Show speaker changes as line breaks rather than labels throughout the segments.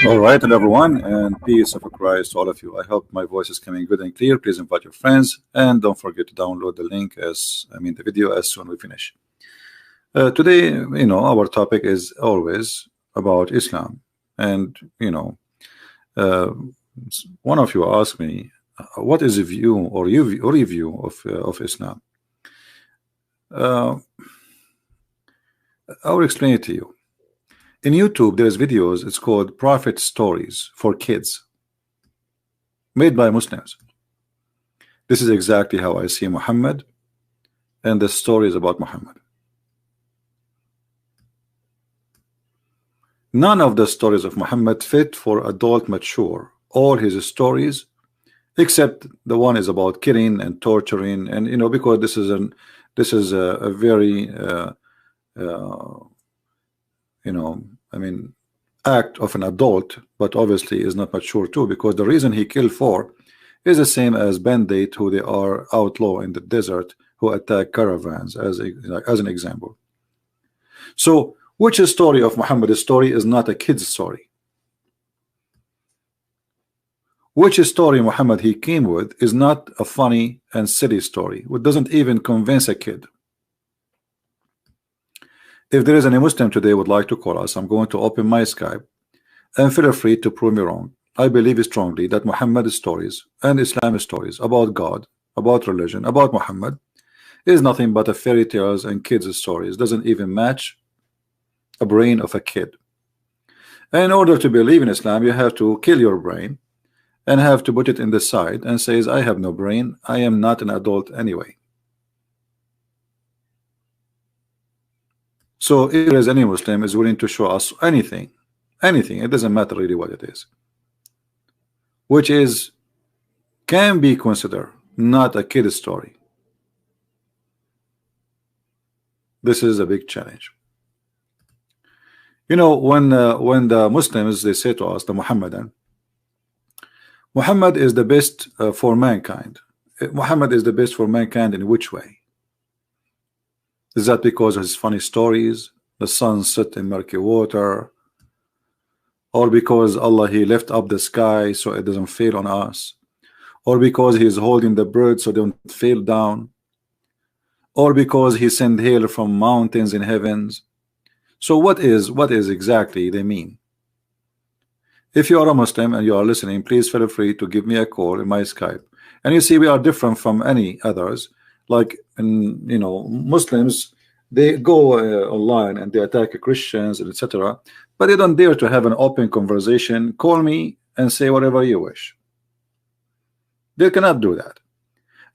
All right, hello everyone, and peace of Christ to all of you. I hope my voice is coming good and clear. Please invite your friends, and don't forget to download the link the video as soon as we finish. Today, our topic is always about Islam, and uh, one of you asked me, what is a view or review of Islam? I'll explain it to you. In YouTube, there's videos. It's called Prophet Stories for Kids, made by Muslims. This is exactly how I see Muhammad and the stories about Muhammad. None of the stories of Muhammad fit for adult mature. All his stories, except the one is about killing and torturing, and because this is a very act of an adult, but obviously is not mature too, because the reason he killed 4 is the same as Bandit, who they are outlaw in the desert, who attack caravans, as an example. So which story of Muhammad's story is not a kid's story? Which story Muhammad he came with is not a funny and silly story, which doesn't even convince a kid? If there is any Muslim today would like to call us, I'm going to open my Skype, and feel free to prove me wrong. I believe strongly that Muhammad's stories and Islam's stories about God, about religion, about Muhammad is nothing but a fairy tales and kids' stories. Doesn't even match a brain of a kid. And in order to believe in Islam, you have to kill your brain and have to put it in the side and says, I have no brain, I am not an adult anyway. So if there is any Muslim is willing to show us anything, it doesn't matter really what it is, which can be considered not a kid story. This is a big challenge. When the Muslims, they say to us, the Muhammadan, Muhammad is the best for mankind. Muhammad is the best for mankind in which way? Is that because of his funny stories, the sun set in murky water, or because Allah he left up the sky so it doesn't fail on us, or because he's holding the birds so they don't fail down, or because he sent hail from mountains in heavens? So what is exactly they mean? If you are a Muslim and you are listening, please feel free to give me a call in my Skype. And you see, we are different from any others. Like Muslims, they go online and they attack Christians and etc., but they don't dare to have an open conversation. Call me and say whatever you wish. They cannot do that.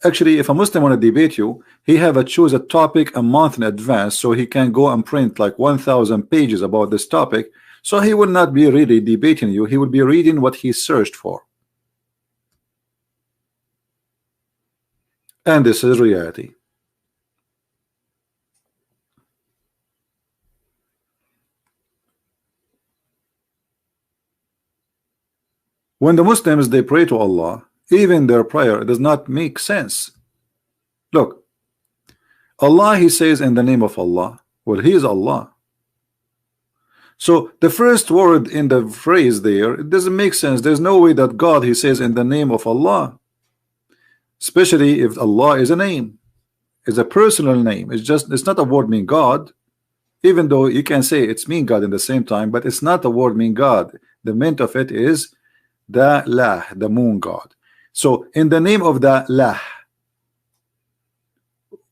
Actually, if a Muslim want to debate you, he have to choose a topic a month in advance, so he can go and print like 1,000 pages about this topic. So he will not be really debating you, he will be reading what he searched for. And this is reality. When the Muslims they pray to Allah, even their prayer does not make sense. Look, Allah, he says in the name of Allah. Well, he is Allah. So the first word in the phrase there, it doesn't make sense. There's no way that God, he says in the name of Allah, especially if Allah is a name, is a personal name. It's not a word mean God, even though you can say it's mean God in the same time, but it's not a word mean God. The meaning of it is the Lah, the moon God. So in the name of the Lah,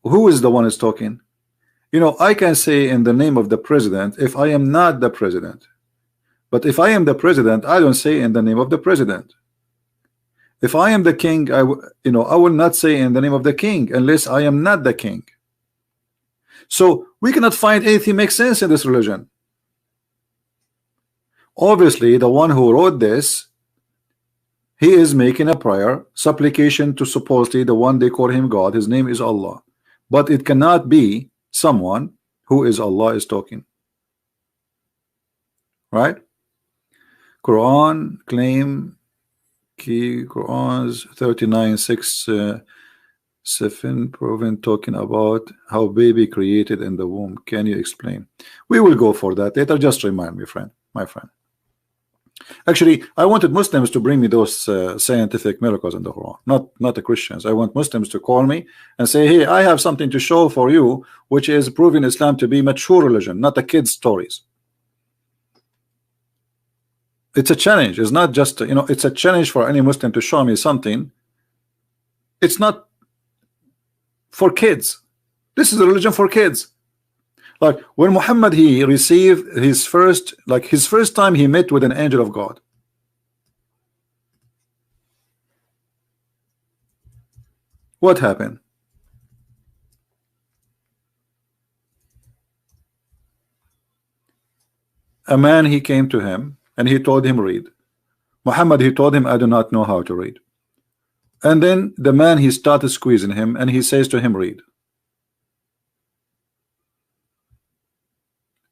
who is the one is talking? I can say in the name of the president if I am not the president, but if I am the president, I don't say in the name of the president. If I am the king, I will not say in the name of the king unless I am not the king. So we cannot find anything makes sense in this religion. Obviously, the one who wrote this, he is making a prayer, supplication to supposedly the one they call him God. His name is Allah, but it cannot be someone who is Allah is talking, right? Quran claim key Quran's 39:6-7 proven talking about how baby created in the womb. Can you explain? We will go for that later. Just remind me, my friend. Actually, I wanted Muslims to bring me those scientific miracles in the Quran, not the Christians. I want Muslims to call me and say, hey, I have something to show for you, which is proving Islam to be mature religion, not the kids' stories. It's a challenge. It's not just, you know, it's a challenge for any Muslim to show me something. It's not for kids. This is a religion for kids. Like when Muhammad, he received his first, like his first time he met with an angel of God. What happened? A man, he came to him and he told him read. Muhammad, he told him, I do not know how to read. And then the man, he started squeezing him and he says to him, read.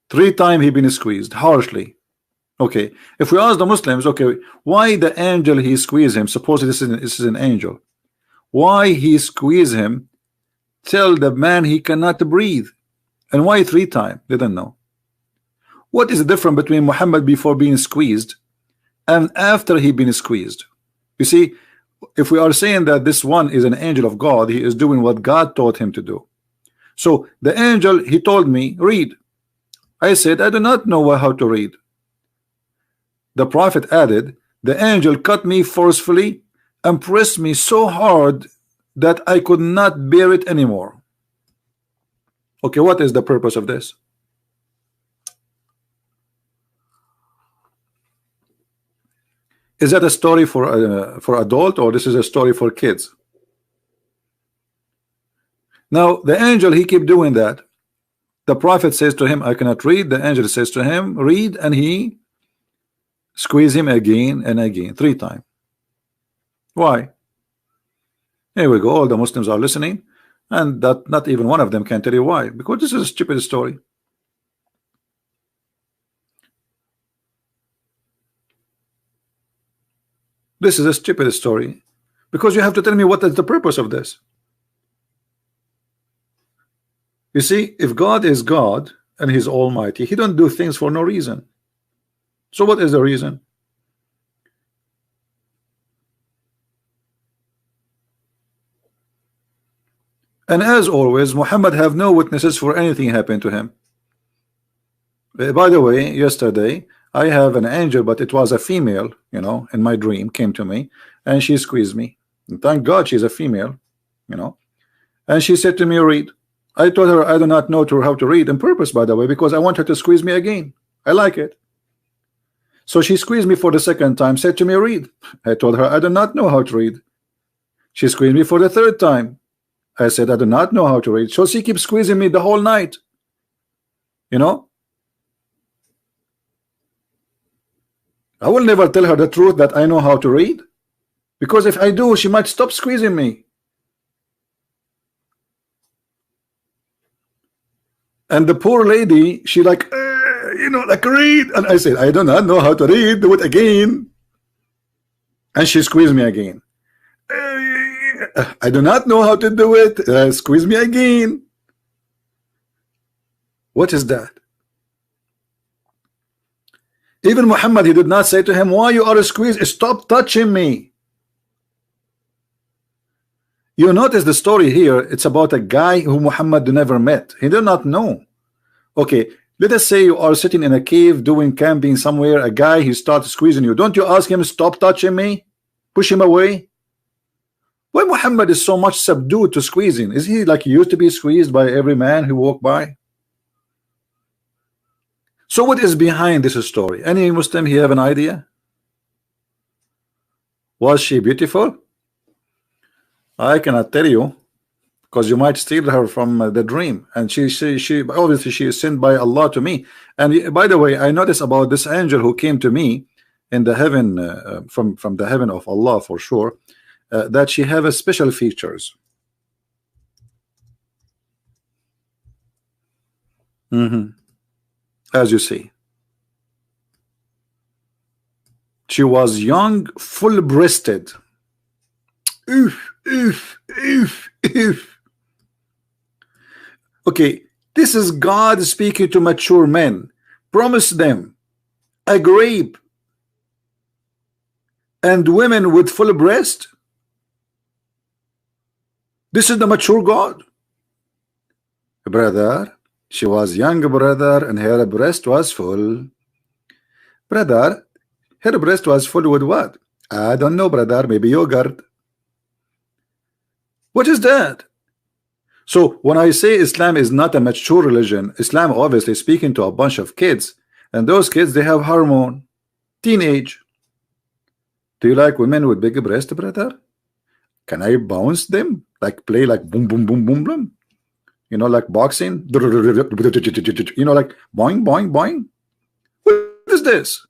3 times he been squeezed harshly. Okay, if we ask the Muslims, okay, why the angel he squeezed him? Suppose this is an angel. Why he squeeze him? Tell the man he cannot breathe. And why 3 times? They don't know. What is the difference between Muhammad before being squeezed and after he been squeezed? You see, if we are saying that this one is an angel of God, he is doing what God taught him to do. So the angel, he told me, read. I said, I do not know how to read. The prophet added, the angel cut me forcefully and pressed me so hard that I could not bear it anymore. Okay, what is the purpose of this? Is that a story for adult, or this is a story for kids? Now the angel, he keep doing that. The prophet says to him, I cannot read. The angel says to him, read, and he squeeze him again and again, 3 times. Why? Here we go. All the Muslims are listening, and that not even one of them can tell you why. Because this is a stupid story. This is a stupid story. Because you have to tell me what is the purpose of this. You see, if God is God and He's Almighty, He don't do things for no reason. So what is the reason? And as always, Muhammad have no witnesses for anything happened to him. By the way, yesterday I have an angel, but it was a female, you know, in my dream, came to me and she squeezed me. And thank God she's a female, you know. And she said to me, read. I told her I do not know how to read on purpose, by the way, because I want her to squeeze me again. I like it. So she squeezed me for the 2nd time, said to me, read. I told her I do not know how to read. She squeezed me for the 3rd time. I said I do not know how to read. So she keeps squeezing me the whole night. You know, I will never tell her the truth that I know how to read, because if I do, she might stop squeezing me. And the poor lady, she like, you know, like read. And I said, I do not know how to read. Do it again. And she squeezed me again. I do not know how to do it. Squeeze me again. What is that? Even Muhammad, he did not say to him, why you are squeezed? Stop touching me. You notice the story here, it's about a guy who Muhammad never met. He did not know. Okay, let us say you are sitting in a cave doing camping somewhere, a guy, he starts squeezing you. Don't you ask him, stop touching me? Push him away? Why Muhammad is so much subdued to squeezing? Is he like he used to be squeezed by every man who walked by? So what is behind this story? Any Muslim here have an idea? Was she beautiful? I cannot tell you, because you might steal her from the dream. And she obviously she is sent by Allah to me. And by the way, I noticed about this angel who came to me in the heaven, from the heaven of Allah for sure, that she have a special features. As you see, she was young, full-breasted. Okay, this is God speaking to mature men. Promise them a grape and women with full breast. This is the mature God. Brother, she was young, brother, and her breast was full. Brother, her breast was full with what? I don't know, brother. Maybe yogurt. What is that? So when I say Islam is not a mature religion, Islam obviously speaking to a bunch of kids, and those kids, they have hormone, teenage. Do you like women with big breast, brother? Can I bounce them? Like play like boom, boom, boom, boom, boom? You know, like boxing? You know, like boing, boing, boing? What is this?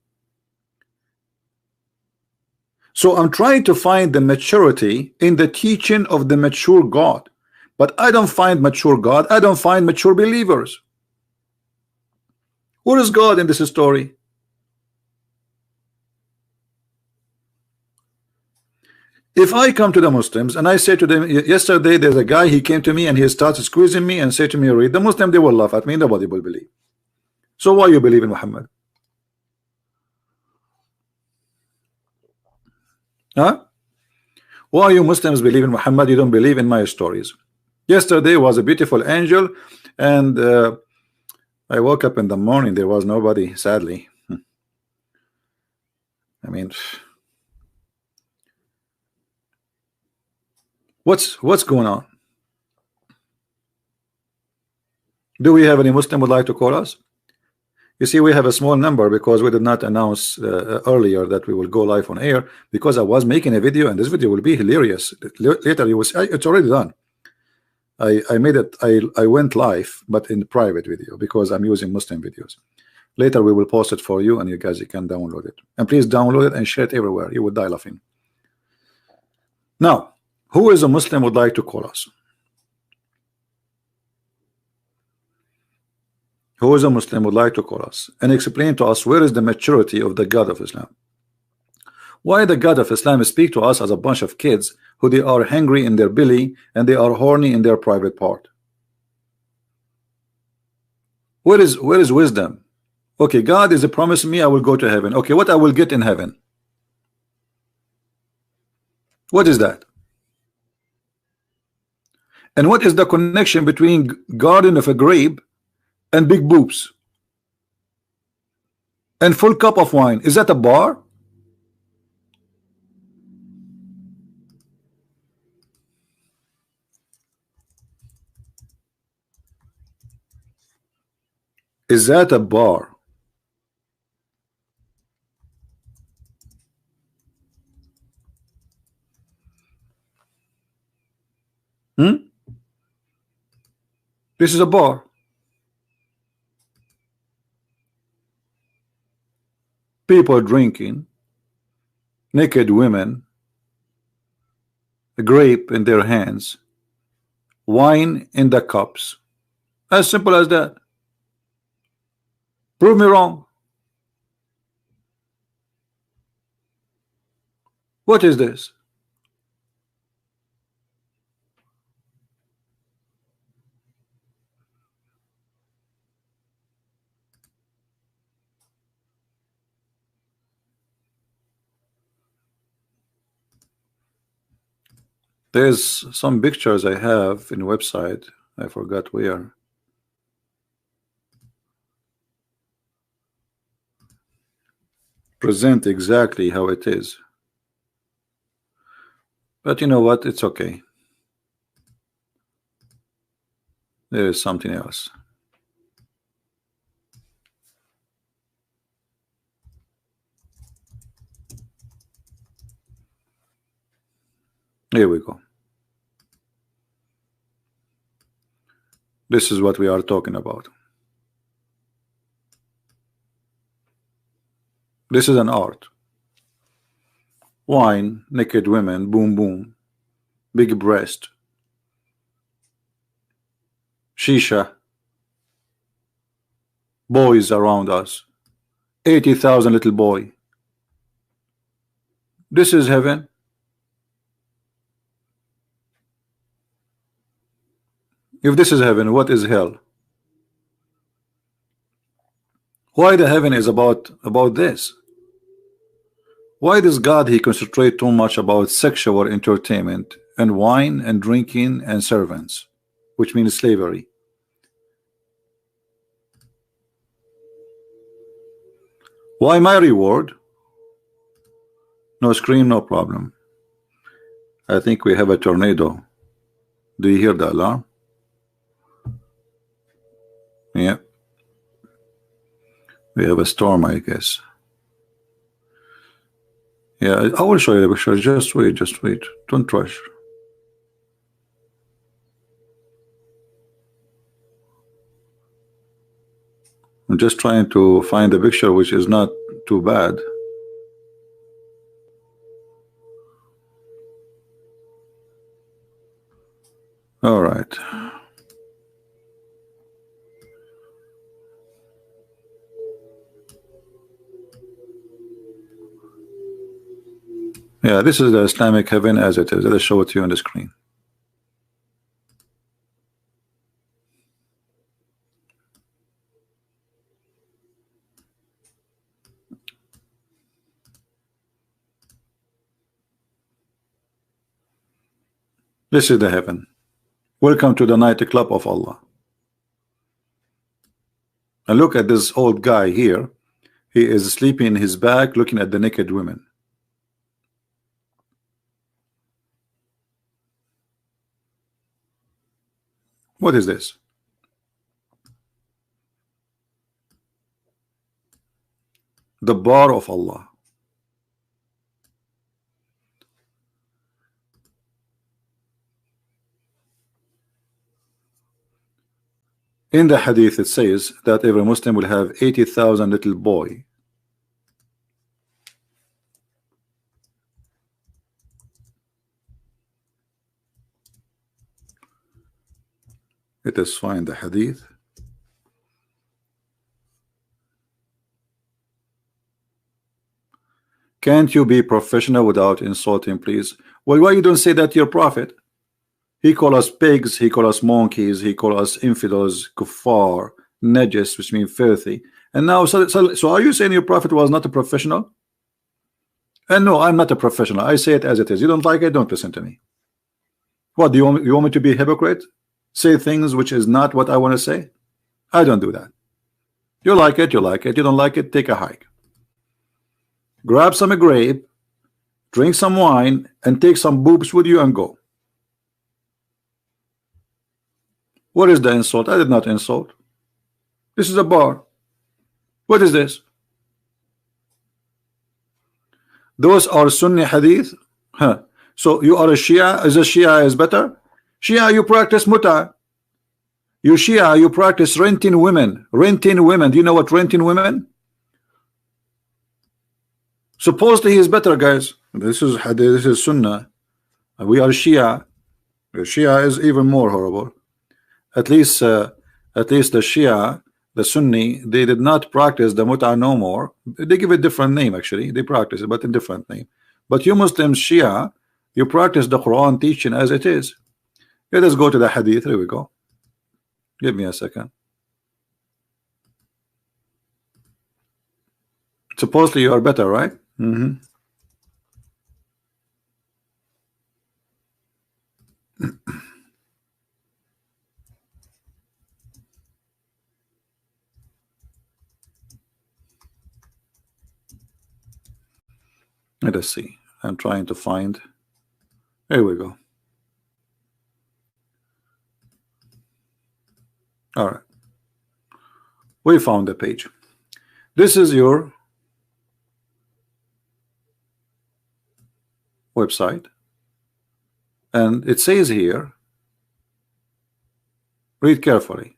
So I'm trying to find the maturity in the teaching of the mature God. But I don't find mature God. I don't find mature believers. Where is God in this story? If I come to the Muslims and I say to them, yesterday there's a guy, he came to me and he started squeezing me and said to me, read, the Muslim, they will laugh at me, nobody will believe. So why you believe in Muhammad? Huh? Why you Muslims believe in Muhammad? You don't believe in my stories. Yesterday was a beautiful angel, and I woke up in the morning, there was nobody, sadly. I mean, what's going on? Do we have any Muslim would like to call us? You see, we have a small number because we did not announce earlier that we will go live on air, because I was making a video, and this video will be hilarious. Later you will see, it's already done. I made it, I went live, but in private video, because I'm using Muslim videos. Later we will post it for you, and you guys, you can download it. And please download it and share it everywhere. You will die laughing. Now, who is a Muslim would like to call us? Who is a Muslim would like to call us and explain to us where is the maturity of the God of Islam? Why the God of Islam speak to us as a bunch of kids who they are hungry in their belly and they are horny in their private part? Where is wisdom? Okay, God is promising me I will go to heaven. Okay, what I will get in heaven? What is that? And what is the connection between garden of a grape and big boobs and full cup of wine? Is that a bar? Is that a bar? This is a bar. People drinking, naked women, a grape in their hands, wine in the cups. As simple as that. Prove me wrong. What is this? There's some pictures I have in website. I forgot where. Present exactly how it is. But you know what? It's okay. There is something else. Here we go. This is what we are talking about. This is an art. Wine, naked women, boom boom, big breast, shisha, boys around us, 80,000 little boy. This is heaven. If this is heaven, what is hell? Why the heaven is about this? Why does God he concentrate too much about sexual entertainment and wine and drinking and servants, which means slavery? Why my reward? No scream, no problem. I think we have a tornado. Do you hear the alarm? Yeah. We have a storm, I guess. Yeah, I will show you the picture. Just wait, just wait. Don't rush. I'm just trying to find a picture which is not too bad. All right. Yeah, this is the Islamic heaven as it is. Let us show it to you on the screen. This is the heaven. Welcome to the nightclub of Allah. And look at this old guy here. He is sleeping in his back looking at the naked women. What is this? The bar of Allah. In the hadith it says that every Muslim will have 80,000 little boy. Let us find the hadith. Can't you be professional without insulting, please? Well, why you don't say that to your prophet? He call us pigs, he call us monkeys, he call us infidels, kuffar, najis, which means filthy. And now, so are you saying your prophet was not a professional? And no, I'm not a professional. I say it as it is. You don't like it, don't listen to me. What, do you want me to be a hypocrite? Say things which is not what I want to say? I don't do that. You like it, you like it. You don't like it, take a hike. Grab some grape, drink some wine, and take some boobs with you and go. What is the insult? I did not insult. This is a bar. What is this? Those are Sunni hadith. Huh. So you are a Shia. Is a Shia is better? Shia, you practice muta. You Shia, you practice renting women. Renting women. Do you know what renting women? Supposedly he is better, guys. This is hadith. This is Sunnah. We are Shia. The Shia is even more horrible. At least the Shia, the Sunni, they did not practice the muta no more. They give it a different name actually. They practice it, but a different name. But you Muslims, Shia, you practice the Quran teaching as it is. Let us go to the hadith. Here we go. Give me a second. Supposedly you are better, right? Mm-hmm. Let us see. I'm trying to find. Here we go. All right. We found the page. This is your website. And it says here, read carefully.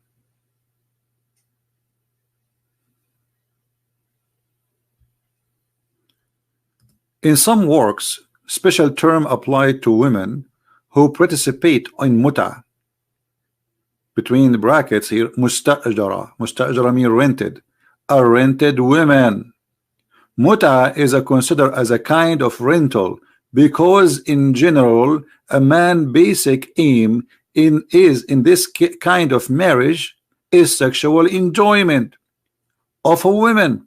In some works, special term applied to women who participate in muta. Between the brackets here, mustajara. Mustajara means rented. Are rented women. Muta is considered as a kind of rental because in general a man basic aim in this kind of marriage is sexual enjoyment of a woman,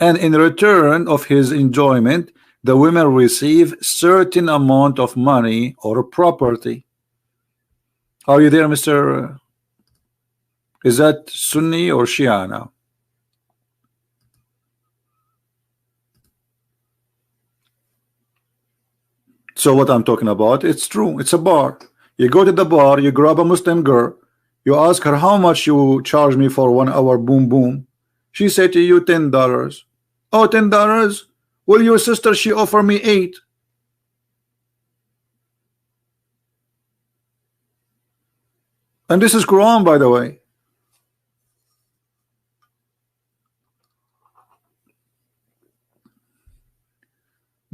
and in return of his enjoyment the women receive certain amount of money or property. Are you there, Mr.? Is that Sunni or Shia now? So what I'm talking about, it's true. It's a bar. You go to the bar, you grab a Muslim girl, you ask her how much you charge me for 1 hour, boom boom. She said to you $10. Oh, $10? Well, your sister, she offered me 8. And this is Quran, by the way.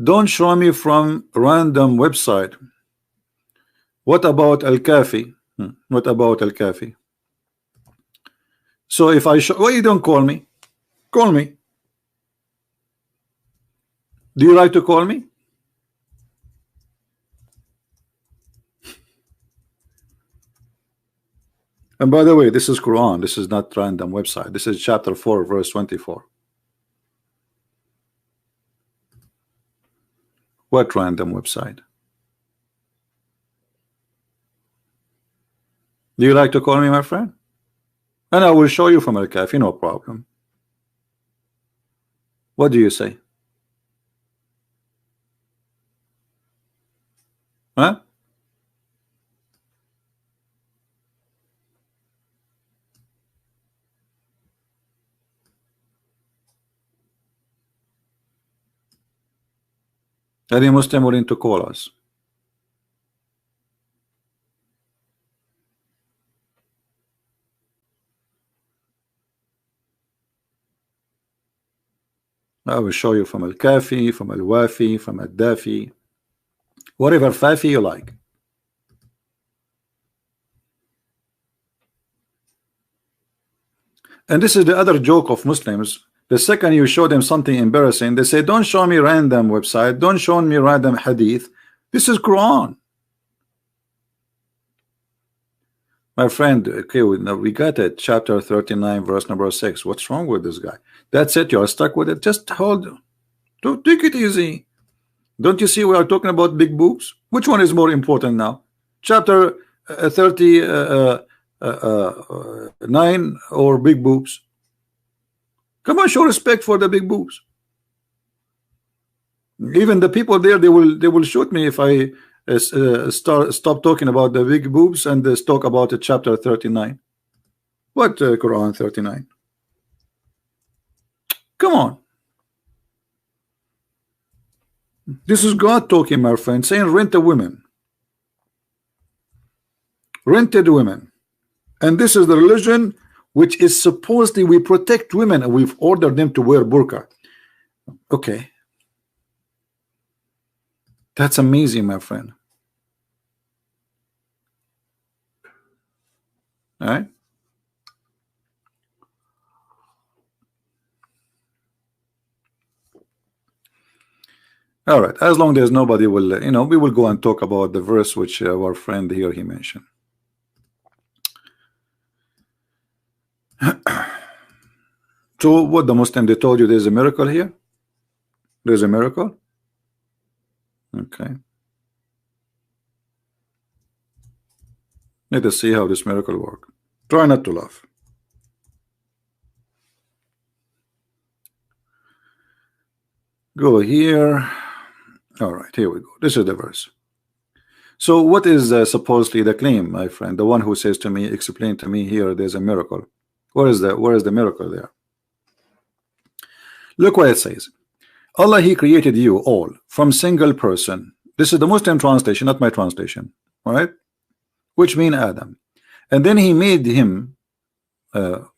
Don't show me from random website. What about Al-Kafi? What about Al-Kafi? So if I show, why you don't call me? Call me. Do you like to call me? And by the way, this is Quran. This is not random website. This is chapter 4, verse 24. What random website? Do you like to call me, my friend? And I will show you from Al-Kafi, no problem. What do you say? Huh? Any Muslim willing to call us? I will show you from Al-Kafi, from Al-Wafi, from Al-Dafi, whatever Fafi you like. And this is the other joke of Muslims. The second you show them something embarrassing, they say, don't show me random website, don't show me random hadith. This is Quran. My friend, okay, we got it. Chapter 39, verse number 6. What's wrong with this guy? That's it. You're stuck with it. Just hold. Don't take it easy. Don't you see we are talking about big boobs? Which one is more important now? Chapter 39 or big boobs? Come on, show respect for the big boobs. Even the people there, they will shoot me if I stop talking about the big boobs and talk about the chapter 39. What Quran 39? Come on. This is God talking, my friend, saying rented women. Rented women. And this is the religion which is supposedly we protect women and we've ordered them to wear burqa. Okay. That's amazing, my friend. All right. All right. As long as nobody will, we will go and talk about the verse which our friend here he mentioned. So what the Muslim, they told you there's a miracle here? There's a miracle? Okay. Let us see how this miracle works. Try not to laugh. Go here. All right, here we go. This is the verse. So what is supposedly the claim, my friend? The one who says to me, explain to me here, there's a miracle. Where is the miracle there? Look what it says. Allah, he created you all from single person. This is the Muslim translation, not my translation. All right? Which mean Adam. And then he made him,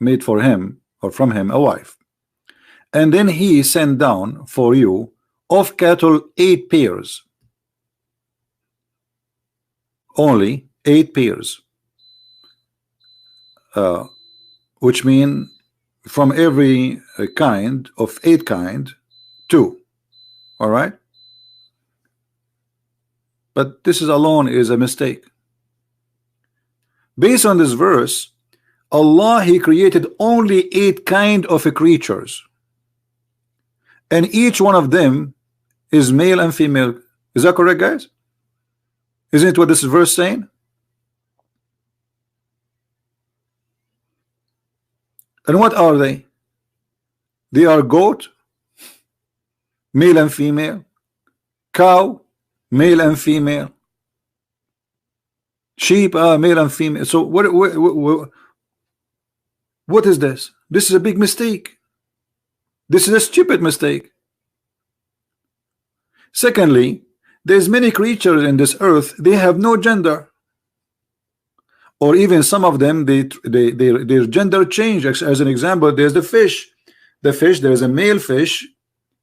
made for him or from him a wife. And then he sent down for you of cattle 8 pairs. Only 8 pairs. Which mean from every kind of 8 kind 2. All right. But this is alone is a mistake. Based on this verse, Allah, he created only 8 kind of creatures, and each one of them is male and female. Is that correct, guys? Isn't it what this verse saying? And what are they? They are goat, male and female, cow, male and female, sheep, male and female. So what is this? This is a big mistake. This is a stupid mistake. Secondly, there's many creatures in this earth, they have no gender, or even some of them their gender change. As an example, there's the fish. The fish, there is a male fish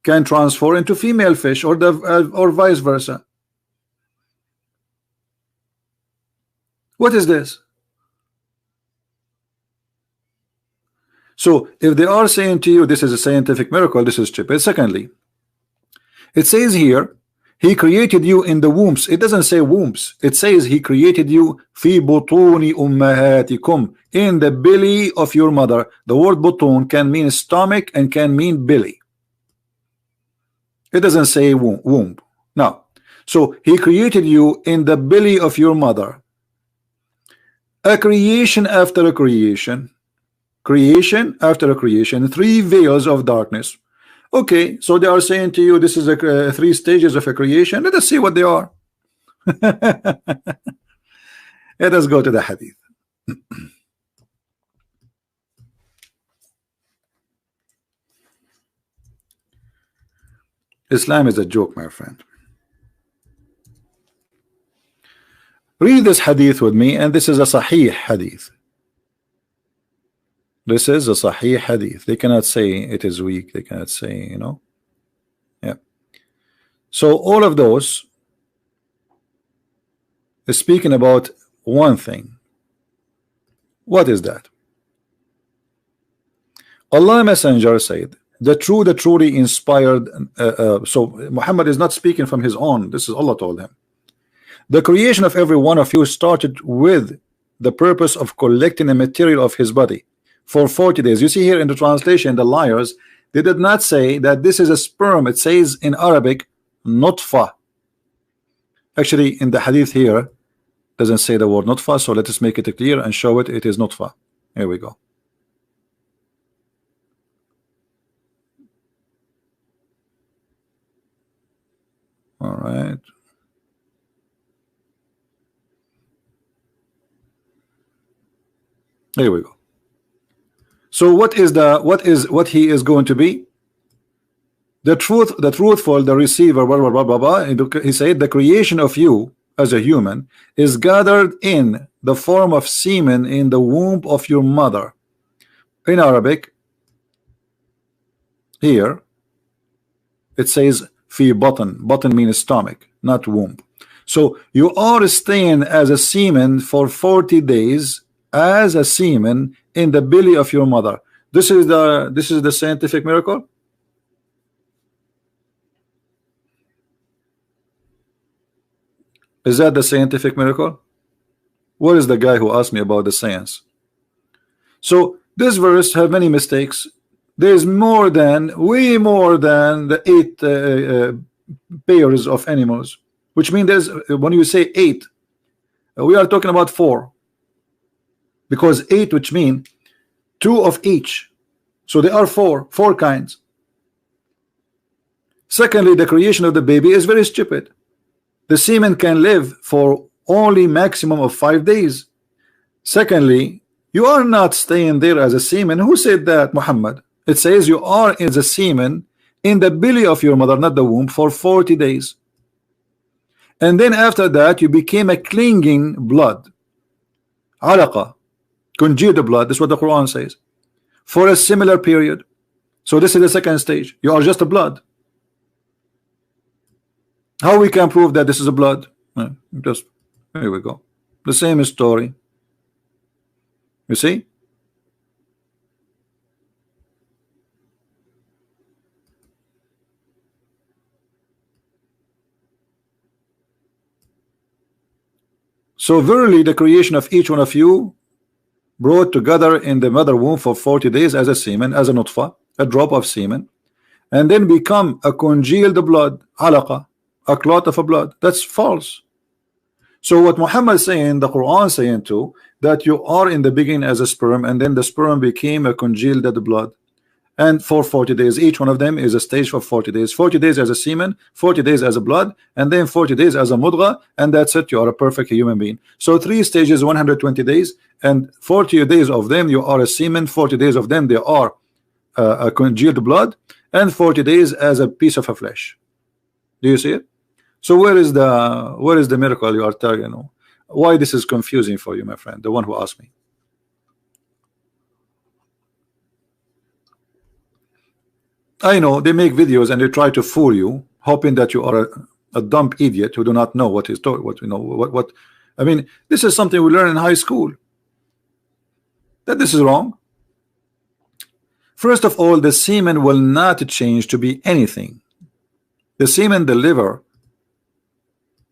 can transform into female fish, or or vice versa. What is this? So if they are saying to you this is a scientific miracle, this is stupid. Secondly, it says here he created you in the wombs. It doesn't say wombs. It says he created you fi butuni ummahatikum, in the belly of your mother. The word butun can mean stomach and can mean belly. It doesn't say womb. Now, so he created you in the belly of your mother. A creation after a creation, creation after a creation, 3 veils of darkness. Okay, so they are saying to you this is a 3 stages of a creation. Let us see what they are. Let us go to the hadith. Islam is a joke, my friend. Read this hadith with me, and this is a sahih hadith. This is a sahih hadith. They cannot say it is weak. They cannot say, you know. Yeah. So all of those is speaking about one thing. What is that? Allah Messenger said, the truly inspired. So Muhammad is not speaking from his own. This is Allah told him. The creation of every one of you started with the purpose of collecting the material of his body for 40 days. You see here in the translation, the liars, they did not say that this is a sperm. It says in Arabic, nutfa. Actually, in the hadith here, doesn't say the word nutfa. So let us make it clear and show it. It is nutfa. Here we go. All right. There we go. So what he is going to be? The truthful, the receiver, blah, blah, blah, blah, blah. He said the creation of you as a human is gathered in the form of semen in the womb of your mother. In Arabic, here it says fi button. Button means stomach, not womb. So you are staying as a semen for 40 days as a semen in the belly of your mother. This is the scientific miracle. Is that the scientific miracle? What is the guy who asked me about the science? So this verse have many mistakes. There's way more than the 8 pairs of animals, which means there's, when you say 8, we are talking about 4. Because 8, which mean 2 of each, so there are 4 kinds. Secondly, the creation of the baby is very stupid. The semen can live for only maximum of 5 days. Secondly, you are not staying there as a semen. Who said that, Muhammad? It says you are as a semen in the belly of your mother, not the womb, for 40 days. And then after that you became a clinging blood, alaqa, congealed blood. This is what the Quran says, for a similar period. So this is the second stage. You are just a blood. How we can prove that this is a blood? Just here we go. The same story. You see? So verily the creation of each one of you brought together in the mother womb for 40 days as a semen, as a nutfa, a drop of semen, and then become a congealed blood, alaqa, a clot of a blood. That's false. So what Muhammad is saying, the Quran is saying too, that you are in the beginning as a sperm, and then the sperm became a congealed blood, and for 40 days, each one of them is a stage for 40 days. 40 days as a semen, 40 days as a blood, and then 40 days as a mudgha, and that's it. You are a perfect human being. So 3 stages, 120 days, and 40 days of them you are a semen, 40 days of them they are a congealed blood, and 40 days as a piece of a flesh. Do you see it? So where is the miracle you are telling? You know, why this is confusing for you, my friend, the one who asked me? I know they make videos and they try to fool you, hoping that you are a dumb idiot who do not know what is what you know what I mean. This is something we learn in high school, that this is wrong. First of all, the semen will not change to be anything. The semen deliver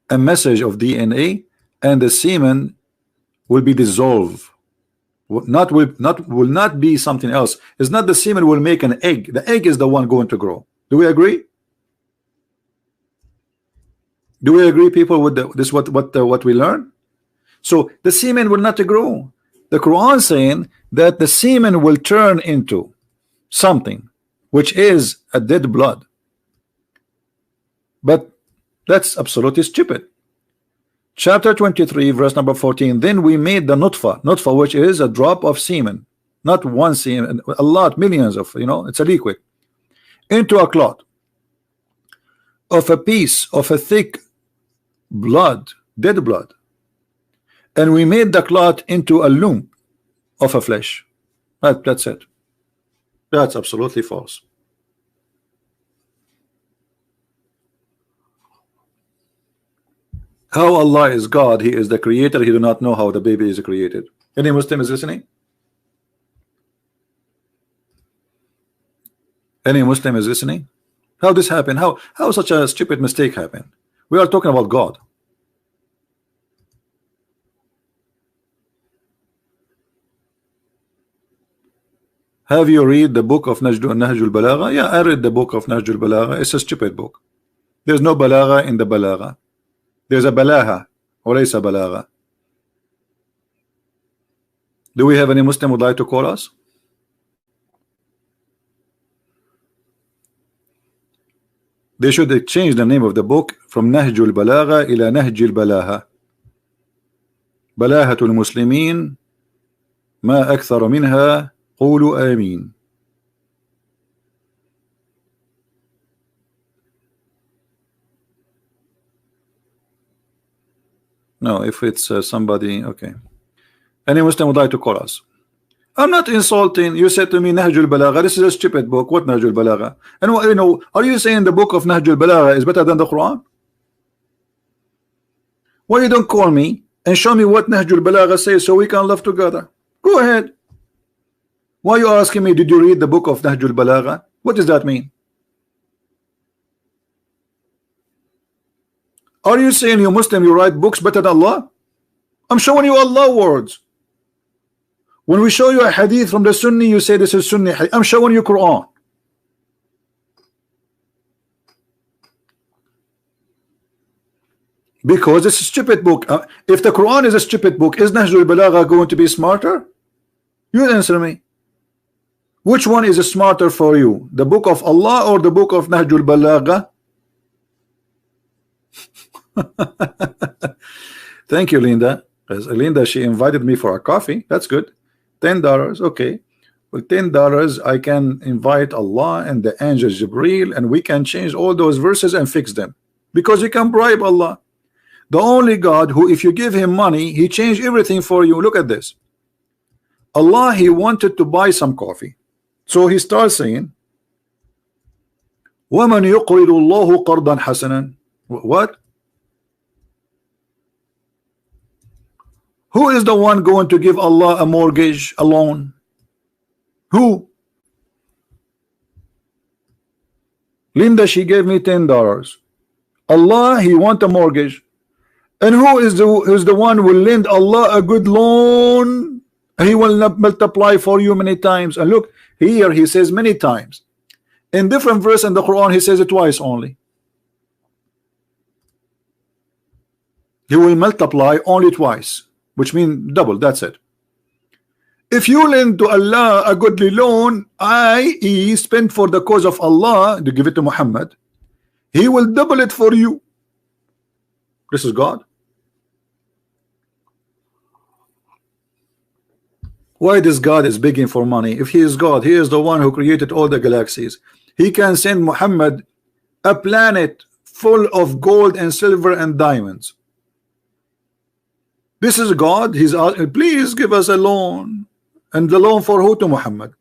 a message of DNA, and the semen will be dissolved. Will not be something else. It's not the semen will make an egg. The egg is the one going to grow. Do we agree? Do we agree, people, with this? What we learn? So the semen will not grow. The Quran saying that the semen will turn into something which is a dead blood. But that's absolutely stupid. Chapter 23, verse number 14. Then we made the nutfa, which is a drop of semen, not one semen, a lot, millions of, you know, it's a liquid, into a clot of a piece of a thick blood, dead blood, and we made the clot into a lump of a flesh. That's it. That's absolutely false. How Allah is God, He is the creator, He do not know how the baby is created. Any Muslim is listening? Any Muslim is listening? How this happened? How such a stupid mistake happened? We are talking about God. Have you read the book of Nahjul Balagha? Yeah, I read the book of Nahjul Balagha. It's a stupid book. There's no balagha in the balagha. There's a balaha, walaysa balagha. Do we have any Muslim would like to call us? They should change the name of the book from Nahjul Balagha ila Nahjil Balaha. Balahatul Muslimin ma akthar minha qulu amin. No, if it's somebody, okay. Any Muslim would like to call us? I'm not insulting. You said to me Nahjul Balagha. This is a stupid book. What Nahjul Balagha? And you know, are you saying the book of Nahjul Balagha is better than the Quran? Why you don't call me and show me what Nahjul Balagha says so we can live together? Go ahead. Why are you asking me, did you read the book of Nahjul Balagha? What does that mean? Are you saying you Muslim, you write books better than Allah? I'm showing you Allah words. When we show you a hadith from the Sunni, you say this is Sunni hadith. I'm showing you Quran. Because it's a stupid book. If the Quran is a stupid book, is Nahjul Balagha going to be smarter? You answer me. Which one is smarter for you? The book of Allah or the book of Nahjul Balagha? Thank you, Linda. Linda, she invited me for a coffee. That's good. $10. Okay. With $10 I can invite Allah and the angel Jibreel, and we can change all those verses and fix them, because you can bribe Allah, the only God who if you give him money he changed everything for you. Look at this. Allah, he wanted to buy some coffee, so he starts saying وَمَنْ يُقْرِضُ اللَّهُ قَرْضًا حَسَنًا. What? Who is the one going to give Allah a mortgage, a loan? Who? Linda, she gave me $10. Allah, he want a mortgage. And who is the one who will lend Allah a good loan? He will not multiply for you many times. And look, here he says many times. In different verse in the Quran, he says it twice only. He will multiply only twice, which means double. That's it. If you lend to Allah a goodly loan, i.e. spend for the cause of Allah, to give it to Muhammad, he will double it for you. This is God. Why this God is begging for money? If he is God, he is the one who created all the galaxies. He can send Muhammad a planet full of gold and silver and diamonds. This is God. He's asking, please give us a loan. And the loan for who? To Muhammad.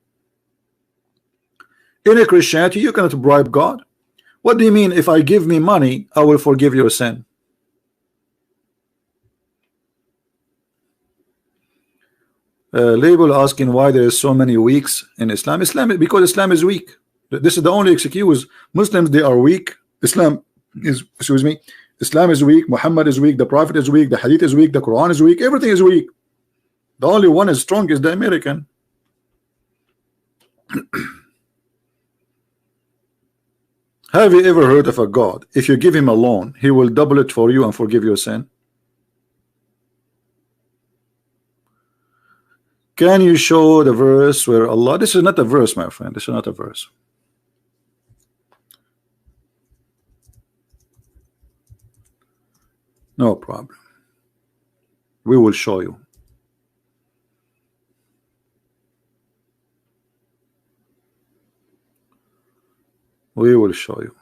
In a Christianity, you cannot bribe God. What do you mean, if I give me money, I will forgive your sin? Label asking why there is so many weaks in Islam. Because Islam is weak. This is the only excuse. Muslims, they are weak. Islam is, excuse me, Islam is weak. Muhammad is weak. The Prophet is weak. The Hadith is weak. The Quran is weak. Everything is weak. The only one is strong is the American. Have you ever heard of a God? If you give him a loan, he will double it for you and forgive your sin. Can you show the verse where Allah? This is not a verse, my friend. This is not a verse. No problem. We will show you. We will show you.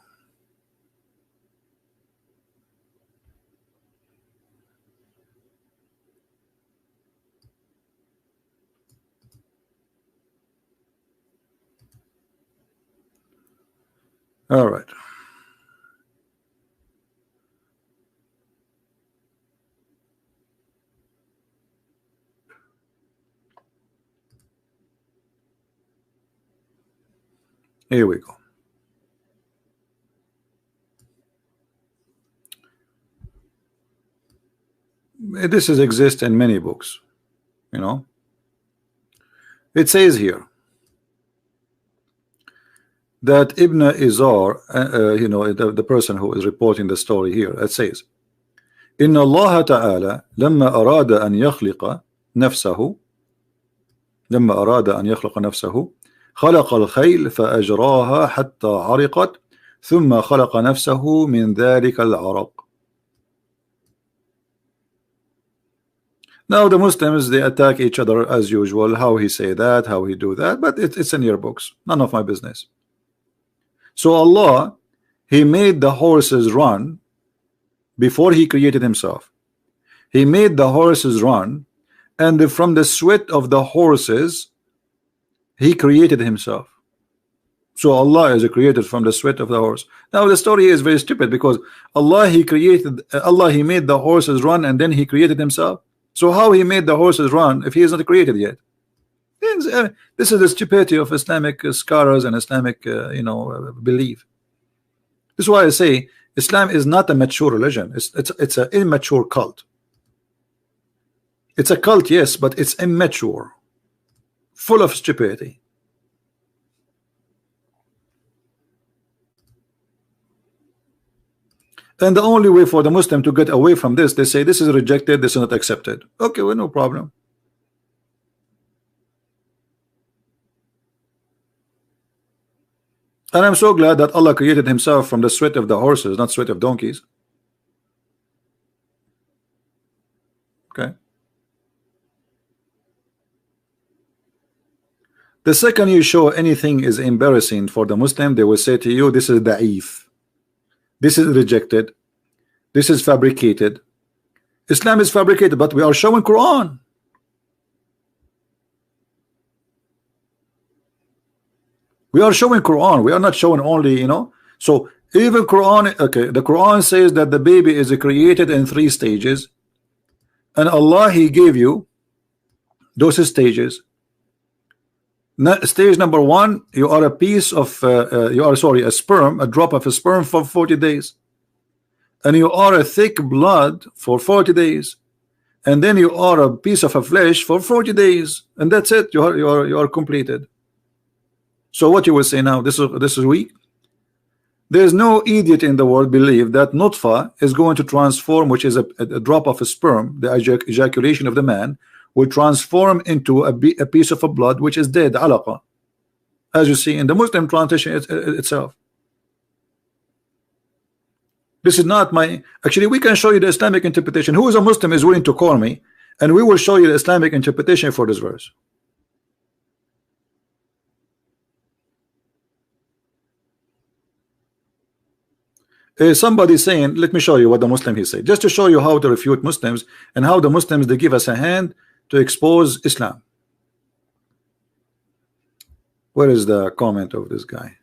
All right. Here we go. This is exists in many books, you know. It says here that Ibn Izar, you know, the person who is reporting the story here, it says, إن الله تعالى لما أراد أن يخلق نفسه خلق الخيل فأجراها حتى عرقت ثم خلق نفسه من ذلك العرق. Now the Muslims, they attack each other as usual. How he say that, how he do that, but it's in your books. None of my business. So Allah, he made the horses run before he created himself. He made the horses run, and from the sweat of the horses he created himself. So Allah is created from the sweat of the horse. Now the story is very stupid, because Allah, he made the horses run and then he created himself. So how he made the horses run if he is not created yet? This is the stupidity of Islamic scholars and Islamic you know, belief. This is why I say Islam is not a mature religion. It's an immature cult. It's a cult, yes, but it's immature, full of stupidity. And the only way for the Muslim to get away from this, they say this is rejected, this is not accepted. Okay, well, no problem. And I'm so glad that Allah created himself from the sweat of the horses, not sweat of donkeys. Okay. The second you show anything is embarrassing for the Muslim, they will say to you, this is da'if. This is rejected. This is fabricated. Islam is fabricated, but we are showing Quran. We are showing Quran. We are not showing only, you know. So even Quran, okay, the Quran says that the baby is created in 3 stages, and Allah, he gave you those stages. Stage number 1, you are a piece of a sperm, a drop of a sperm for 40 days, and you are a thick blood for 40 days, and then you are a piece of a flesh for 40 days, and that's it. You are completed. So what you will say now, this is weak. There's no idiot in the world believe that nutfa is going to transform, which is a drop of a sperm, the ejaculation of the man, will transform into a piece of a blood which is dead, alaqa, as you see in the Muslim translation itself. This is not my, actually we can show you the Islamic interpretation. Who is a Muslim is willing to call me, and we will show you the Islamic interpretation for this verse. Somebody saying, let me show you what the Muslim he said, just to show you how to refute Muslims and how the Muslims they give us a hand to expose Islam. Where is the comment of this guy?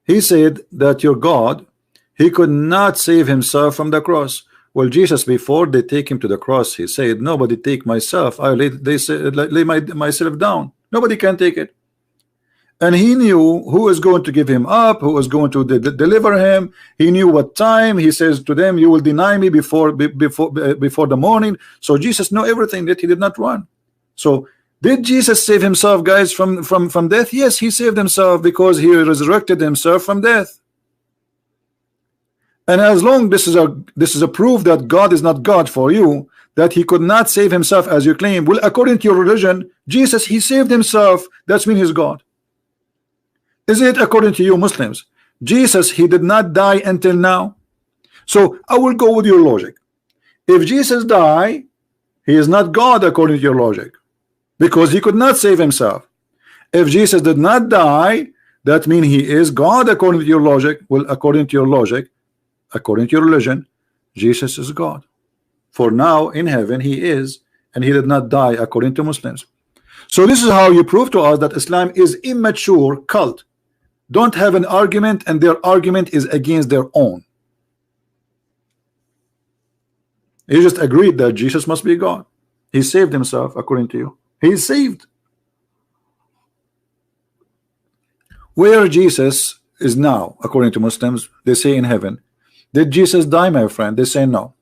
He said that your God, he could not save himself from the cross. Well, Jesus, before they take him to the cross, he said, nobody take myself, I lay myself down, nobody can take it. And he knew who was going to give him up, who was going to deliver him. He knew what time. He says to them, you will deny me before the morning. So Jesus knew everything, that he did not run. So did Jesus save himself, guys, from death? Yes, he saved himself because he resurrected himself from death. And as long this is a proof that God is not God for you, that he could not save himself as you claim. Well, according to your religion, Jesus, he saved himself. That's mean he's God. Is it according to you Muslims? Jesus, he did not die until now. So I will go with your logic. If Jesus died, he is not God according to your logic, because he could not save himself. If Jesus did not die, that means he is God according to your logic. Well, according to your logic, according to your religion, Jesus is God. For now in heaven he is, and he did not die according to Muslims. So this is how you prove to us that Islam is immature cult. Don't have an argument, and their argument is against their own. You just agreed that Jesus must be God. He saved himself according to you. He's saved. Where Jesus is now, according to Muslims, they say in heaven. Did Jesus die, my friend? They say no.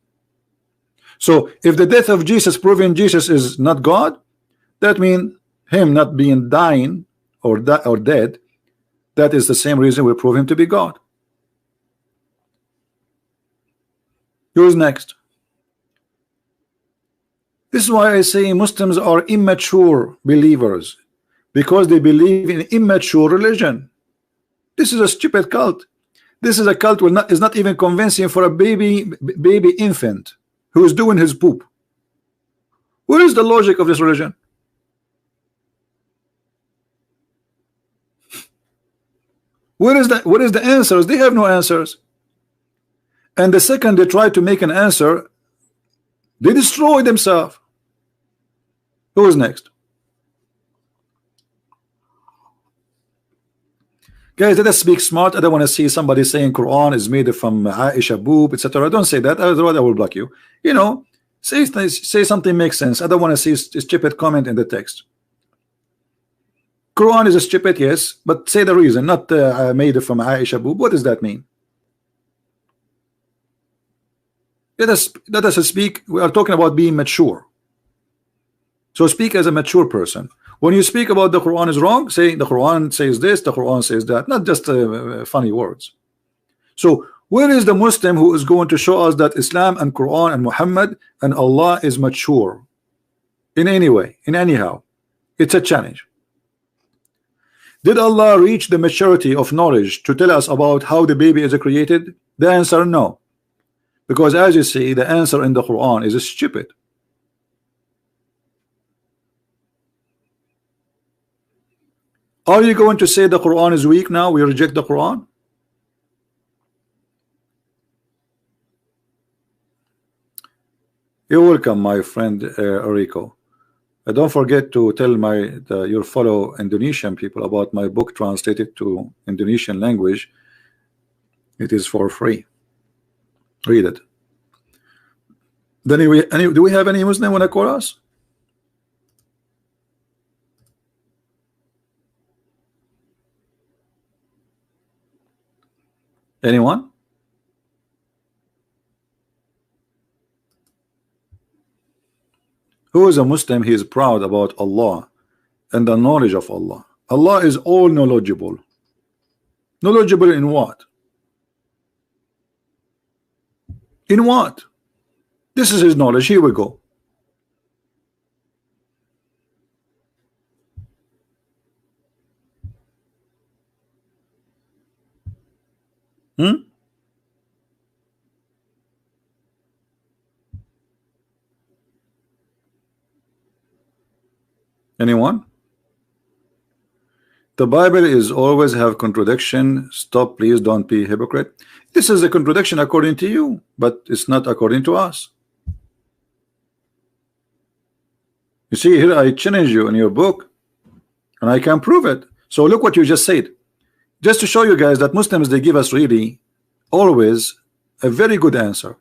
So if the death of Jesus proving Jesus is not God, that means him not being dying or dead. That is the same reason we prove him to be God. Who's next? This is why I say Muslims are immature believers, because they believe in immature religion. This is a stupid cult. This is a cult is not even convincing for a baby infant who is doing his poop. Where is the logic of this religion? What is the answers? They have no answers. And the second they try to make an answer, they destroy themselves. Who is next? Guys, let us speak smart. I don't want to see somebody saying Quran is made from Aisha boob, etc. Don't say that, otherwise I will block you. You know, say something makes sense. I don't want to see a stupid comment in the text. Quran is a stupid, yes, but say the reason, not made from Aisha boob. What does that mean? Let us speak. We are talking about being mature. So speak as a mature person. When you speak about the Quran is wrong, say the Quran says this, the Quran says that, not just funny words. So where is the Muslim who is going to show us that Islam and Quran and Muhammad and Allah is mature in any way, in anyhow? It's a challenge. Did Allah reach the maturity of knowledge to tell us about how the baby is created? The answer, no. Because as you see, the answer in the Quran is stupid. Are you going to say the Quran is weak now? We reject the Quran? You're welcome, my friend Rico. Don't forget to tell your fellow Indonesian people about my book translated to Indonesian language. It is for free. Read it. Then do we have any Muslim want to call us? Anyone? Who is a Muslim? He is proud about Allah and the knowledge of Allah. Allah is all knowledgeable. Knowledgeable in what? In what? This is his knowledge. Here we go. Anyone? The Bible is always have contradiction. Stop, please, don't be a hypocrite. This is a contradiction according to you, but it's not according to us. You see, here I challenge you in your book, and I can prove it. So look what you just said. Just to show you guys that Muslims, they give us really always a very good answer.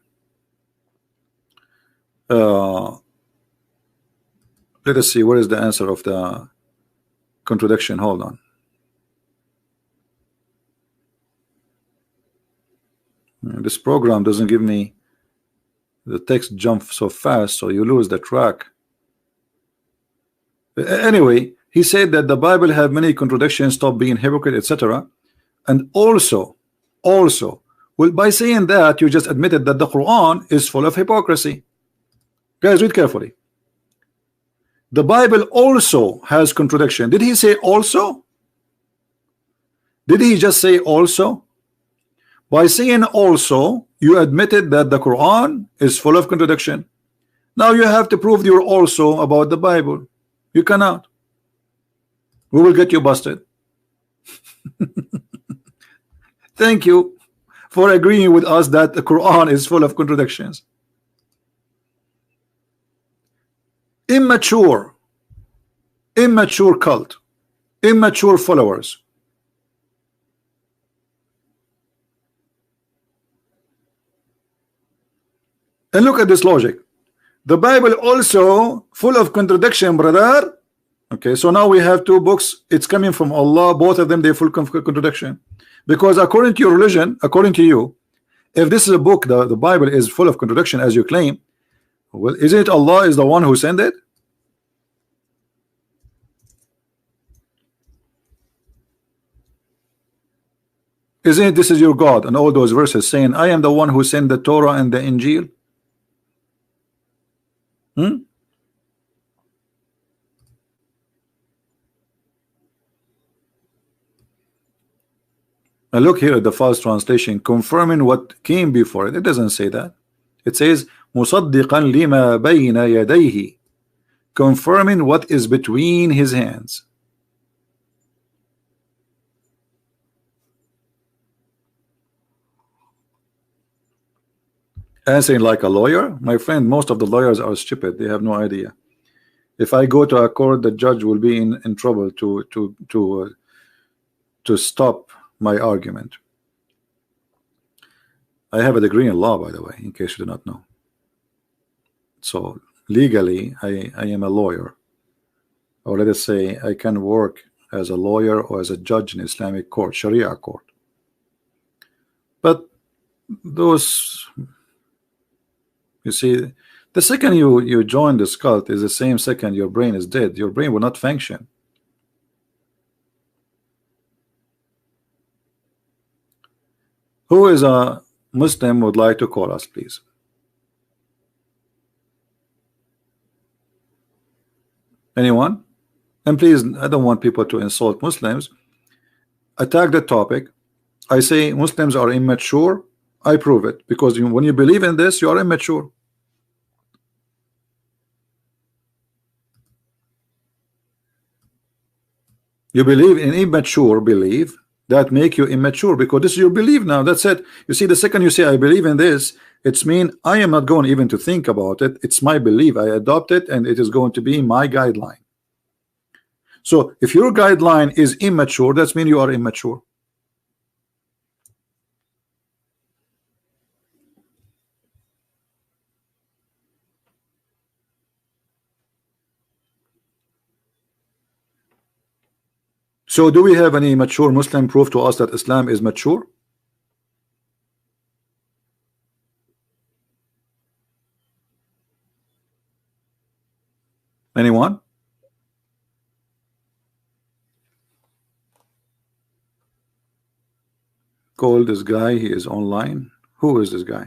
Let us see, what is the answer of the contradiction? Hold on. This program doesn't give me the text jump so fast, so you lose the track. Anyway, he said that the Bible have many contradictions, stop being hypocrite, etc. And also, well, by saying that, you just admitted that the Quran is full of hypocrisy. Guys, read carefully. The Bible also has contradiction. Did he say also? Did he just say also? By saying also, you admitted that the Quran is full of contradiction. Now you have to prove your also about the Bible. You cannot. We will get you busted. Thank you for agreeing with us that the Quran is full of contradictions. Immature cult, immature followers. And look at this logic. The Bible also full of contradiction, brother. Okay, so now we have two books. It's coming from Allah. Both of them, they're full of contradiction. Because according to your religion, according to you, if this is a book, the Bible is full of contradiction as you claim, well, isn't it Allah is the one who sent it? Isn't it this is your God? And all those verses saying, I am the one who sent the Torah and the Injil. And look here at the false translation, confirming what came before it. It doesn't say that. It says مُصَدِّقًا لِمَا بَيْنَ يَدَيْهِ, confirming what is between his hands. Answering like a lawyer, my friend. Most of the lawyers are stupid. They have no idea. If I go to a court, the judge will be in trouble to stop my argument. I have a degree in law, by the way, in case you do not know. So legally, I am a lawyer, or let us say I can work as a lawyer or as a judge in Islamic court, Sharia court. But those, you see, the second you join this cult is the same second your brain is dead. Your brain will not function. Who is a Muslim would like to call us, please? Anyone? And please, I don't want people to insult Muslims. Attack the topic. I say Muslims are immature. I prove it, because when you believe in this, you are immature. You believe in immature belief that make you immature, because this is your belief now. That's it. You see, the second you say I believe in this, it's mean I am not going even to think about it. It's my belief. I adopt it, and it is going to be my guideline. So if your guideline is immature, that's mean you are immature. So do we have any mature Muslim proof to us that Islam is mature? Anyone? call this guy. He is online. Who is this guy?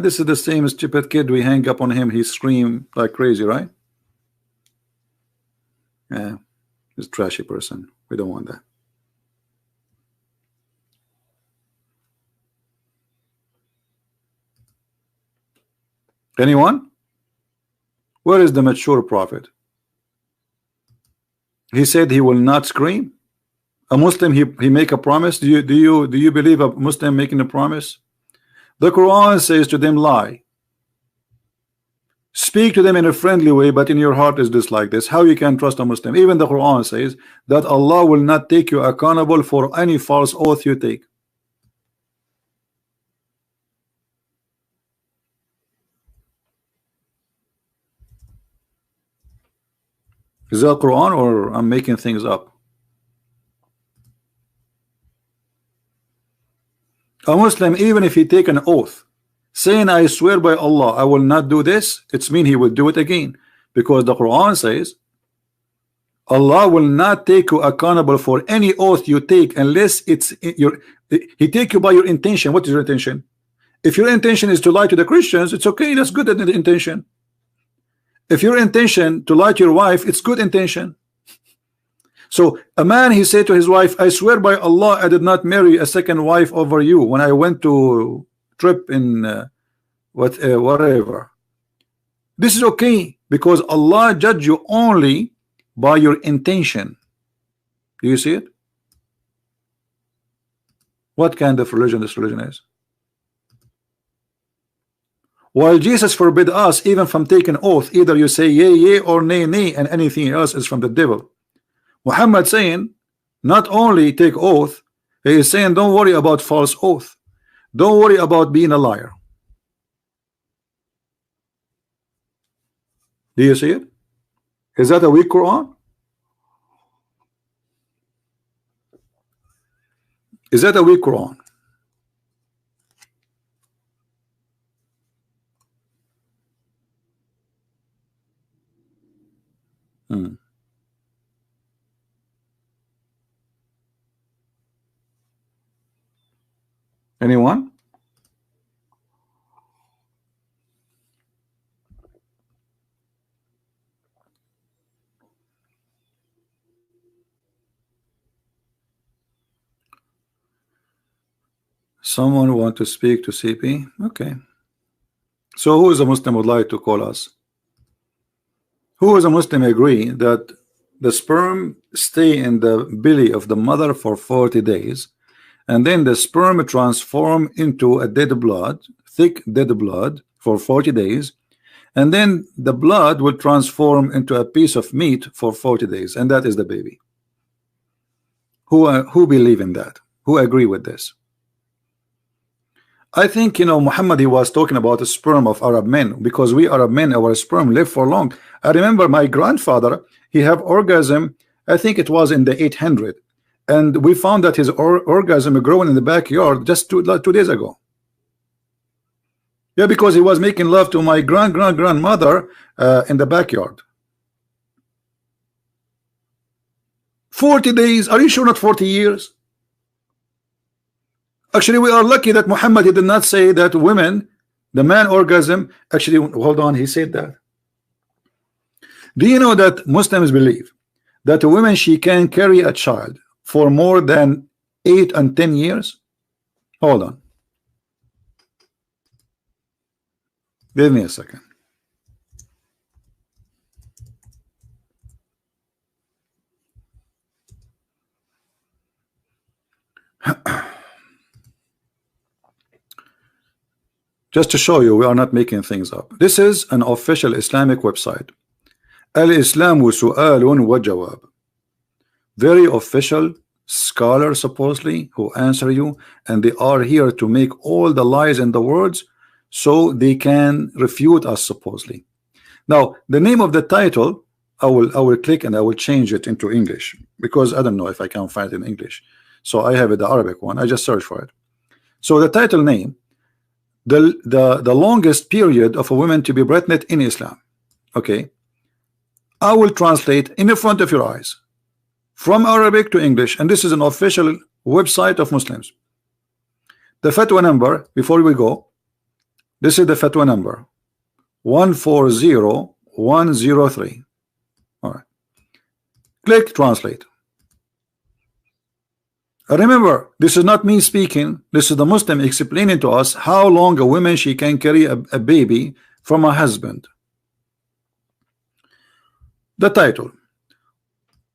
This is the same stupid kid. We hang up on him. He scream like crazy, right? Yeah, he's a trashy person. We don't want that. Anyone? Where is the mature prophet? He said he will not scream. A Muslim, he make a promise. Do you believe a Muslim making a promise? The Quran says to them, lie. Speak to them in a friendly way, but in your heart is this like this. How you can trust a Muslim? Even the Quran says that Allah will not take you accountable for any false oath you take. Is that Quran or I'm making things up? A Muslim, even if he take an oath saying I swear by Allah I will not do this, it's mean he will do it again, because the Quran says Allah will not take you accountable for any oath you take unless it's your he take you by your intention. What is your intention? If your intention is to lie to the Christians, it's okay, that's good intention. If your intention to lie to your wife, it's good intention. So a man, he said to his wife, I swear by Allah I did not marry a second wife over you when I went to trip in whatever. This is okay because Allah judge you only by your intention. Do you see it? What kind of religion this religion is? While Jesus forbid us even from taking oath, either you say yea, yea, or nay, nay, and anything else is from the devil. Muhammad saying not only take oath, he is saying don't worry about false oath, don't worry about being a liar. Do you see it? Is that a weak Quran? Is that a weak Quran? Anyone? Someone want to speak to CP? Okay. So who is a Muslim would like to call us? Who is a Muslim agree that the sperm stay in the belly of the mother for 40 days and then the sperm transform into a dead blood, thick dead blood for 40 days, and then the blood will transform into a piece of meat for 40 days, and that is the baby? Who believe in that? Who agree with this? I think, you know, Muhammad, he was talking about the sperm of Arab men, because we Arab men, our sperm live for long. I remember my grandfather, he have orgasm, I think it was in the 800, and we found that his orgasm growing in the backyard just two days ago. Yeah, because he was making love to my grandmother in the backyard. 40 days, are you sure not 40 years? Actually, we are lucky that Muhammad, he did not say that women, the man orgasm, actually, hold on, he said that. Do you know that Muslims believe that a woman, she can carry a child for more than 8 and 10 years? Hold on. Give me a second. Just to show you, we are not making things up. This is an official Islamic website. Al-Islamu su'alun wa jawab. Very official scholar, supposedly, who answer you, and they are here to make all the lies in the words so they can refute us, supposedly. Now, the name of the title, I will click and I will change it into English, because I don't know if I can find it in English. So I have it, the Arabic one. I just search for it. So the title name, the longest period of a woman to be pregnant in Islam. Okay, I will translate in the front of your eyes from Arabic to English, and this is an official website of Muslims. The fatwa number, before we go, this is the fatwa number 140103. All right, click translate. Remember, this is not me speaking. This is the Muslim explaining to us how long a woman she can carry a baby from a husband. The title: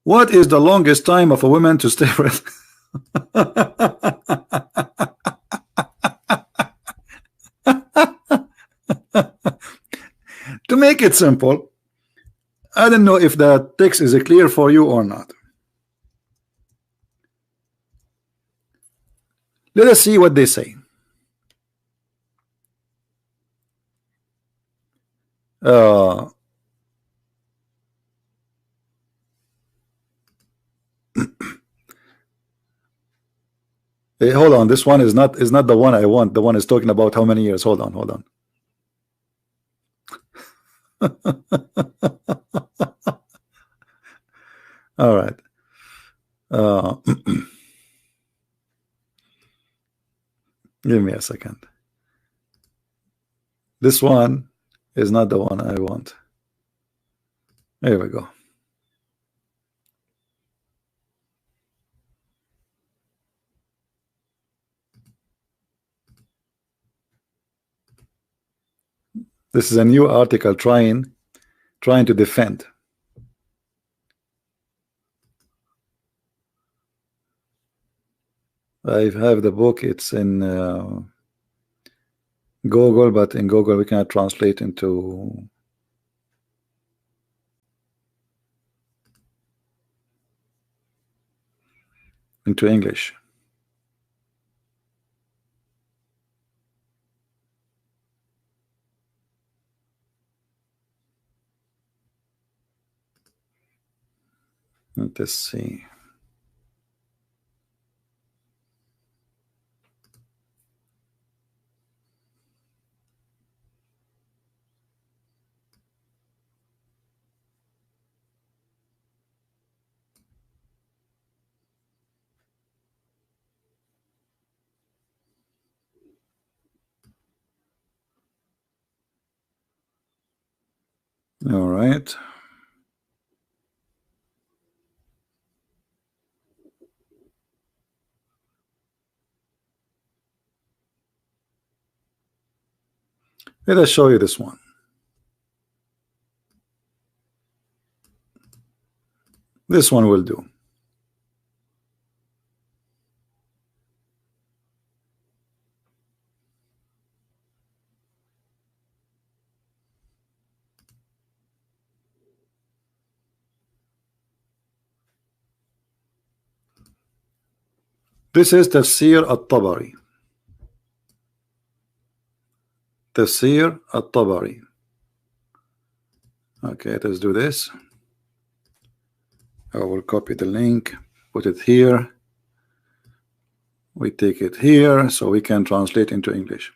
what is the longest time of a woman to stay with? To make it simple, I don't know if the text is clear for you or not. Let us see what they say. Hey, hold on, this one is not the one I want. The one is talking about how many years. Hold on. All right. Give me a second. This one is not the one I want. There we go. This is a new article trying to defend. I have the book. It's in Google, but in Google we cannot translate into English. Let's see. All right. Let us show you this one. This one will do. This is Tafsir al-Tabari. Tafsir al-Tabari. Okay, let's do this. I will copy the link, put it here. We take it here so we can translate into English.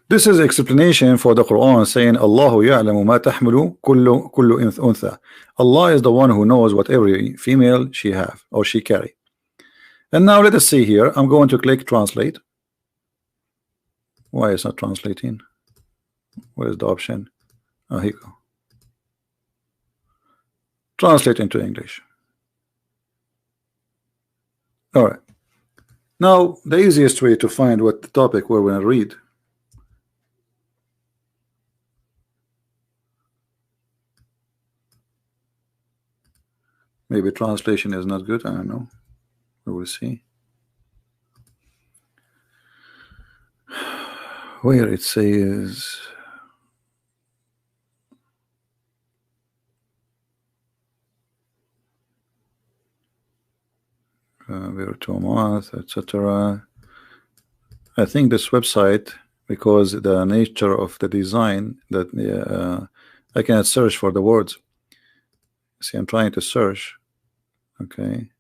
This is explanation for the Quran saying Allahu ya'lamu ma tahmilu kullu untha. Allah is the one who knows what every female she have or she carry. And now let us see here. I'm going to click translate. Why is not translating? Where is the option? Oh, here you go. Translate into English. All right. Now the easiest way to find what the topic we're going to read. Maybe translation is not good. I don't know. We will see. Where it says virtual, etc. I think this website, because the nature of the design, that I cannot search for the words. See, I'm trying to search. Okay.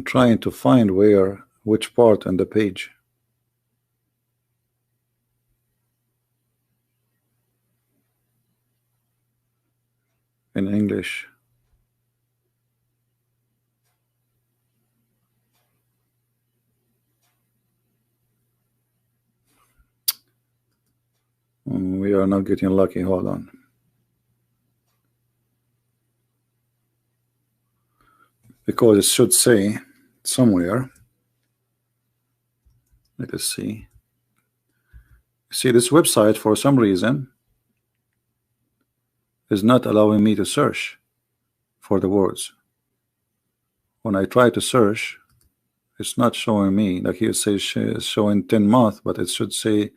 I'm trying to find which part on the page. In English. We are not getting lucky. Hold on. Because it should say somewhere. Let us see. See, this website for some reason is not allowing me to search for the words. When I try to search, it's not showing me. Like here it says it's showing 10 months, but it should say,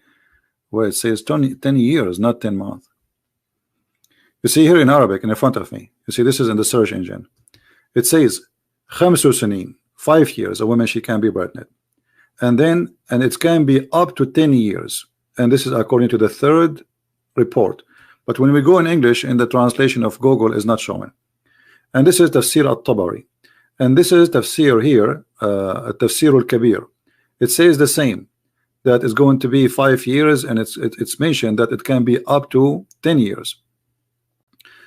well, it says 10 years, not 10 months. You see here in Arabic in front of me, you see this is in the search engine. It says 5 سنين, 5 years a woman she can be pregnant, and it can be up to 10 years, and this is according to the third report. But when we go in English, in the translation of Google is not showing. And this is Tafsir al-Tabari, and this is Tafsir here, Tafsir al-Kabir. It says the same, that is going to be 5 years, and it's mentioned that it can be up to 10 years.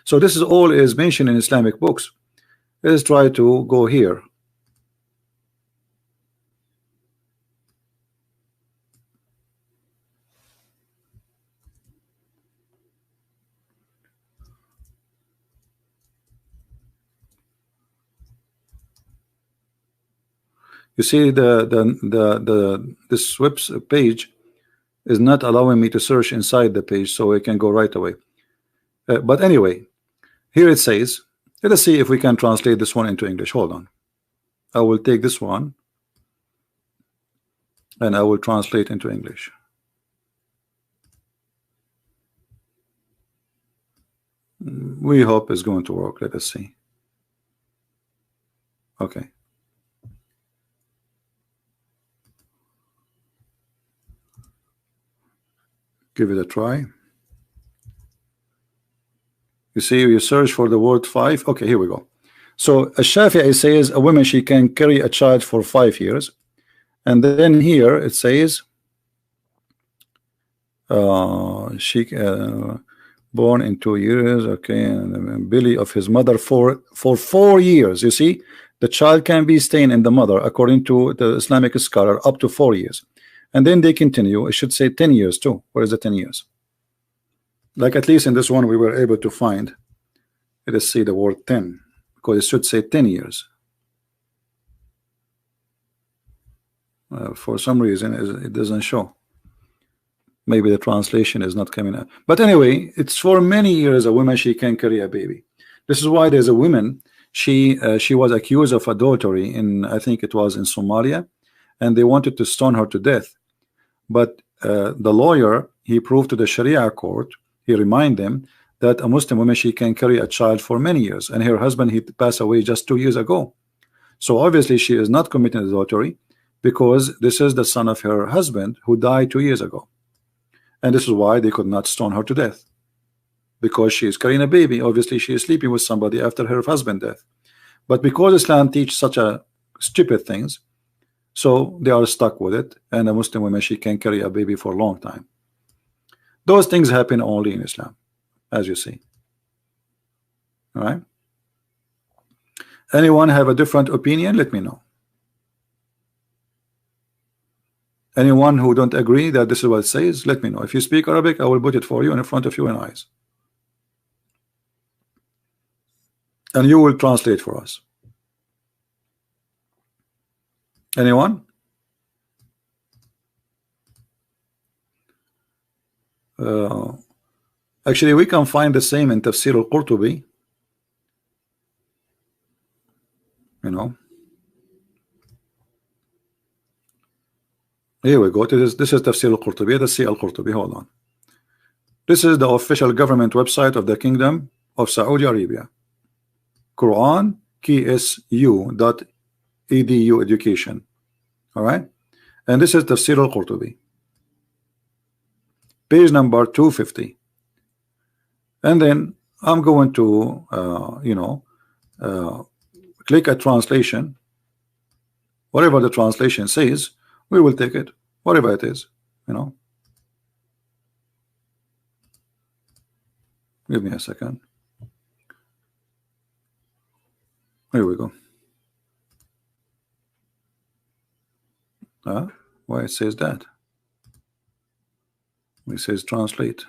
So this is all is mentioned in Islamic books. Let's try to go here. You see this web page is not allowing me to search inside the page, so I can go right away. But anyway, here it says, let us see if we can translate this one into English. Hold on. I will take this one and I will translate into English. We hope it's going to work. Let us see. Okay. Give it a try. You see, you search for the word 5. Okay, here we go. So Shafi'i says a woman she can carry a child for 5 years, and then here it says she born in 2 years. Okay, and belly of his mother for 4 years. You see, the child can be staying in the mother according to the Islamic scholar up to 4 years, and then they continue. It should say 10 years too. Where is the 10 years? Like at least in this one we were able to find. Let us see the word 10, because it should say 10 years. For some reason it doesn't show. Maybe the translation is not coming out. But anyway, it's for many years a woman she can carry a baby. This is why there's a woman, she was accused of adultery in, I think it was in Somalia, and they wanted to stone her to death. But the lawyer, he proved to the Sharia court, he reminded them that a Muslim woman she can carry a child for many years, and her husband he passed away just 2 years ago. So obviously she is not committing adultery, because this is the son of her husband who died 2 years ago, and this is why they could not stone her to death, because she is carrying a baby. Obviously she is sleeping with somebody after her husband's death. But because Islam teaches such a stupid things, so they are stuck with it, and a Muslim woman she can carry a baby for a long time. Those things happen only in Islam, as you see. All right. Anyone have a different opinion? Let me know. Anyone who don't agree that this is what it says, let me know. If you speak Arabic, I will put it for you in front of you in eyes, and you will translate for us. Anyone? Actually, we can find the same in Tafsir al-Qurtubi. You know, here we go. This is Tafsir al-Qurtubi. Let's see al-Qurtubi. Hold on. This is the official government website of the Kingdom of Saudi Arabia. Quran KSU.edu education. All right, and this is Tafsir al-Qurtubi, page number 250. And then I'm going to click a translation, Whatever the translation says, we will take it, whatever it is, you know. Give me a second. Here we go. Why it says that? It says translate.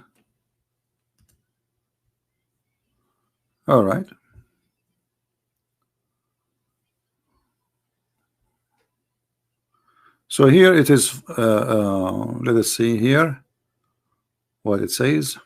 All right. So here it is. Let us see here what it says.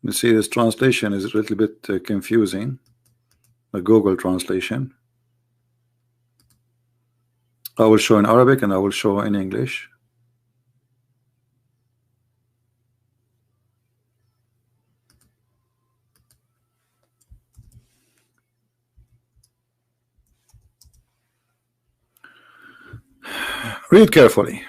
You see, this translation is a little bit confusing. The Google translation. I will show in Arabic and I will show in English. Read carefully.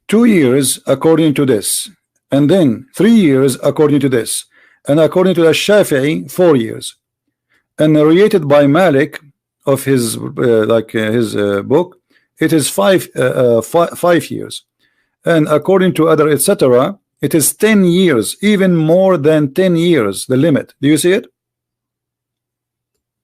2 years according to this, and then 3 years according to this, and according to the Shafi'i 4 years, and narrated by Malik of his book, it is 5 years, and according to other etc. it is 10 years, even more than 10 years, the limit. Do you see it?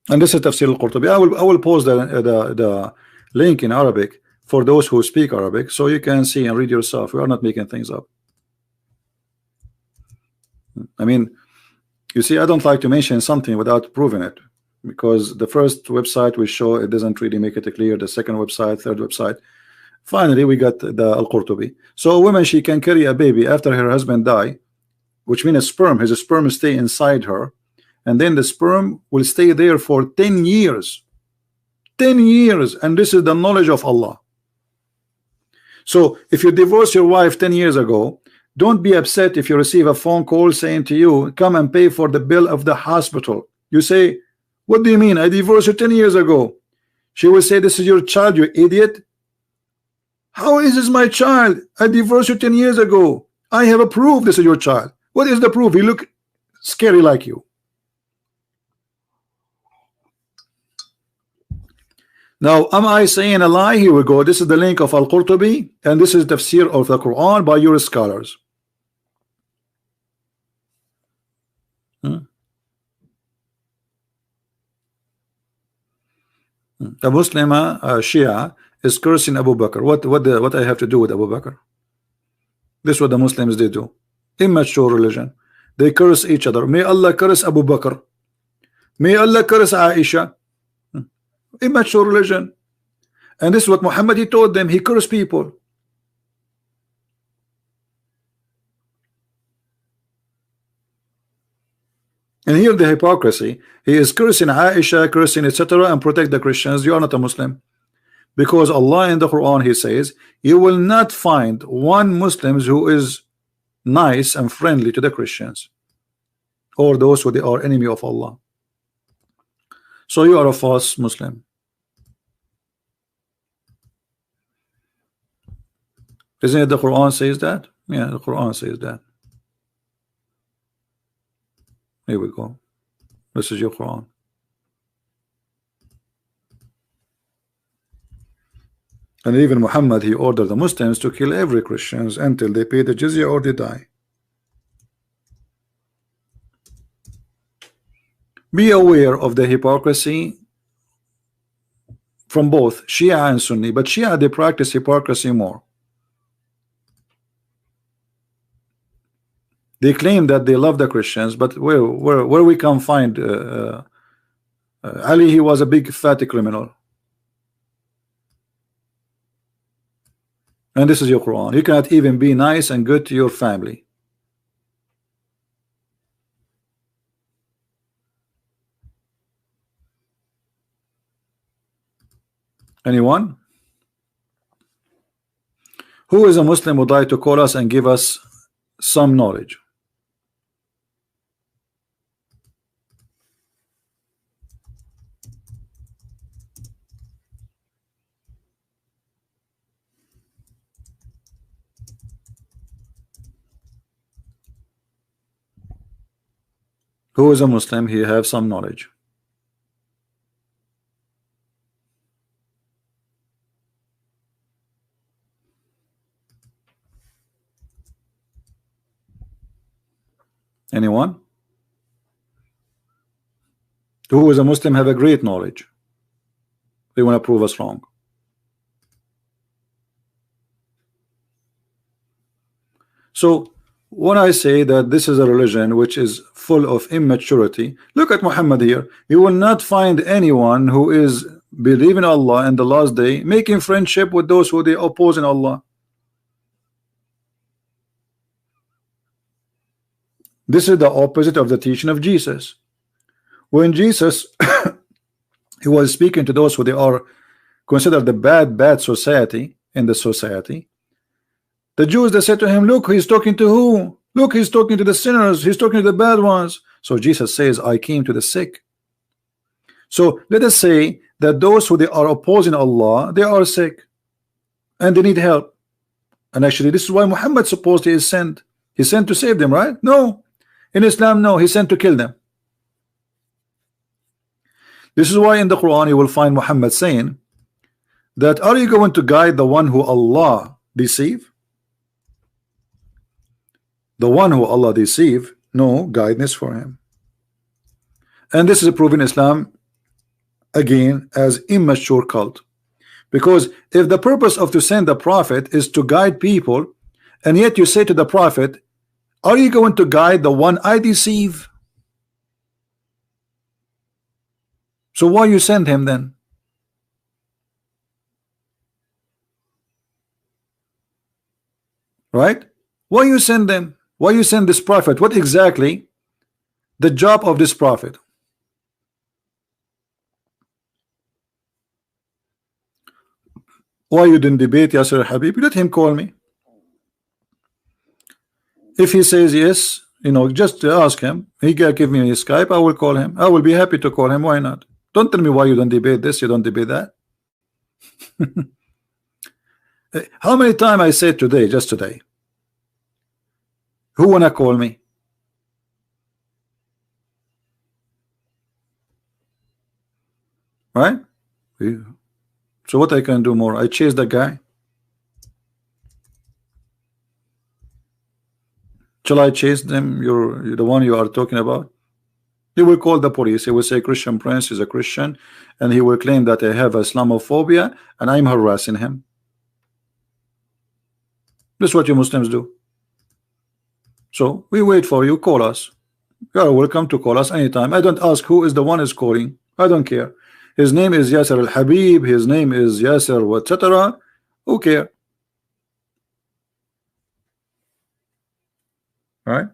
And this is Tafsir al-Qurtubi. I will post the link in Arabic for those who speak Arabic, so you can see and read yourself. We are not making things up. I mean, you see, I don't like to mention something without proving it, because the first website we show, it doesn't really make it clear. The second website, third website, finally we got the Al-Qurtubi. So a woman, she can carry a baby after her husband die, which means his sperm stay inside her, and then the sperm will stay there for 10 years. 10 years, and this is the knowledge of Allah. So if you divorce your wife 10 years ago, don't be upset if you receive a phone call saying to you, come and pay for the bill of the hospital. You say, what do you mean? I divorced you 10 years ago. She will say, this is your child, you idiot. How is this my child? I divorced you 10 years ago. I have a proof this is your child. What is the proof? He look scary like you. Now, am I saying a lie? Here we go. This is the link of Al-Qurtubi, and this is tafsir of the Quran by your scholars. A Muslim Shia is cursing Abu Bakr. What I have to do with Abu Bakr? This is what the Muslims they do. Immature religion. They curse each other. May Allah curse Abu Bakr. May Allah curse Aisha. Immature religion. And this is what Muhammad, he told them. He cursed people. And here the hypocrisy. He is cursing Aisha, cursing etc. and protect the Christians. You are not a Muslim. Because Allah in the Quran, he says, you will not find one Muslim who is nice and friendly to the Christians or those who they are enemy of Allah. So you are a false Muslim. Isn't it the Quran says that? Yeah, the Quran says that. Here we go. This is your Quran. And even Muhammad, he ordered the Muslims to kill every Christians until they pay the jizya or they die. Be aware of the hypocrisy from both Shia and Sunni, but Shia, they practice hypocrisy more. They claim that they love the Christians, but where we can find Ali, he was a big fat criminal. And this is your Quran. You cannot even be nice and good to your family. Anyone? Who is a Muslim who would like to call us and give us some knowledge? Who is a Muslim? He have some knowledge. Anyone? Who is a Muslim have a great knowledge? They want to prove us wrong. So when I say that this is a religion which is full of immaturity, look at Muhammad here. You will not find anyone who is believing Allah and the last day making friendship with those who they oppose in Allah. This is the opposite of the teaching of Jesus. When Jesus he was speaking to those who they are considered the bad society in the society, the Jews, they said to him, look, he's talking to who? Look, he's talking to the sinners, he's talking to the bad ones. So Jesus says, I came to the sick. So let us say that those who they are opposing Allah, they are sick and they need help. And actually this is why Muhammad supposedly is sent. He's sent to save them, right? No. In Islam, no, he's sent to kill them. This is why in the Quran you will find Muhammad saying that, are you going to guide the one who Allah deceive? The one who Allah deceive, no guidance for him. And this is proven Islam again as immature cult. Because if the purpose of to send the prophet is to guide people, and yet you say to the prophet, are you going to guide the one I deceive? So why you send him then? Right? Why you send them? Why you send this prophet? What exactly the job of this prophet? Why you didn't debate Yasser Habib? Let him call me. If he says yes, you know, just ask him. He can give me his Skype. I will call him. I will be happy to call him. Why not? Don't tell me why you don't debate this, you don't debate that. How many times I said today, just today, who wanna call me? Right? So what I can do more? I chase the guy. Shall I chase them? You're the one you are talking about. He will call the police. He will say Christian Prince is a Christian, and he will claim that I have Islamophobia and I'm harassing him. This is what you Muslims do. So we wait for you. Call us. You are welcome to call us anytime. I don't ask who is the one is calling. I don't care. His name is Yasser al-Habib. His name is Yasser, etc. Who care? Right?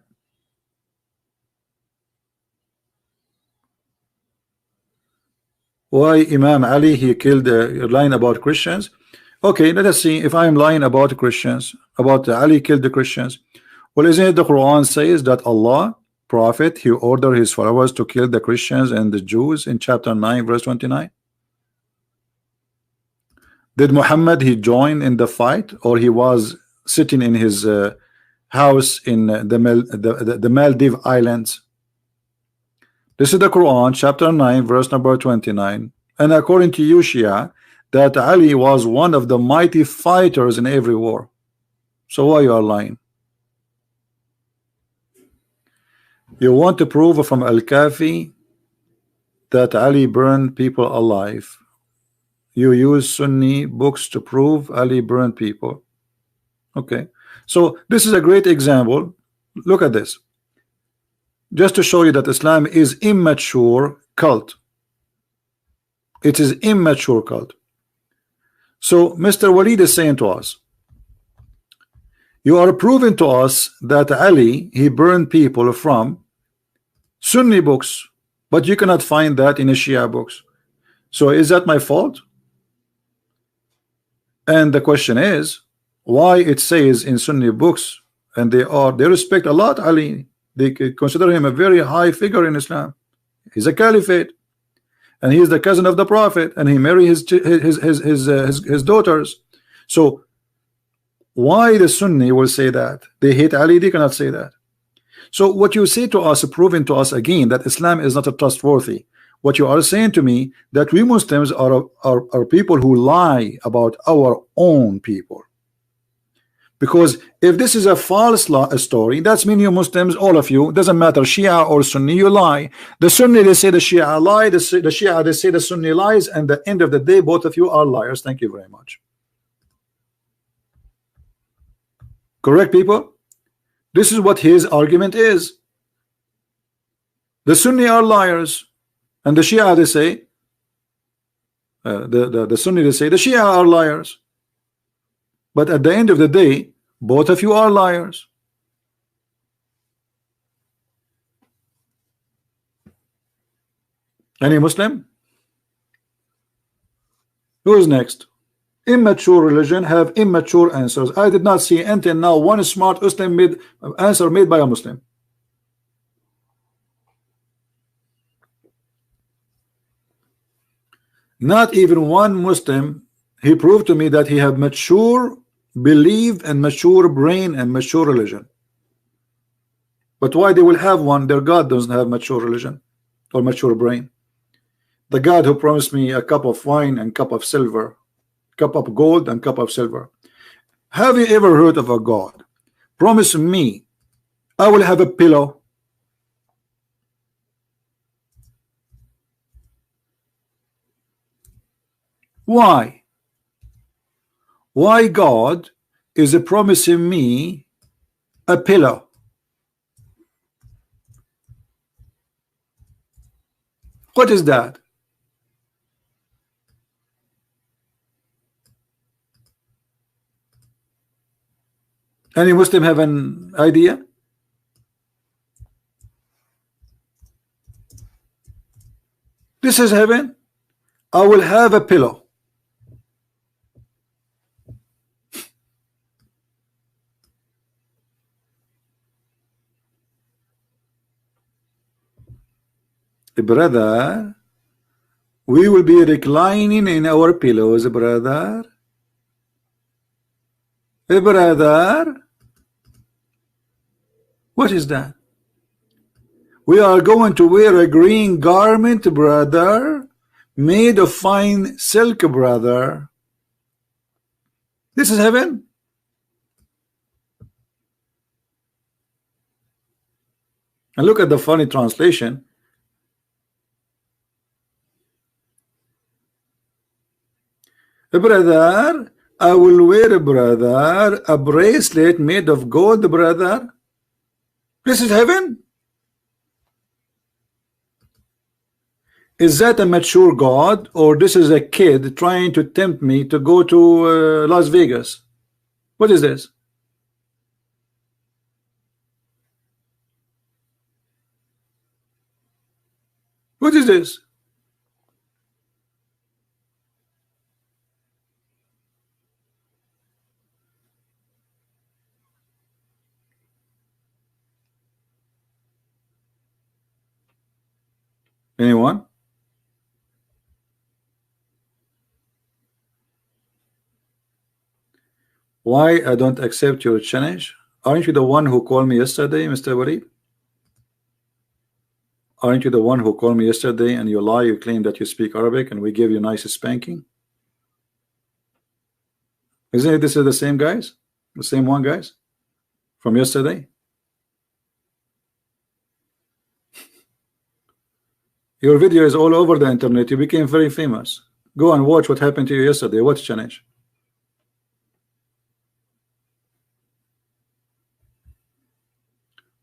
Why Imam Ali he killed lying about Christians? Okay, let us see if I am lying about Christians, about Ali killed the Christians. Well, isn't it the Quran says that Allah, Prophet, he ordered his followers to kill the Christians and the Jews in chapter 9 verse 29? Did Muhammad he join in the fight, or he was sitting in his house in the Maldives Islands? This is the Quran chapter 9 verse number 29, and according to you Shia, that Ali was one of the mighty fighters in every war. So why you are lying? You want to prove from Al-Kafi that Ali burned people alive. You use Sunni books to prove Ali burned people. Okay, so this is a great example. Look at this. Just to show you that Islam is immature cult. It is immature cult. So Mr. Walid is saying to us, you are proving to us that Ali he burned people from Sunni books, but you cannot find that in the Shia books. So is that my fault? And the question is, why it says in Sunni books, and they respect a lot Ali. They consider him a very high figure in Islam. He's a caliphate, and he is the cousin of the Prophet, and he married his daughters. So why the Sunni will say that they hate Ali? They cannot say that. So what you say to us, proving to us again that Islam is not a trustworthy. What you are saying to me that we Muslims are people who lie about our own people. Because if this is a false story, that's mean you Muslims, all of you, doesn't matter Shia or Sunni, you lie. The Sunni they say the Shia lie, the Shia they say the Sunni lies, and at the end of the day both of you are liars. Thank you very much. Correct, people? This is what his argument is. The Sunni are liars, and the Shia they say the Sunni they say the Shia are liars. But at the end of the day, both of you are liars. Any Muslim? Who is next? Immature religion have immature answers. I did not see until now one smart Muslim answer made by a Muslim. Not even one Muslim. He proved to me that he have mature belief and mature brain and mature religion. But why they will have one? Their God doesn't have mature religion or mature brain. The God who promised me a cup of wine and cup of silver, cup of gold and cup of silver. Have you ever heard of a God promise me I will have a pillow? Why? Why God is promising me a pillow? What is that? Any Muslim have an idea? This is heaven. I will have a pillow. Brother, we will be reclining in our pillows, brother. Brother, what is that? We are going to wear a green garment, brother, made of fine silk, brother. This is heaven. And look at the funny translation. Brother, I will wear, brother, a bracelet made of gold, brother. This is heaven. Is that a mature God, or this is a kid trying to tempt me to go to Las Vegas? What is this? What is this? Anyone? Why I don't accept your challenge? Aren't you the one who called me yesterday, Mr. Wari? Aren't you the one who called me yesterday and you lie, you claim that you speak Arabic and we gave you nice spanking? Isn't it this is the same guys? The same one guys from yesterday? Your video is all over the internet. You became very famous. Go and watch what happened to you yesterday. What challenge?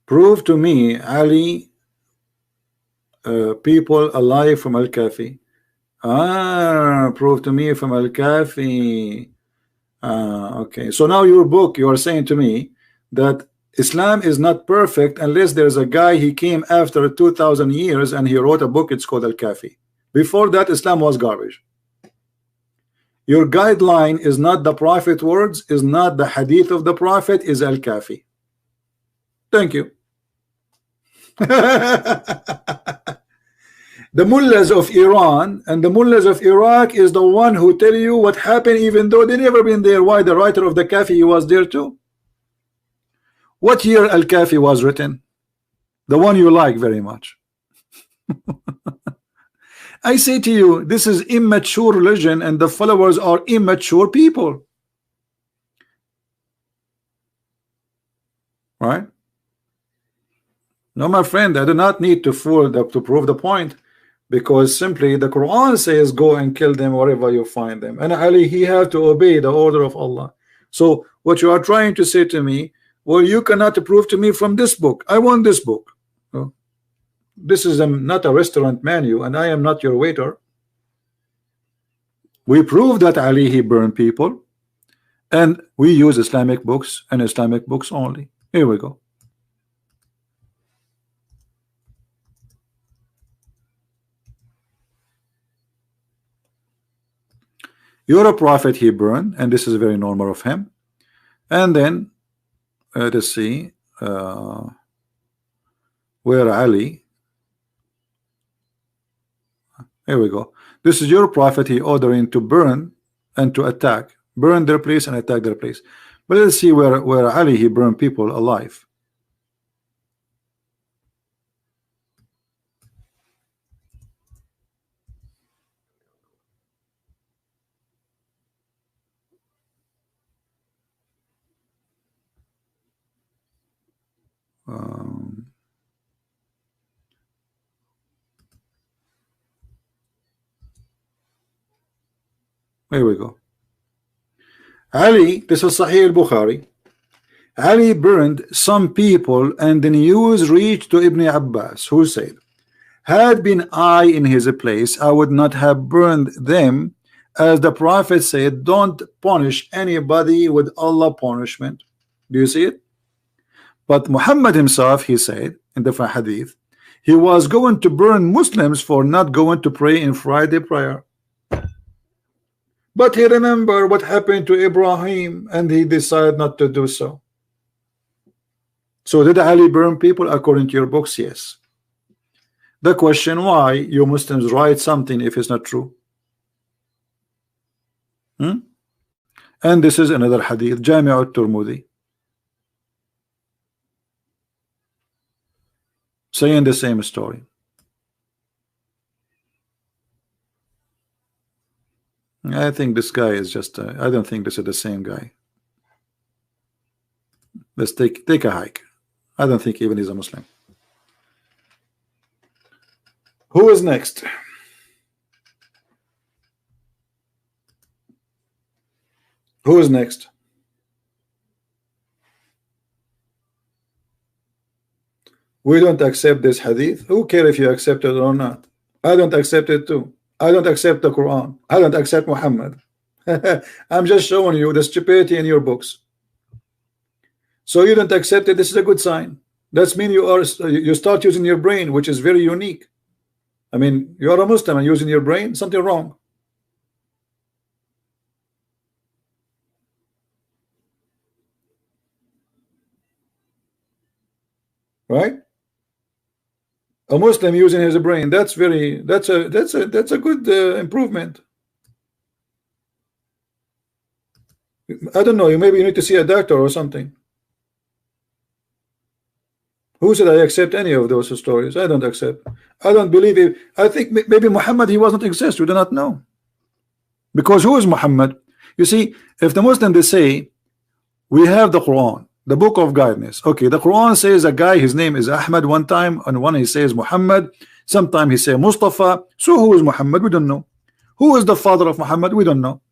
Prove to me, Ali, people alive from Al-Kafi. Prove to me from Al-Kafi. Okay. So now your book, you are saying to me that Islam is not perfect unless there's a guy, he came after 2,000 years and he wrote a book, it's called Al-Kafi. Before that, Islam was garbage. Your guideline is not the Prophet words, is not the hadith of the Prophet, is Al-Kafi. Thank you. The mullahs of Iran and the mullahs of Iraq is the one who tell you what happened even though they never been there. Why? The writer of the Kafi, he was there too. What year Al-Kafi was written? the one you like very much. I say to you, this is immature religion, and the followers are immature people, right? No, my friend, I do not need to prove the point, because simply the Quran says go and kill them wherever you find them, and Ali, he had to obey the order of Allah. So what you are trying to say to me, well, you cannot prove to me from this book. I want this book. No. This is not a restaurant menu, and I am not your waiter. We prove that Ali, he burned people, and we use Islamic books and Islamic books only. Here we go. You're a prophet, he burned, and this is very normal of him. And then let's see where Ali. Here we go. This is your prophet, he ordering to burn and to attack, burn their place and attack their place. But let's see where Ali, he burned people alive. Here we go. Ali, this is Sahih al-Bukhari. Ali burned some people, and the news reached to Ibn Abbas, who said, had been I in his place, I would not have burned them, as the Prophet said, don't punish anybody with Allah punishment. Do you see it? But Muhammad himself, he said in the hadith, he was going to burn Muslims for not going to pray in Friday prayer. But he remembered what happened to Ibrahim, and he decided not to do so. So did Ali burn people according to your books? Yes. The question, why you Muslims write something if it's not true? And this is another hadith, Jami' al-Turmudi, saying the same story. I think this guy is just I don't think this is the same guy. Let's take a hike. I don't think even he's a Muslim. Who is next? Who is next? We don't accept this hadith. Who cares if you accept it or not? I don't accept it too. I don't accept the Quran. I don't accept Muhammad. I'm just showing you the stupidity in your books. So you don't accept it. This is a good sign. That means you start using your brain, which is very unique. I mean, you are a Muslim and using your brain, something wrong. Right? A Muslim using his brain, that's a good improvement. I don't know, maybe you need to see a doctor or something. Who said I accept any of those stories? I don't accept. I don't believe it. I think maybe Muhammad, he wasn't exist. We do not know. Because who is Muhammad? You see, if the Muslim, they say we have the Quran, the book of guidance. Okay, the Quran says a guy, his name is Ahmad one time, and one he says Muhammad, sometime he say Mustafa. So who is Muhammad? We don't know. Who is the father of Muhammad? We don't know.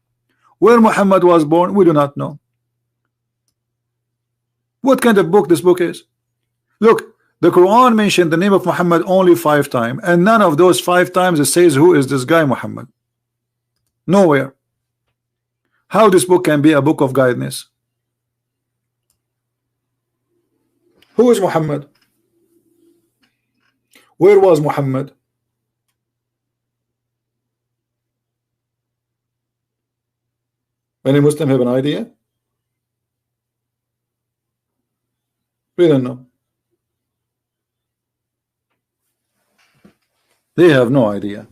Where Muhammad was born? We do not know. What kind of book this book is? Look, the Quran mentioned the name of Muhammad only 5 times, and none of those 5 times it says who is this guy Muhammad. Nowhere. How this book can be a book of guidance? Who is Muhammad? Where was Muhammad? Any Muslim have an idea? We don't know. They have no idea.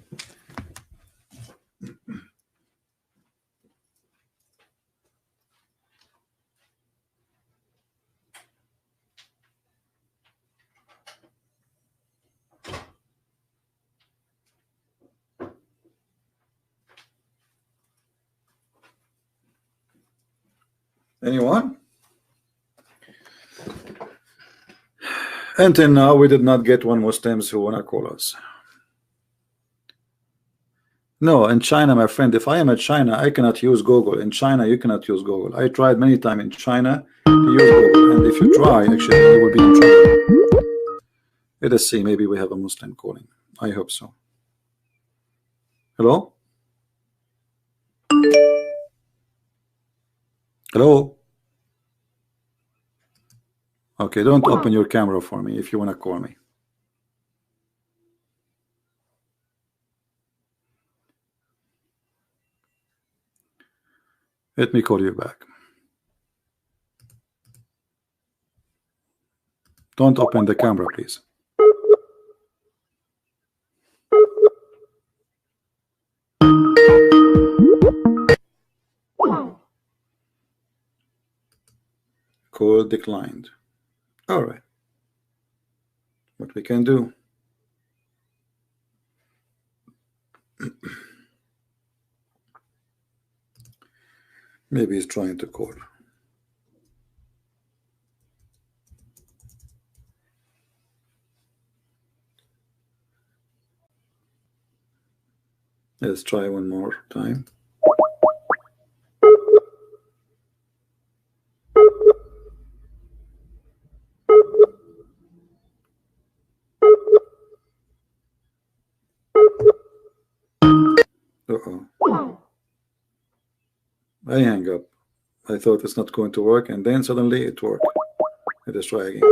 Anyone? Until now, we did not get one Muslims who wanna call us. No, in China, my friend, if I am in China, I cannot use Google. In China, you cannot use Google. I tried many times in China to use Google, and if you try, actually, you will be in trouble. Let us see, maybe we have a Muslim calling. I hope so. Hello? Hello? Okay, don't open your camera for me if you want to call me. Let me call you back. Don't open the camera, please. Call declined. All right. What we can do? Maybe he's trying to call. Let's try one more time. Uh-oh. I hang up. I thought it's not going to work, and then suddenly it worked. Let us try again.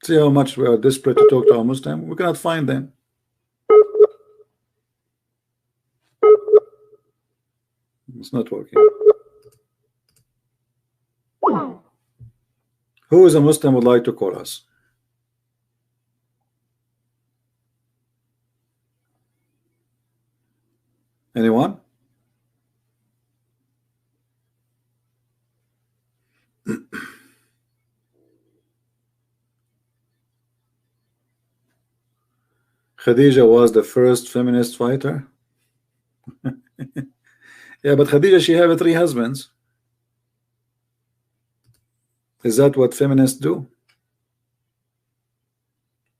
See how much we are desperate to talk to our Muslim. We cannot find them. It's not working. Who is a Muslim would like to call us? Anyone? Khadija was the first feminist fighter. Yeah, but Khadija, she had 3 husbands. Is that what feminists do?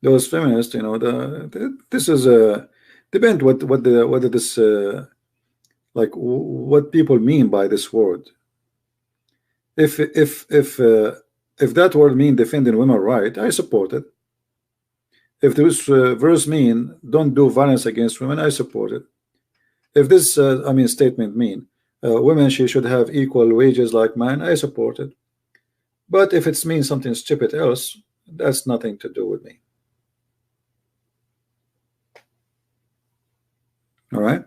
Those feminists, you know, this is a depend whether this like what people mean by this word. If that word mean defending women's right, I support it. If this verse mean don't do violence against women, I support it. If this statement mean women she should have equal wages like men, I support it. But if it means something stupid else, that's nothing to do with me. All right.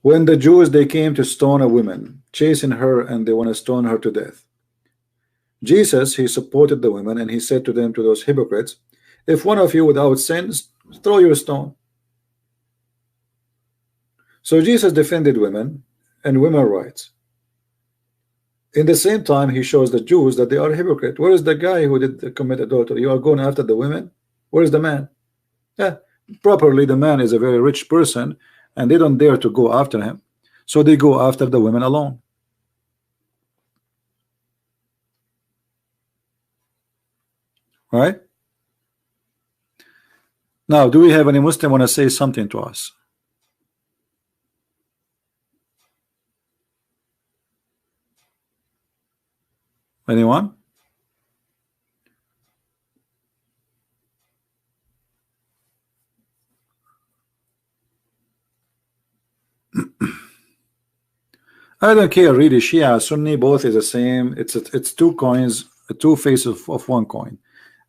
When the Jews they came to stone a woman, chasing her, and they want to stone her to death, Jesus he supported the women, and he said to them, to those hypocrites, if one of you without sins, throw your stone. So Jesus defended women and women's rights. In the same time, he shows the Jews that they are hypocrite. Where is the guy who did commit adultery? You are going after the women. Where is the man? Yeah, properly, the man is a very rich person, and they don't dare to go after him, so they go after the women alone. All right. Now, do we have any Muslim want to say something to us? Anyone? I don't care really. Shia, Sunni, both is the same. It's 2 coins, 2 faces of 1 coin,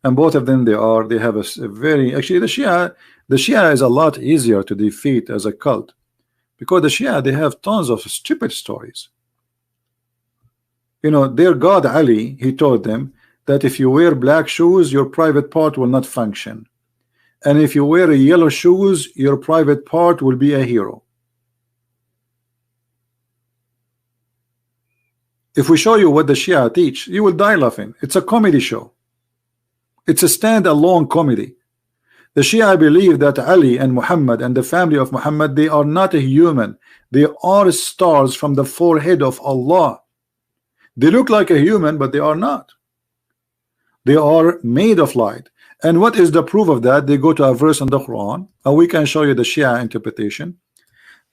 and both of them they have a very actually the Shia is a lot easier to defeat as a cult, because the Shia they have tons of stupid stories. You know, their God Ali, he told them that if you wear black shoes, your private part will not function, and if you wear yellow shoes, your private part will be a hero. If we show you what the Shia teach, you will die laughing. It's a comedy show. It's a stand-alone comedy. The Shia believe that Ali and Muhammad and the family of Muhammad, they are not a human. They are stars from the forehead of Allah. They look like a human, but they are not. They are made of light. And what is the proof of that? They go to a verse in the Quran, and we can show you the Shia interpretation.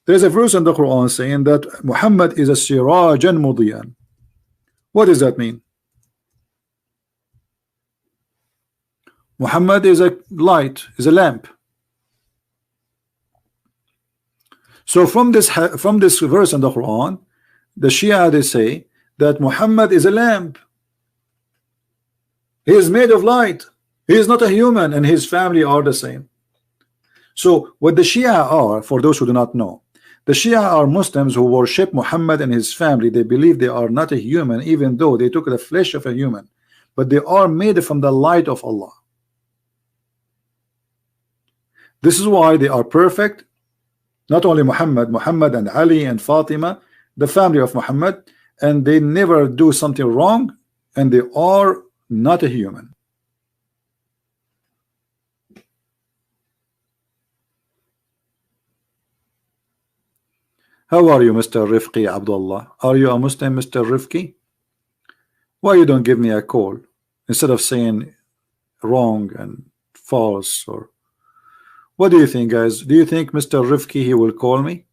There's a verse in the Quran saying that Muhammad is a sirajan mudiyan. What does that mean? Muhammad is a light, is a lamp. So from this verse in the Quran, the Shia, they say that Muhammad is a lamp. He is made of light. He is not a human, and his family are the same. So what the Shia are, for those who do not know, the Shia are Muslims who worship Muhammad and his family. They believe they are not a human, even though they took the flesh of a human, but they are made from the light of Allah. This is why they are perfect. Not only Muhammad and Ali and Fatima, the family of Muhammad, and they never do something wrong, and they are not a human. How are you, Mr. Rifqi Abdullah? Are you a Muslim, Mr. Rifqi? Why you don't give me a call instead of saying wrong and false? Or what do you think, guys? Do you think Mr. Rifqi, he will call me?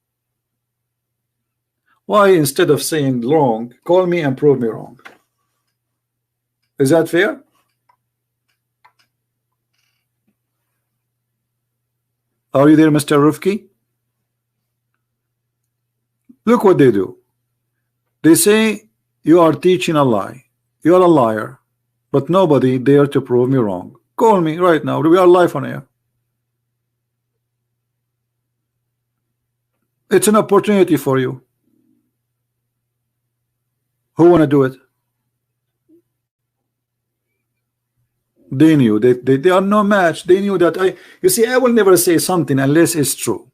Why instead of saying wrong, call me and prove me wrong? Is that fair? Are you there, Mr. Rifqi? Look what they do. They say you are teaching a lie. You are a liar, but nobody dare to prove me wrong. Call me right now. We are live on air. It's an opportunity for you. Who want to do it? They knew they are no match. They knew that you see, I will never say something unless it's true.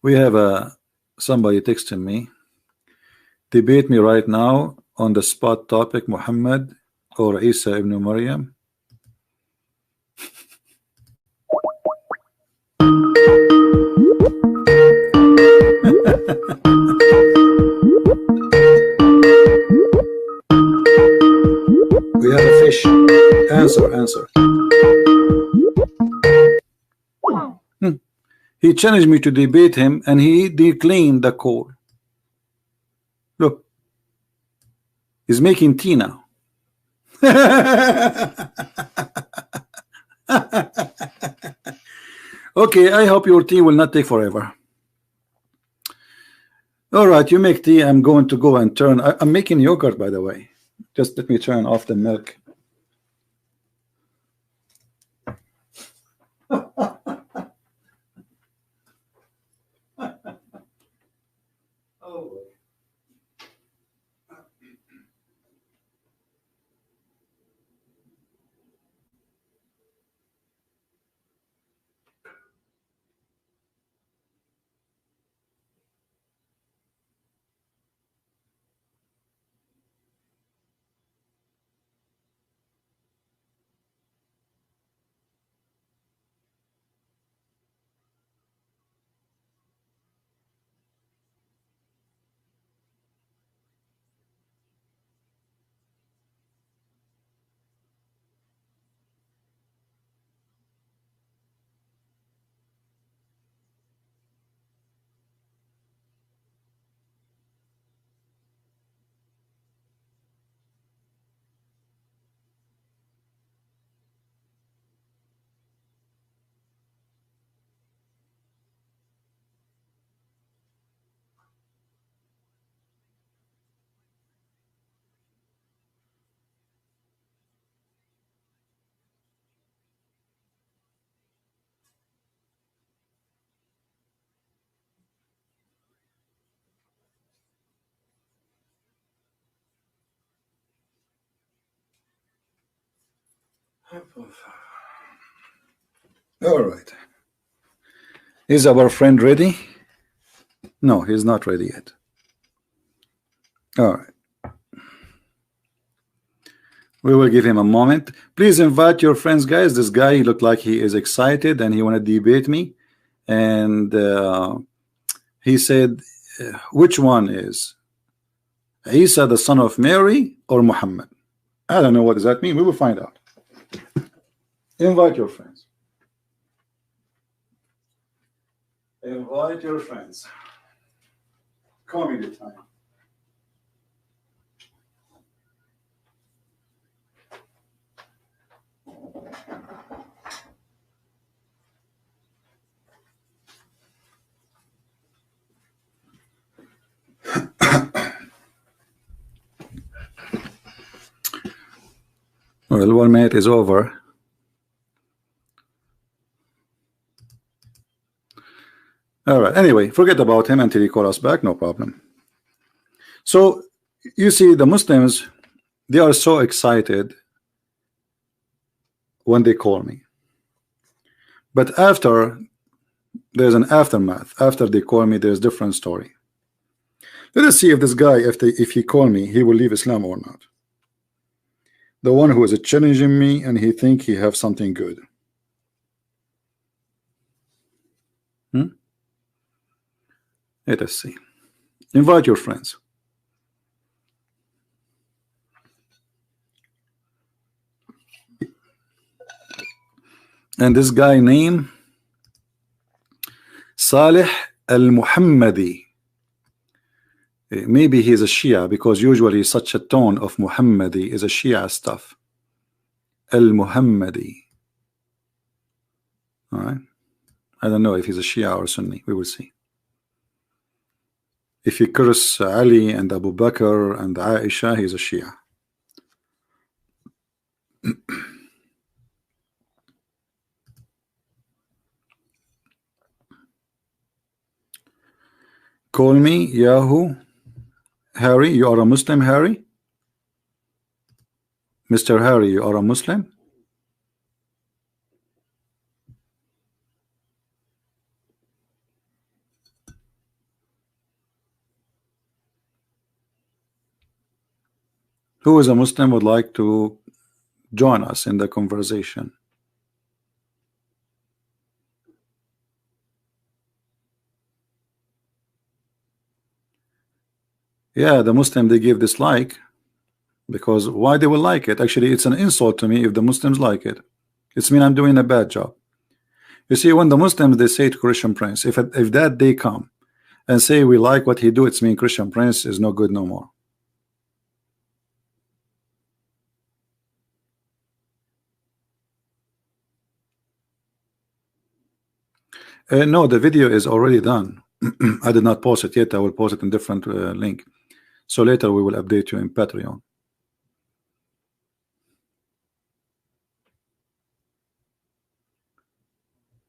We have somebody texting me. Debate me right now on the spot topic, Muhammad or Isa ibn Maryam. We have a fish. Answer. He challenged me to debate him, and he declined the call. Look, he's making tea now. Okay, I hope your tea will not take forever. All right, you make tea. I'm going to go and turn. I'm making yogurt, by the way. Just let me turn off the milk. All right. Is our friend ready? No, he's not ready yet. All right. We will give him a moment. Please invite your friends, guys. This guy, he looked like he is excited and he want to debate me. And he said, which one is Isa, the son of Mary, or Muhammad? I don't know what does that mean. We will find out. Invite your friends. Invite your friends. Comedy time. Well, 1 minute is over. All right. Anyway, forget about him until he calls us back. No problem. So you see, the Muslims, they are so excited when they call me. But after, there's an aftermath. After they call me, there's a different story. Let us see if this guy, if he call me, he will leave Islam or not. The one who is challenging me and he think he have something good. Let us see. Invite your friends. And this guy named Salih al-Muhammadi. Maybe he's a Shia, because usually such a tone of Muhammadi is a Shia stuff. Al-Muhammadi. All right. I don't know if he's a Shia or Sunni. We will see. If he curse Ali and Abu Bakr and Aisha, he's a Shia. Call me Yahoo. Harry, you are a Muslim, Harry? Mr. Harry, you are a Muslim? Who is a Muslim would like to join us in the conversation? Yeah, the Muslim, they give dislike, because why they will like it? Actually, it's an insult to me if the Muslims like it. It's mean I'm doing a bad job. You see, when the Muslims, they say to Christian Prince, if that day come and say we like what he do, it's mean Christian Prince is no good no more. No, the video is already done. I did not post it yet. I will post it in different link. So later we will update you in Patreon.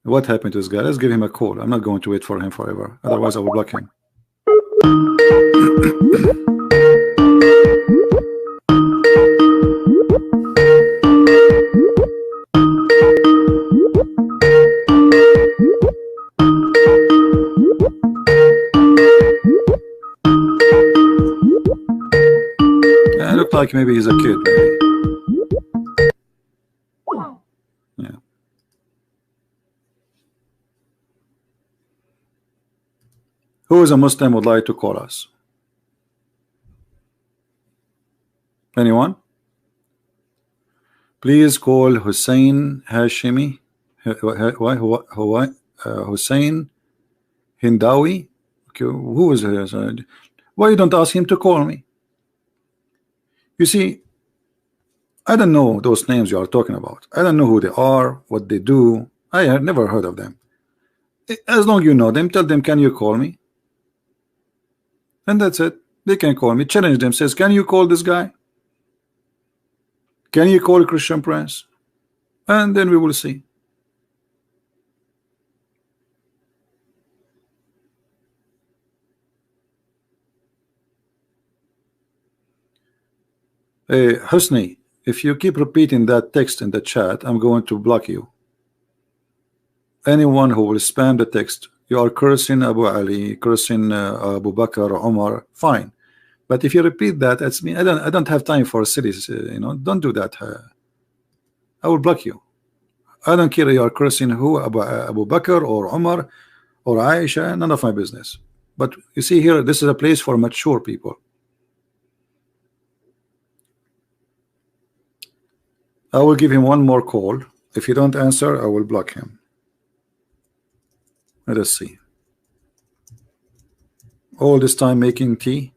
What happened to this guy? Let's give him a call. I'm not going to wait for him forever. Otherwise I will block him. Yeah, it looked like maybe he's a kid. Maybe. Yeah. Who is a Muslim would like to call us? Anyone? Please call Hussein Hashimi. Hussein Hindawi. Okay, who is he? Why you don't ask him to call me? You see, I don't know those names you are talking about. I don't know who they are, what they do. I have never heard of them. As long as you know them, tell them, can you call me? And that's it. They can call me. Challenge them. Says, can you call this guy? Can you call Christian Prince? And then we will see. Husni, if you keep repeating that text in the chat, I'm going to block you. Anyone who will spam the text, you are cursing Abu Ali, cursing Abu Bakr, Umar, fine. But if you repeat that, that's me. I don't have time for cities. You know, don't do that. I will block you. I don't care you are cursing who, Abu Bakr or Umar or Aisha. None of my business. But you see here, this is a place for mature people. I will give him one more call. If you don't answer, I will block him. Let us see. All this time making tea.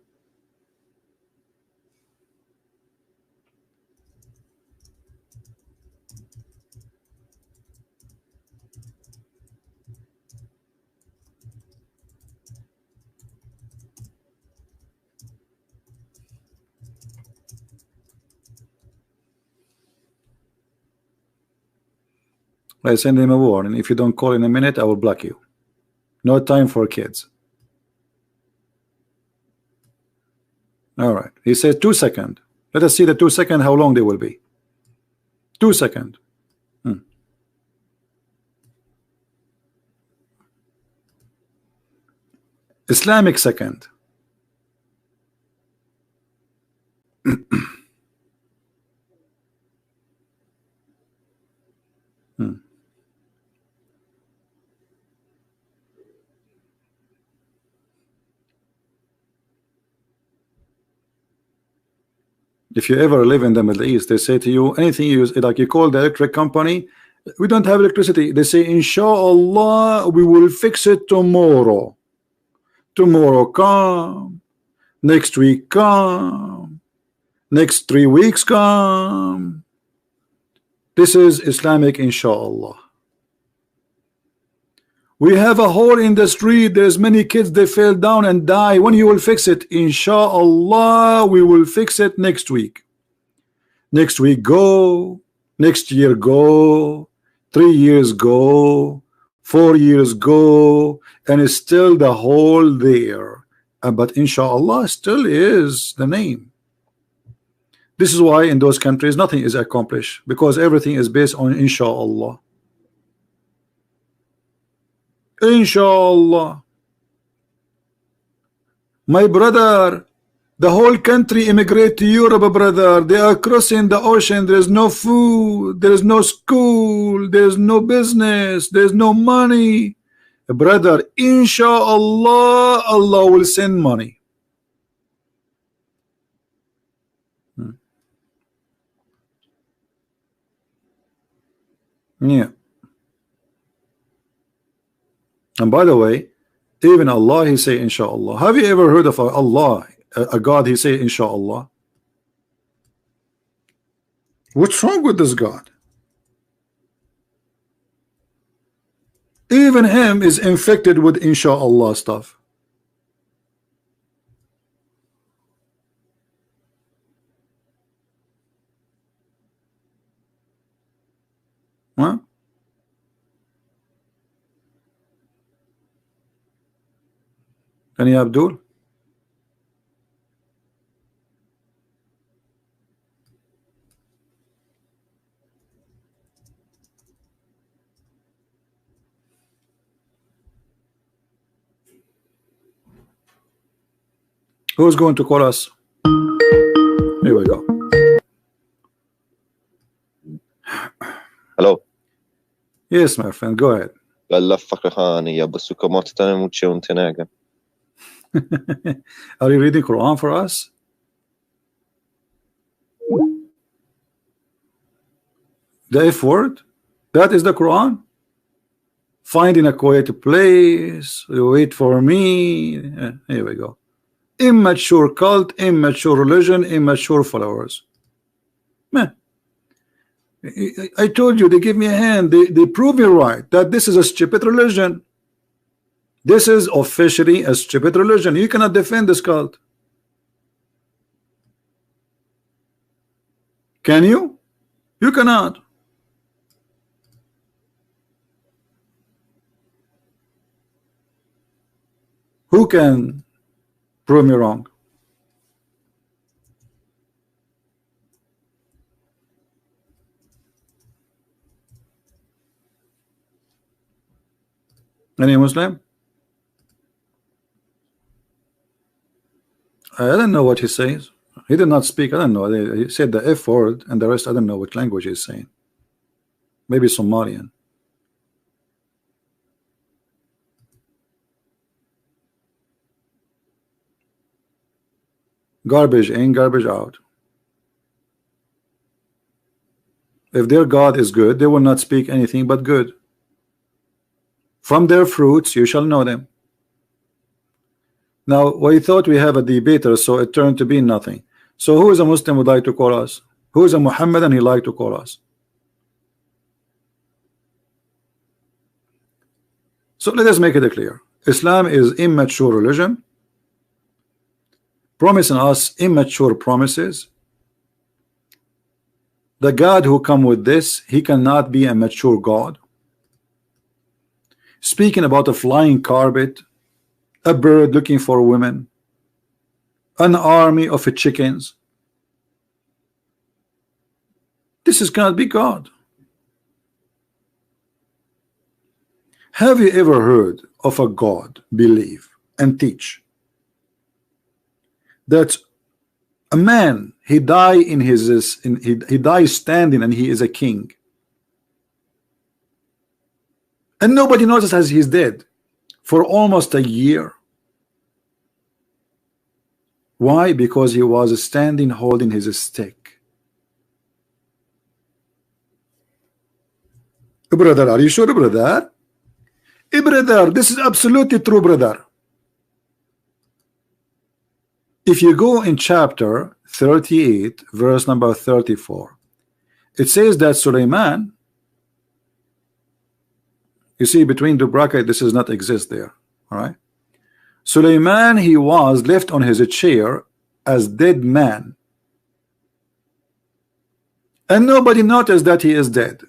I send him a warning. If you don't call in a minute, I will block you. No time for kids. All right. He says 2 seconds. Let us see the 2 seconds, how long they will be. 2 seconds. Islamic second. If you ever live in the Middle East, they say to you, anything you use, like you call the electric company, we don't have electricity. They say, Inshallah, we will fix it tomorrow. Tomorrow come. Next week come. Next 3 weeks come. This is Islamic Inshallah. We have a hole in the street. There's many kids, they fell down and die. When you will fix it? Inshallah, we will fix it next week. Next week go. Next year go. 3 years go. 4 years go. And it's still the hole there. But Inshallah still is the name. This is why in those countries nothing is accomplished, because everything is based on Inshallah. Inshallah. My brother, the whole country immigrate to Europe, brother. They are crossing the ocean. There is no food. There is no school. There is no business. There is no money. Brother, Inshallah, Allah will send money. Yeah. And by the way, even Allah, he say Inshallah. Have you ever heard of Allah, a God, he say Inshallah? What's wrong with this God? Even him is infected with Inshallah stuff. Huh? Any Abdul? Who's going to call us? Here we go.
Hello.
Yes, my friend, go ahead. Are you reading Quran for us? The F word? That is the Quran? Finding a quiet place, wait for me. Here we go. Immature cult, immature religion, immature followers. Man, I told you, they give me a hand. They prove me right that this is a stupid religion. This is officially a stupid religion. You cannot defend this cult. Can you? You cannot. Who can prove me wrong? Any Muslim? I don't know what he says. He did not speak. I don't know. He said the F word and the rest. I don't know what language he's saying. Maybe Somalian. Garbage in, garbage out. If their God is good, they will not speak anything but good. From their fruits you shall know them. Now we thought we have a debater, so it turned to be nothing. So who is a Muslim would like to call us? Who is a Muhammad and he like to call us? So let us make it clear. Islam is immature religion, promising us immature promises. The God who come with this, he cannot be a mature God. Speaking about a flying carpet, a bird looking for women, an army of chickens. This cannot be God. Have you ever heard of a God believe and teach that a man he dies in his he dies standing and he is a king, and nobody notices as he's dead for almost a year? Why? Because he was standing holding his stick. Brother, are you sure, brother? Brother, this is absolutely true, brother. If you go in chapter 38 verse number 34, it says that Sulaiman, you see between the bracket, this does not exist there. All right, Sulaiman, he was left on his chair as dead man, and nobody noticed that he is dead.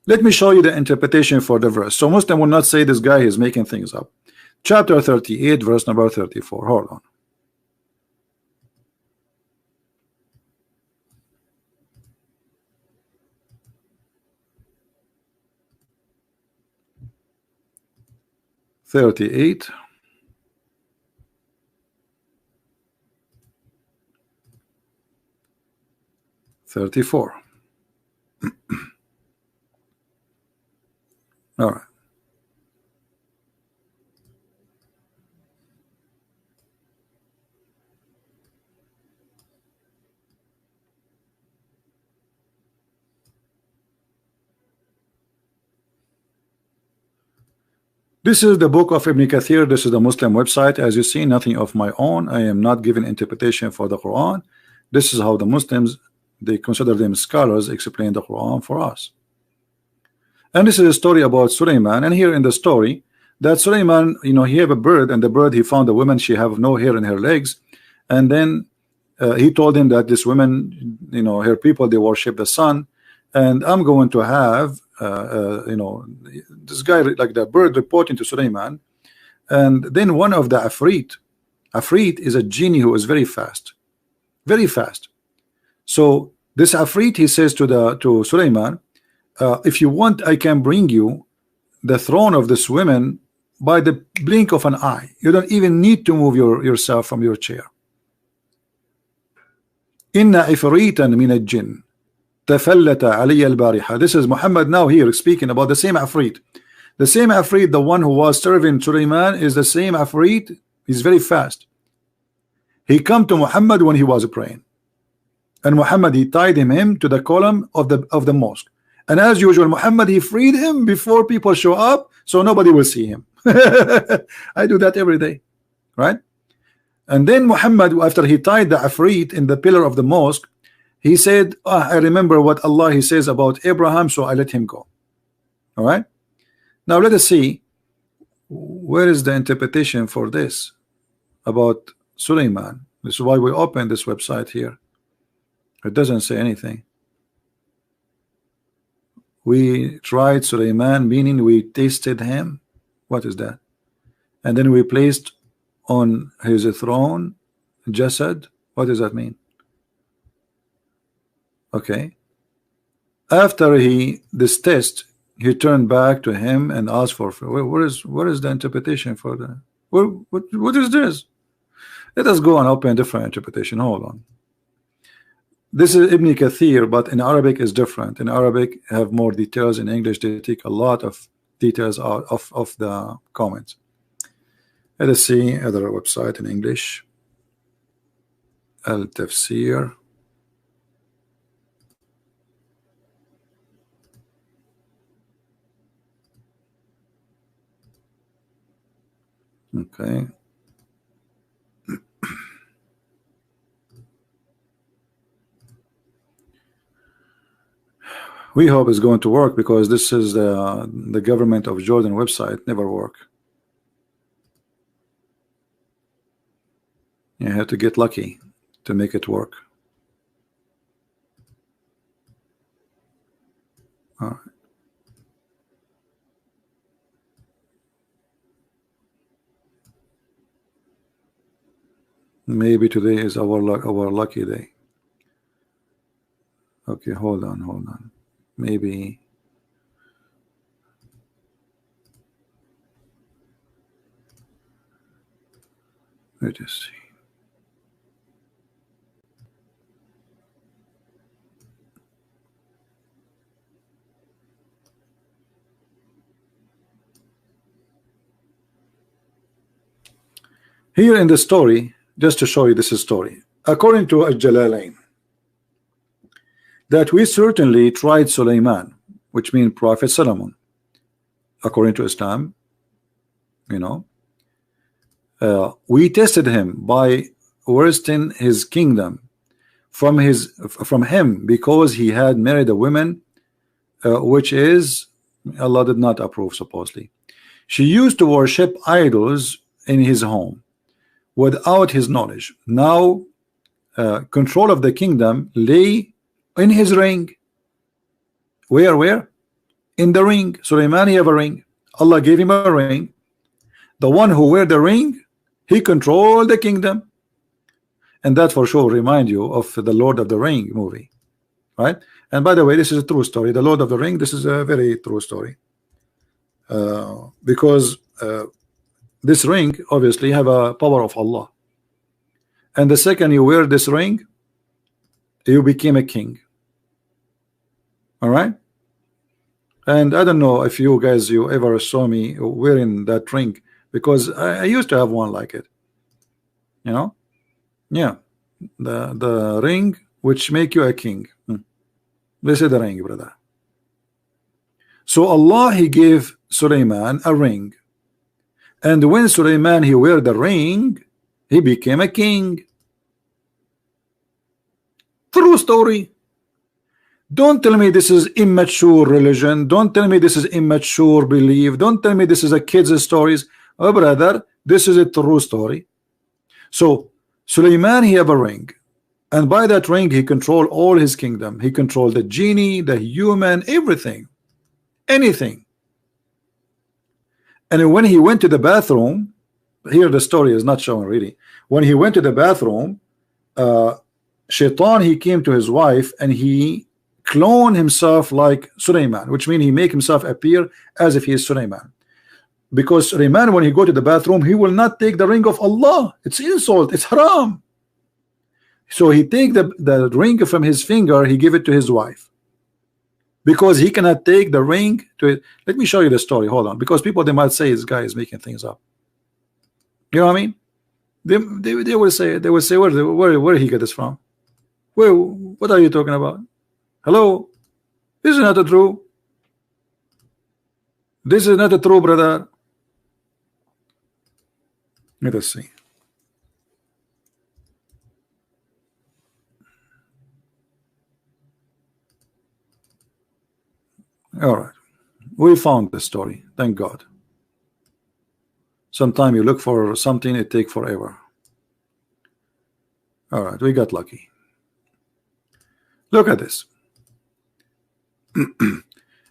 Let me show you the interpretation for the verse, so Muslim will not say this guy is making things up. Chapter 38 verse number 34. Hold on. (38) 34. All right. This is the book of Ibn Kathir. This is the Muslim website. As you see, nothing of my own. I am not giving interpretation for the Quran. This is how the Muslims, they consider them scholars, explain the Quran for us. And this is a story about Sulaiman. And here in the story, that Sulaiman, you know, he have a bird, and the bird, he found a woman, she have no hair in her legs. And then he told him that this woman, you know, her people, they worship the sun, and I'm going to have you know, this guy, like the bird, reporting to Sulaiman. And then one of the Afrit is a genie who is very fast, very fast. So this Afrit, he says to Sulaiman, if you want, I can bring you the throne of this woman by the blink of an eye. You don't even need to move yourself from your chair. Inna ifritan min al-jinn tafallata alayya al-bariha. This is Muhammad now here speaking about the same Afrit. The same Afrit, the one who was serving Sulaiman, is the same Afrit. He's very fast. He come to Muhammad when he was praying, and Muhammad, he tied him to the column of the mosque. And as usual, Muhammad, he freed him before people show up, so nobody will see him. I do that every day, right? And then Muhammad, after he tied the Afrit in the pillar of the mosque, he said, I remember what Allah, he says about Abraham, so I let him go. All right, now let us see where is the interpretation for this about Sulaiman. This is why we open this website here. It doesn't say anything. We tried Sulaiman, meaning we tasted him. What is that? And then we placed on his throne Jasad. What does that mean? Okay. After this test, he turned back to him and asked for where is the interpretation for that? What is this? Let us go and open a different interpretation. Hold on. This is Ibn Kathir, but in Arabic is different. In Arabic have more details. In English they take a lot of details out of the comments. Let us see other website in English. Al-Tafsir. Okay. We hope it's going to work, because this is the government of Jordan website. Never work. You have to get lucky to make it work. All right. Maybe today is our lucky day. Okay, hold on. Maybe let us see. Here in the story, just to show you this is story, according to Al-Jalalain, that we certainly tried Sulaiman, which means Prophet Solomon, according to Islam, you know, we tested him by worsting his kingdom from him, because he had married a woman which is Allah did not approve. Supposedly she used to worship idols in his home without his knowledge. Now control of the kingdom lay in his ring. Where? In the ring. Sulaiman, he have a ring. Allah gave him a ring. The one who wear the ring, he controlled the kingdom. And that for sure remind you of the Lord of the Ring movie, right? And by the way, this is a true story. The Lord of the Ring, this is a very true story, because this ring obviously have a power of Allah, and the second you wear this ring, you became a king. All right. And I don't know if you guys ever saw me wearing that ring, because I used to have one like it, you know. Yeah, the ring which make you a king. This is the ring, brother. So Allah, he gave Sulaiman a ring, and when Sulaiman he wear the ring, he became a king. True story. Don't tell me this is immature religion. Don't tell me this is immature belief. Don't tell me this is a kid's stories. Oh brother, this is a true story. So Sulaiman, he have a ring, and by that ring he controlled all his kingdom. He controlled the genie, the human, everything, anything. And when he went to the bathroom, here the story is not shown really. When he went to the bathroom, Shaitan, he came to his wife and he cloned himself like Sulaiman, which means he make himself appear as if he is Sulaiman. Because Sulaiman, when he go to the bathroom, he will not take the ring of Allah. It's insult, it's haram. So he take the ring from his finger, he give it to his wife, because he cannot take the ring to it. Let me show you the story. Hold on, because people, they might say this guy is making things up. You know what I mean? They will say where he get this from? What are you talking about? Hello, this is not a true. This is not a true, brother. Let us see. All right, we found the story. Thank God. Sometimes you look for something, it takes forever. All right, we got lucky. Look at this.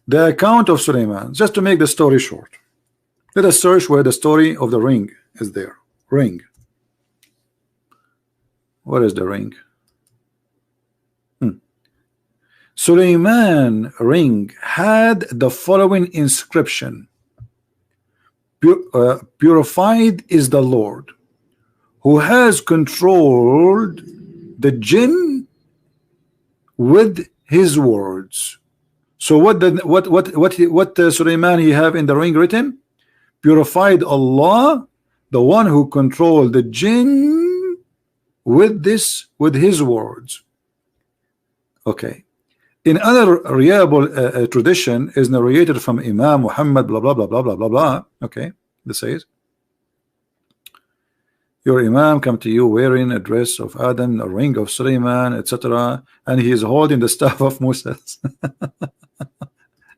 The account of Sulaiman, just to make the story short. Let us search where the story of the ring is there. Ring. What is the ring? Suleiman ring had the following inscription: purified is the Lord who has controlled the jinn with his words. So what Suleiman he have in the ring written? Purified Allah, the one who controlled the jinn with his words. Okay. In other reliable tradition is narrated from Imam Muhammad blah blah blah blah blah blah blah. Okay, this says your Imam come to you wearing a dress of Adam, a ring of Suleiman, etc., and he is holding the staff of Moses.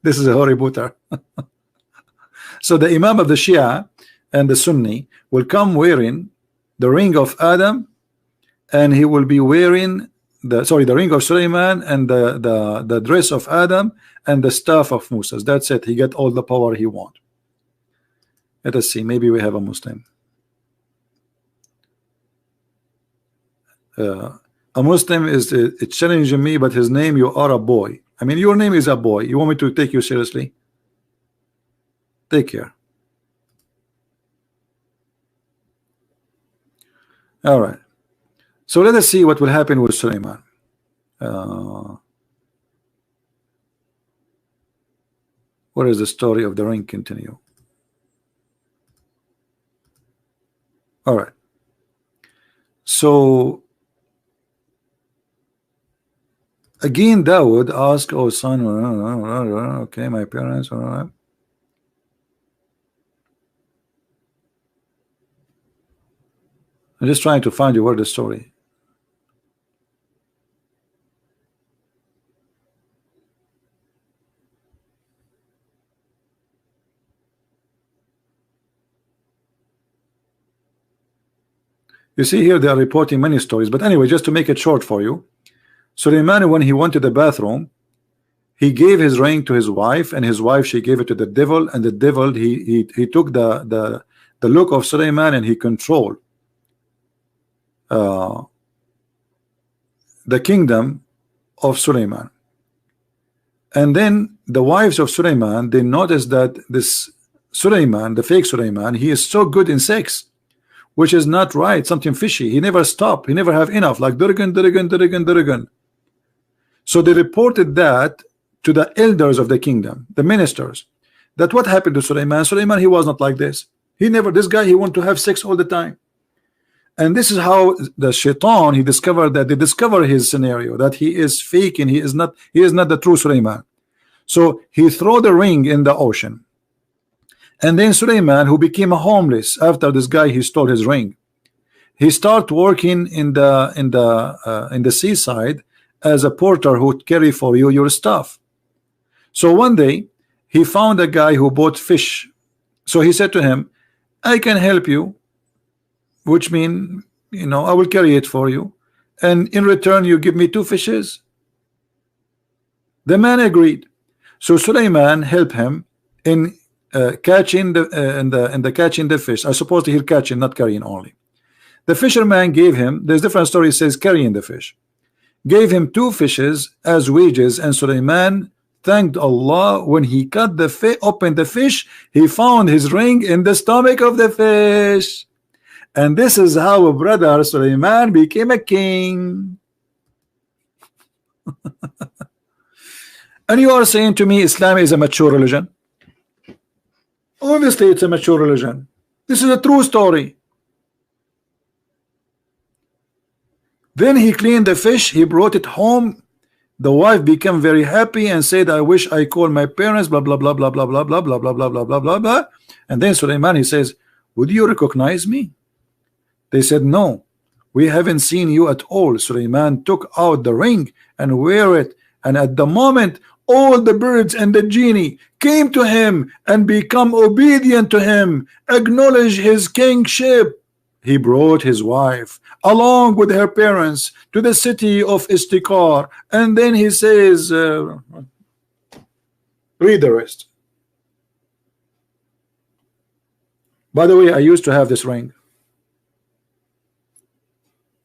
This is a Harry Potter. So the Imam of the Shia and the Sunni will come wearing the ring of Adam, and he will be wearing the ring of Suleiman and the dress of Adam and the staff of Moses. That's it. He get all the power he want. Let us see. Maybe we have a Muslim. A Muslim is challenging me, but his name, you are a boy. I mean, your name is a boy. You want me to take you seriously? Take care. All right. So let us see what will happen with Suleiman. What is the story of the ring? Continue. All right. So again, Dawood asked, "Oh son, okay, my parents, all right." I'm just trying to find you where the story. You see here they are reporting many stories, but anyway, just to make it short for you, Suleiman, when he went to the bathroom, he gave his ring to his wife, and his wife, she gave it to the devil, and the devil he took the look of Suleiman and he controlled the kingdom of Suleiman. And then the wives of Suleiman, they noticed that this Suleiman, the fake Suleiman, he is so good in sex, which is not right, something fishy. He never stop, he never have enough, like Durgan. So they reported that to the elders of the kingdom, the ministers, that what happened to Suleiman. Suleiman, he was not like this. This guy, he wanted to have sex all the time. And this is how the shaitan, he discovered that they discover his scenario, that he is faking, he is not the true Suleiman. So he threw the ring in the ocean. And then Suleiman, who became homeless after this guy, he stole his ring, he started working in the seaside as a porter who would carry for you your stuff. So one day he found a guy who bought fish. So he said to him, "I can help you, which mean, I will carry it for you, and in return you give me 2 fishes." The man agreed. So Suleiman helped him in catching the fish. I suppose he'll catching, not carrying only. The fisherman gave him, there's different story, says carrying the fish, gave him 2 fishes as wages, and Suleiman thanked Allah. When he cut opened the fish, he found his ring in the stomach of the fish. And this is how brother Suleiman became a king. And you are saying to me Islam is a mature religion? Obviously it's a mature religion. This is a true story. Then he cleaned the fish, he brought it home. The wife became very happy and said, "I wish I called my parents, blah blah blah blah blah blah blah blah blah blah blah blah blah blah." And then Suleiman, he says, "Would you recognize me?" They said, "No, we haven't seen you at all." Suleiman took out the ring and wear it, and at the moment all the birds and the genie came to him and become obedient to him, acknowledge his kingship. He brought his wife along with her parents to the city of Istikar, and then he says, read the rest. By the way, I used to have this ring,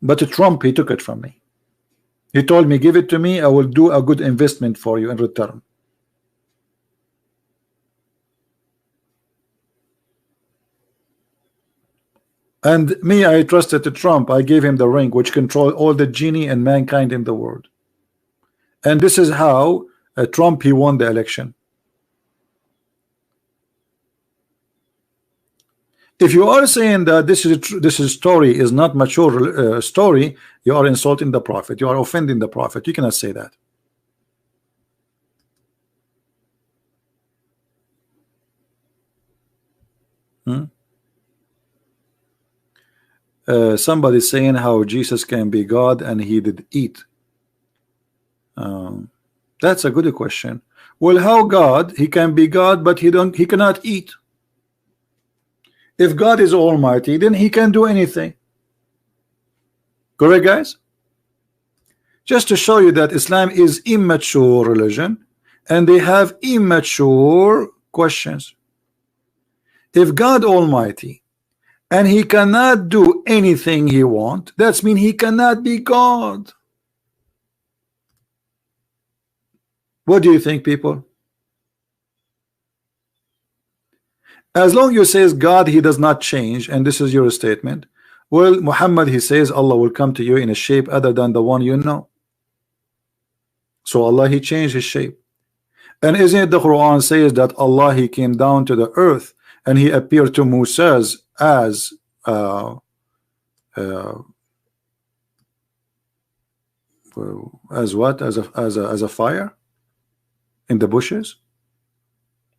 but Trump, he took it from me. He told me, give it to me, I will do a good investment for you in return. And me, I trusted to Trump. I gave him the ring which control all the genie and mankind in the world. And this is how Trump, he won the election. If you are saying that this story is not mature story, you are insulting the prophet. You are offending the prophet. You cannot say that. Somebody saying how Jesus can be God and he did eat. That's a good question. Well, how God? He can be God, but he cannot eat. If God is almighty, then he can do anything. Correct, guys? Just to show you that Islam is immature religion and they have immature questions. If God almighty and he cannot do anything he wants, that means he cannot be God. What do you think, people? As long as you says God, he does not change, and this is your statement. Well, Muhammad, he says Allah will come to you in a shape other than the one you know. So Allah, he changed his shape. And isn't it the Quran says that Allah, he came down to the earth and he appeared to Moses as what? As a fire in the bushes.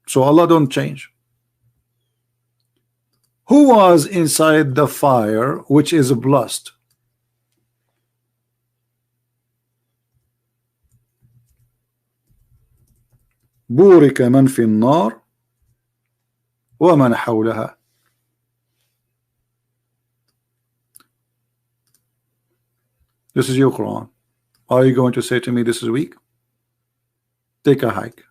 So Allah don't change. Who was inside the fire which is blessed? بورك من في النار ومن حولها. This is your Quran. Are you going to say to me this is weak? Take a hike.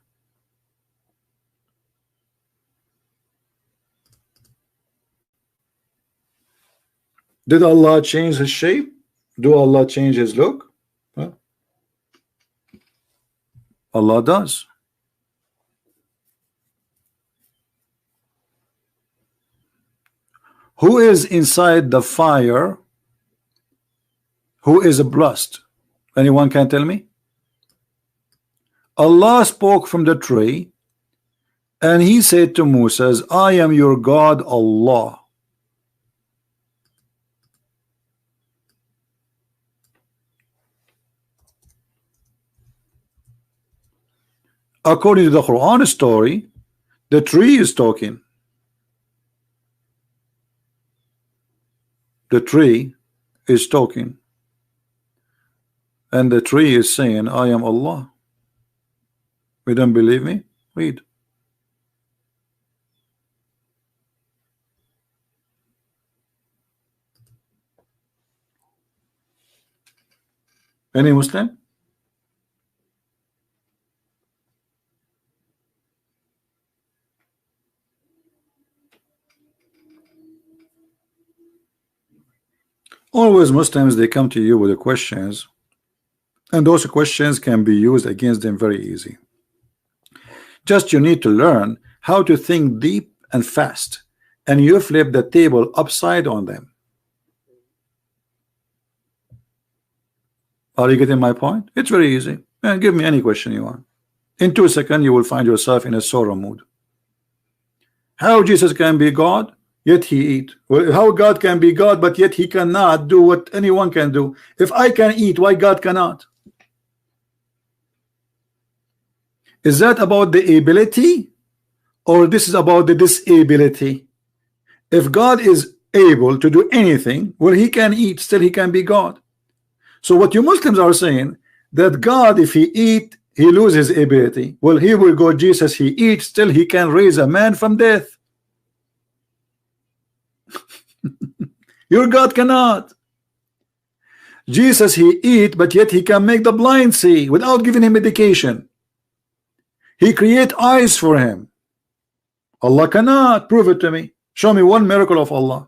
Did Allah change his shape? Do Allah change his look? Huh? Allah does. Who is inside the fire? Who is blessed? Anyone can tell me? Allah spoke from the tree and he said to Moses, I am your God, Allah. According to the Quran story, the tree is talking. The tree is talking. And the tree is saying, I am Allah. You don't believe me? Read. Any Muslim? Always Muslims, they come to you with the questions, and those questions can be used against them very easy. Just you need to learn how to think deep and fast, and you flip the table upside on them. Are you getting my point? It's very easy. Give me any question you want. In 2 seconds you will find yourself in a sorrow mood. How Jesus can be God, yet he eat? Well, how God can be God, but yet he cannot do what anyone can do? If I can eat, why God cannot? Is that about the ability, or this is about the disability? If God is able to do anything, well, he can eat, still he can be God. So what you Muslims are saying, that God, if he eat, he loses ability. Well, here we go, Jesus, he eats, still he can raise a man from death. Your God cannot. Jesus, he eat, but yet he can make the blind see without giving him medication. He create eyes for him. Allah cannot. Prove it to me. Show me one miracle of Allah.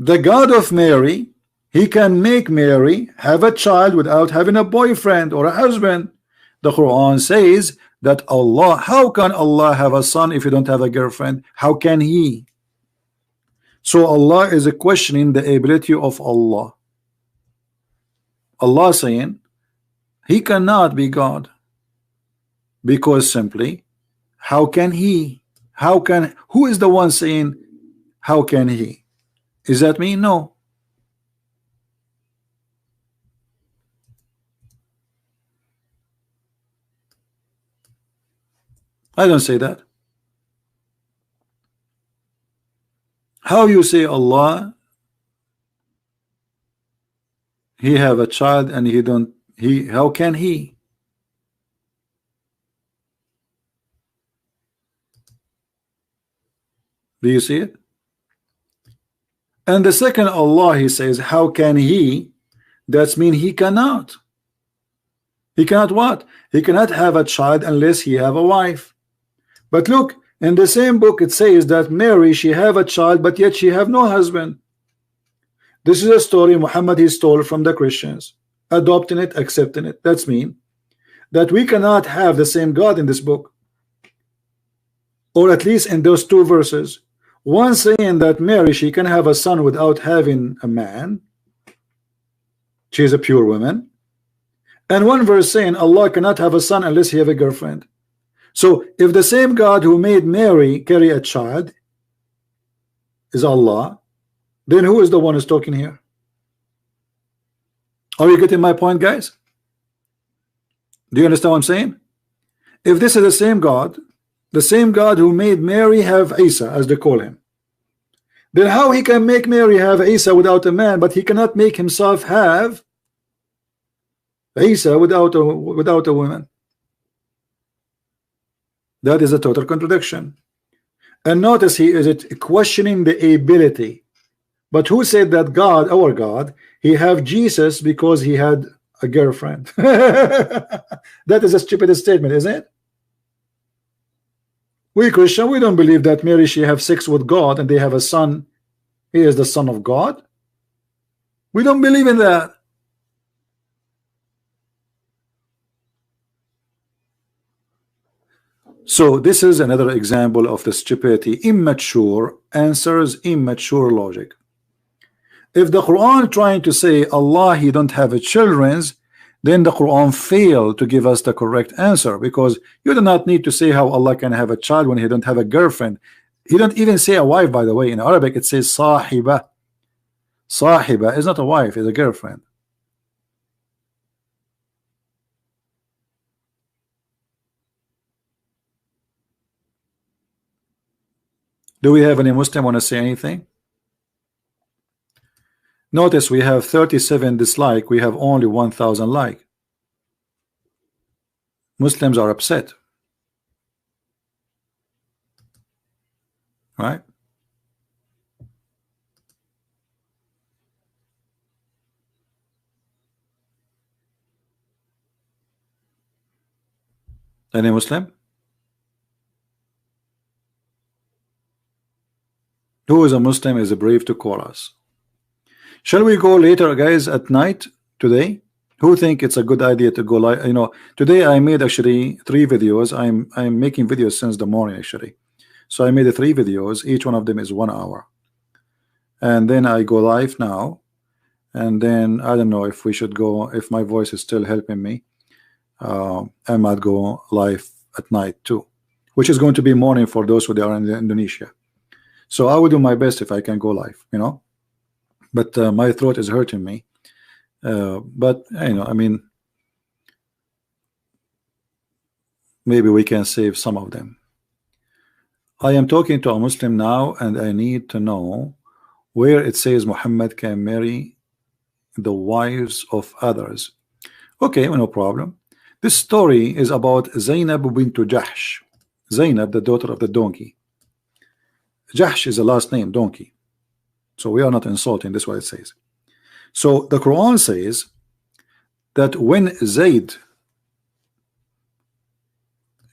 The God of Mary, he can make Mary have a child without having a boyfriend or a husband. The Quran says that Allah, how can Allah have a son if you don't have a girlfriend? How can he? So Allah is questioning the ability of Allah. Allah saying he cannot be God, because simply, how can he? Who is the one saying how can he? Is that me? No. I don't say that. How you say Allah, he have a child and he don't, how can he? Do you see it? And the second Allah, he says how can he? That's mean he cannot. He cannot what? He cannot have a child unless he have a wife. But look, in the same book it says that Mary, she have a child, but yet she have no husband. This is a story Muhammad he stole from the Christians, adopting it, accepting it. That's mean that we cannot have the same God in this book, or at least in those two verses. One saying that Mary, she can have a son without having a man, she is a pure woman, and one verse saying Allah cannot have a son unless he have a girlfriend. So if the same God who made Mary carry a child is Allah, then who is the one who's talking here? Are you getting my point, guys? Do you understand what I'm saying? If this is the same God who made Mary have Isa, as they call him, then how he can make Mary have Isa without a man, but he cannot make himself have Isa without a woman? That is a total contradiction. And notice he is questioning the ability. But who said that God, our God, he have Jesus because he had a girlfriend? That is a stupid statement, isn't it? We Christian, we don't believe that Mary, she have sex with God and they have a son. He is the son of God. We don't believe in that. So this is another example of the stupidity. Immature answers, immature logic. If the Quran trying to say Allah, he don't have a children's, then the Quran failed to give us the correct answer, because you do not need to say how Allah can have a child when he don't have a girlfriend. He don't even say a wife, by the way. In Arabic it says sahiba. Sahiba is not a wife, it's a girlfriend. Do we have any Muslim want to say anything? Notice we have 37 dislike, we have only 1,000 like. Muslims are upset, right? Any Muslim? Who is a Muslim is brave to call us? Shall we go later, guys, at night today? Who think it's a good idea to go live? You know, today I made actually 3 videos. I'm making videos since the morning actually. So I made 3 videos. Each one of them is 1 hour. And then I go live now. And then I don't know if we should go, if my voice is still helping me. I might go live at night too, which is going to be morning for those who are in Indonesia. So I will do my best if I can go live, you know. But my throat is hurting me. But you know, I mean, maybe we can save some of them. I am talking to a Muslim now, and I need to know where it says Muhammad can marry the wives of others. Okay, no problem. This story is about Zainab bint Jahsh. Zainab, the daughter of the donkey. Jahsh is the last name, donkey. So we are not insulting, this is what it says. So the Quran says that when Zayd,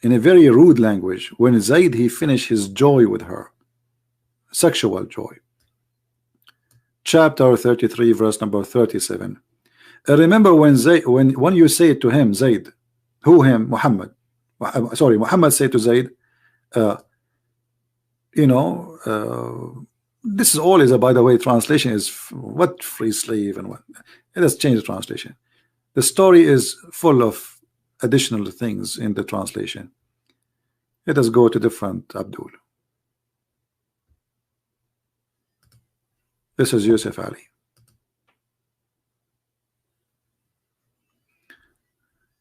in a very rude language, when Zayd he finished his joy with her, sexual joy, chapter 33, verse number 37. Remember when when you say to him, Zayd, who him? Muhammad. Sorry, Muhammad said to Zayd, you know, this is all is by the way, translation is what free slave and what. It has changed the translation. The story is full of additional things in the translation. Let us go to different Abdul. This is Yusuf Ali.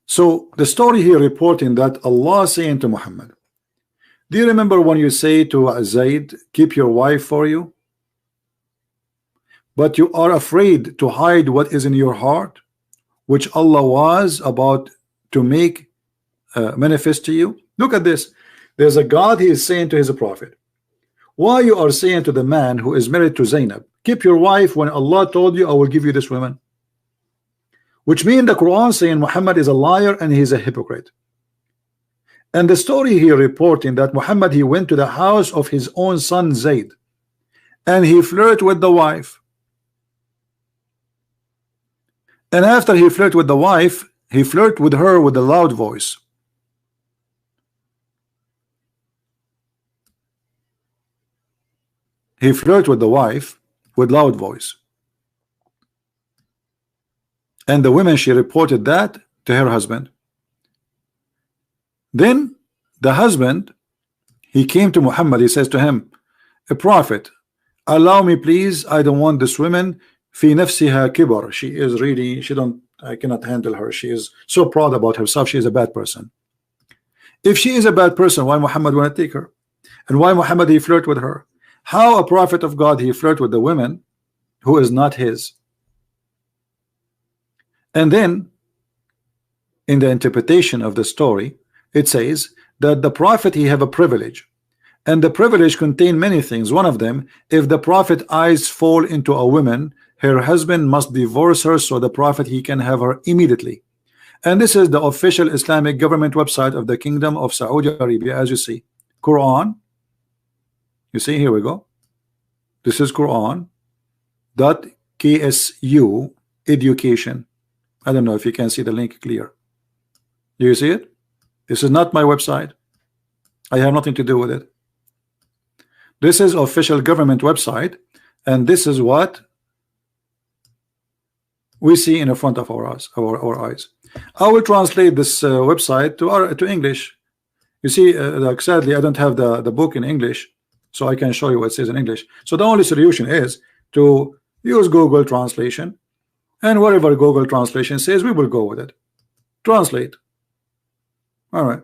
So the story here reporting that Allah saying to Muhammad, do you remember when you say to Zayd, keep your wife for you, but you are afraid to hide what is in your heart, which Allah was about to make manifest to you? Look at this. There's a God, he is saying to his prophet, why you are saying to the man who is married to Zainab, keep your wife, when Allah told you I will give you this woman? Which means the Quran saying Muhammad is a liar and he is a hypocrite. And the story here reporting that Muhammad, he went to the house of his own son Zayd and he flirted with the wife. And after he flirted with the wife, he flirted with her with a loud voice. He flirted with the wife with loud voice. And the woman, she reported that to her husband. Then the husband, he came to Muhammad, he says to him, a prophet, allow me please, I don't want this woman, fi nafsiha kibar, she is really, I cannot handle her, she is so proud about herself, she is a bad person. If she is a bad person, why Muhammad want to take her? And why Muhammad he flirt with her? How a prophet of God he flirt with the women who is not his? And then in the interpretation of the story, it says that the prophet he have a privilege, and the privilege contain many things. One of them, if the prophet eyes fall into a woman, her husband must divorce her, so the prophet he can have her immediately. And this is the official Islamic government website of the Kingdom of Saudi Arabia, as you see. Quran, you see, here we go. This is Quran.ksu education. I don't know if you can see the link clear. Do you see it? This is not my website. I have nothing to do with it. This is official government website, and this is what we see in the front of our eyes. I will translate this website to English. You see, sadly, I don't have the book in English, so I can show you what it says in English. So the only solution is to use Google translation, and whatever Google translation says, we will go with it. Translate. All right.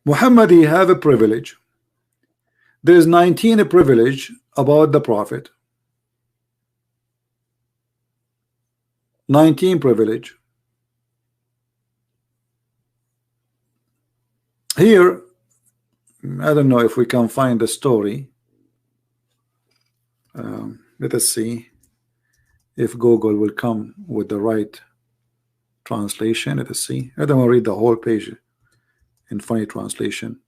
Muhammad, he have a privilege. There's 19 privilege about the prophet. 19 privilege. Here, I don't know if we can find the story. Let us see if Google will come with the right translation. Let us see. I don't want to read the whole page in funny translation.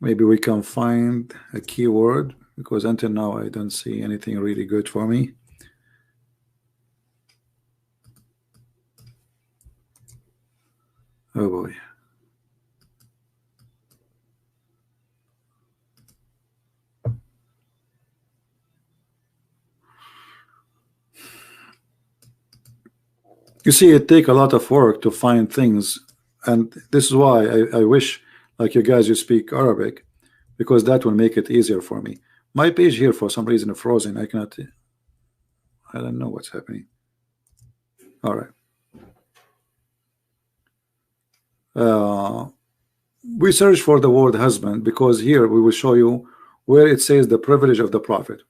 Maybe we can find a keyword, because until now I don't see anything really good for me. Oh boy. You see, it takes a lot of work to find things, and this is why I wish, like you guys, you speak Arabic, because that will make it easier for me. My page here for some reason is frozen. I cannot. I don't know what's happening. All right. We search for the word husband, because here we will show you where it says the privilege of the prophet.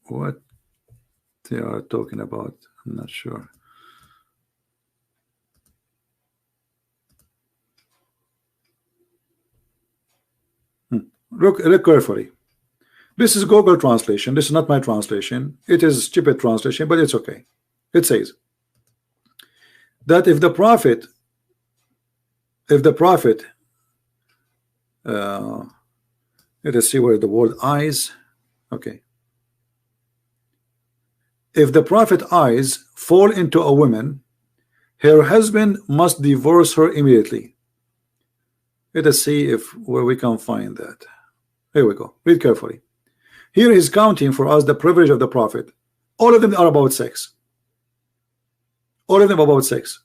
what they are talking about. I'm not sure. Look carefully. This is Google translation. This is not my translation. It is stupid translation, but it's okay. It says that if the prophet let us see where the word eyes. Okay. If the prophet eyes fall into a woman, her husband must divorce her immediately. Let us see where we can find that. Here we go. Read carefully. Here is counting for us the privilege of the prophet. All of them are about sex. All of them about sex.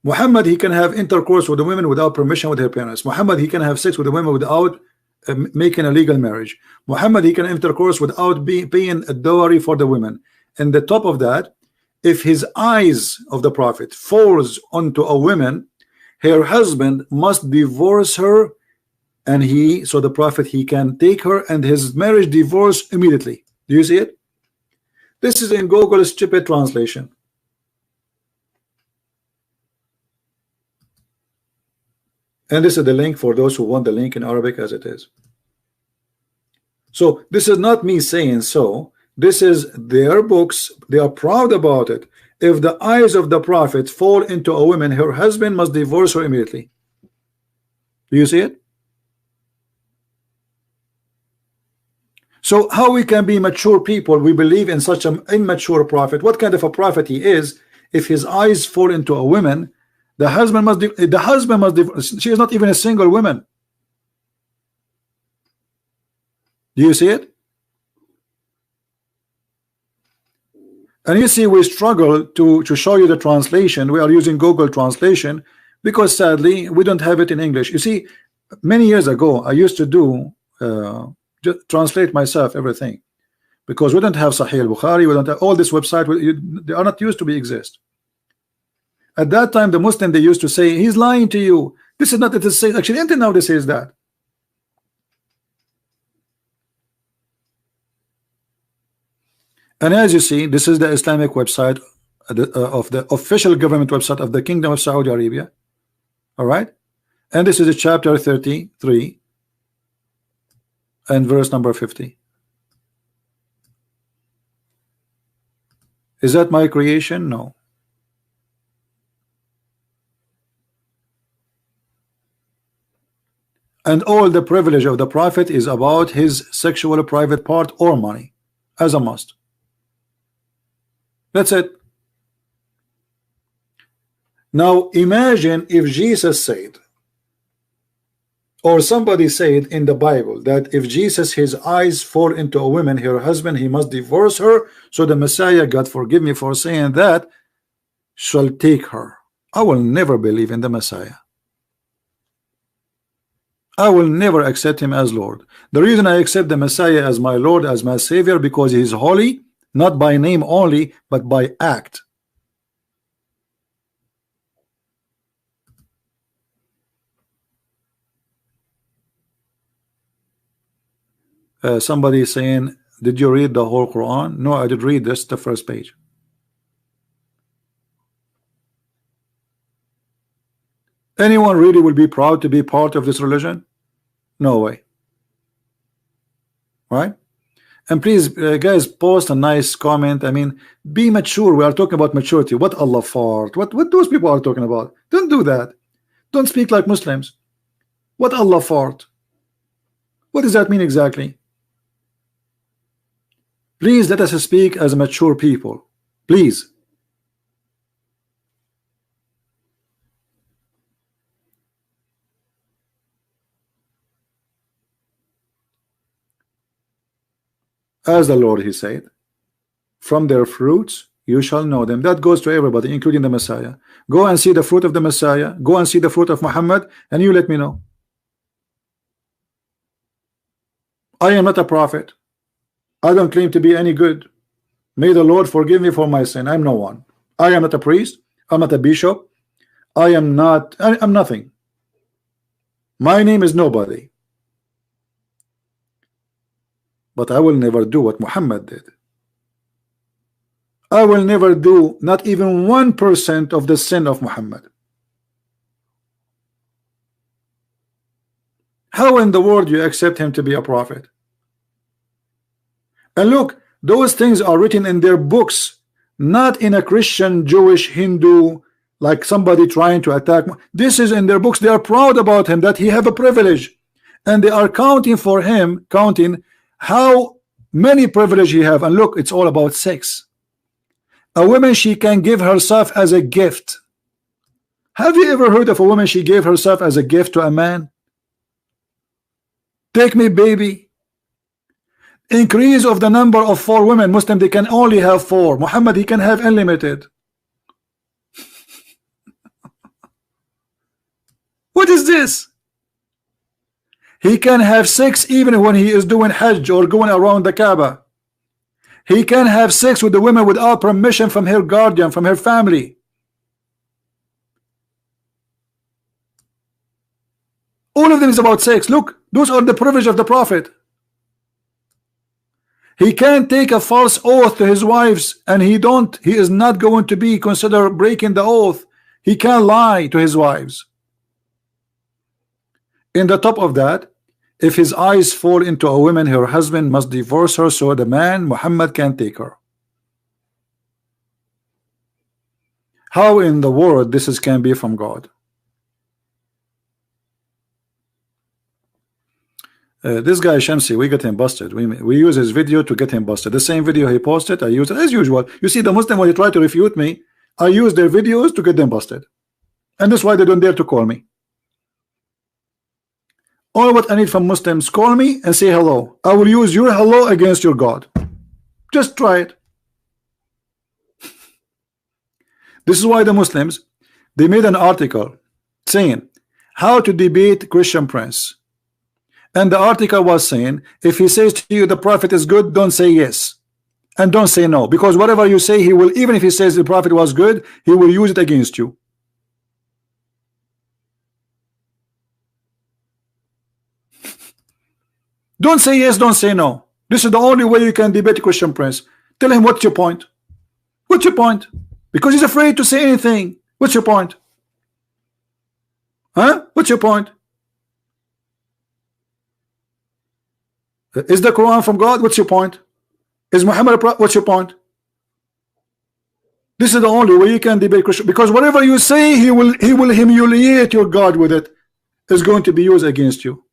Muhammad, he can have intercourse with the women without permission with her parents. Muhammad, he can have sex with the women without making a legal marriage. Muhammad, he can intercourse without paying a dowry for the women. And the top of that, if his eyes of the prophet falls onto a woman, her husband must divorce her, and so the prophet, he can take her and his marriage divorce immediately. Do you see it? This is in Google's stupid translation. And this is the link for those who want the link in Arabic as it is. So this is not me saying so. This is their books. They are proud about it. If the eyes of the prophet fall into a woman, her husband must divorce her immediately. Do you see it? So how we can be mature people? We believe in such an immature prophet. What kind of a prophet he is? If his eyes fall into a woman, the husband must divorce. She is not even a single woman. Do you see it? And you see, we struggle to show you the translation. We are using Google translation because sadly we don't have it in English. You see, many years ago I used to do just translate myself everything, because we don't have Sahih al-Bukhari, we don't have all this website. They are not used to be exist. At that time, the Muslim, they used to say he's lying to you. This is not it is actually until now this is that. And as you see, this is the Islamic website of the official government website of the Kingdom of Saudi Arabia. All right, and this is a chapter 33 and verse number 50. Is that my creation? No. And all the privilege of the prophet is about his sexual private part or money as a must. That's it. Now imagine if Jesus said, or somebody said in the Bible, that if Jesus, his eyes fall into a woman, her husband, he must divorce her. So the Messiah, God forgive me for saying that, shall take her. I will never believe in the Messiah. I will never accept him as Lord. The reason I accept the Messiah as my Lord, as my Savior, because he is holy, not by name only, but by act. Somebody is saying, did you read the whole Quran? No, I did read this, the first page. Anyone really will be proud to be part of this religion? No way. Right? And please, guys, post a nice comment. I mean, be mature. We are talking about maturity. What Allah fart? What those people are talking about? Don't do that. Don't speak like Muslims. What Allah fart? What does that mean exactly? Please let us speak as mature people. Please. As the Lord, he said, from their fruits you shall know them. That goes to everybody, including the Messiah. Go and see the fruit of the Messiah. Go and see the fruit of Muhammad, and you let me know. I am not a prophet. I don't claim to be any good. May the Lord forgive me for my sin. I'm no one. I am not a priest. I'm not a bishop. I'm nothing. My name is nobody. but I will never do what Muhammad did. I will never do not even 1% of the sin of Muhammad. How in the world you accept him to be a prophet? And look, those things are written in their books, not in a Christian, Jewish, Hindu, like somebody trying to attack. This is in their books. They are proud about him, that he have a privilege, and they are counting for him, counting how many privilege he have. And look, it's all about sex. A woman, she can give herself as a gift. Have you ever heard of a woman she gave herself as a gift to a man? Take me, baby. Increase of the number of 4 women. Muslim, they can only have 4. Muhammad, he can have unlimited. What is this? He can have 6 even when he is doing Hajj or going around the Kaaba. He can have 6 with the women without permission from her guardian, from her family. All of them is about sex. Look, those are the privilege of the Prophet. He can't take a false oath to his wives, and he is not going to be considered breaking the oath. He can't lie to his wives. In the top of that, if his eyes fall into a woman, her husband must divorce her, so the man Muhammad can take her. How in the world this can be from God? This guy Shamsi, we get him busted. We use his video to get him busted. The same video he posted, I use it as usual. You see, the Muslim, when they try to refute me, I use their videos to get them busted, and that's why they don't dare to call me. All what I need from Muslims, call me and say hello. I will use your hello against your God. Just try it. This is why the Muslims, they made an article saying how to debate Christian Prince. And the article was saying, if he says to you the Prophet is good, don't say yes. And don't say no. Because whatever you say, he will, even if he says the Prophet was good, he will use it against you. Don't say yes, don't say no. This is the only way you can debate Christian Prince. Tell him, what's your point? What's your point? Because he's afraid to say anything. What's your point? Huh? What's your point? Is the Quran from God? What's your point? Is Muhammad a prophet? What's your point? This is the only way you can debate Christian, because whatever you say, he will humiliate your God with it. Is going to be used against you.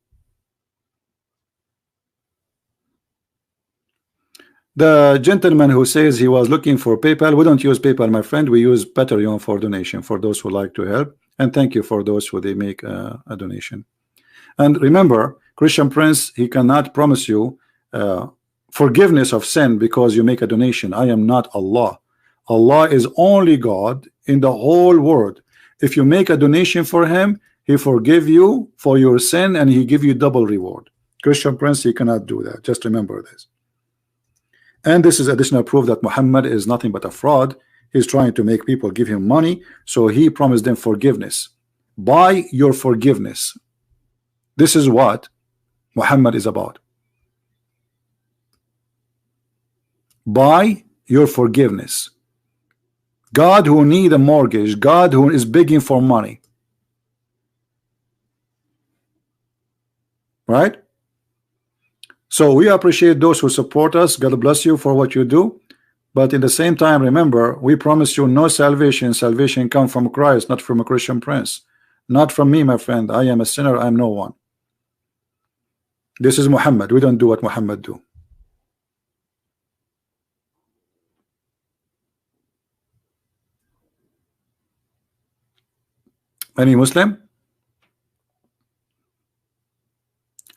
The gentleman who says he was looking for PayPal, we don't use PayPal, my friend. We use Patreon for donation for those who like to help, and thank you for those who they make a donation. And remember, Christian Prince, he cannot promise you forgiveness of sin because you make a donation. I am not Allah. Allah is only God in the whole world. If you make a donation for him, he forgive you for your sin and he give you double reward. Christian Prince, he cannot do that. Just remember this. And this is additional proof that Muhammad is nothing but a fraud. He's trying to make people give him money, so he promised them forgiveness. Buy your forgiveness. This is what Muhammad is about. Buy your forgiveness. God who need a mortgage, God who is begging for money. Right? So we appreciate those who support us. God bless you for what you do. But in the same time, remember, we promise you no salvation. Salvation comes from Christ, not from a Christian Prince. Not from me, my friend. I am a sinner. I am no one. This is Muhammad. We don't do what Muhammad do. Any Muslim?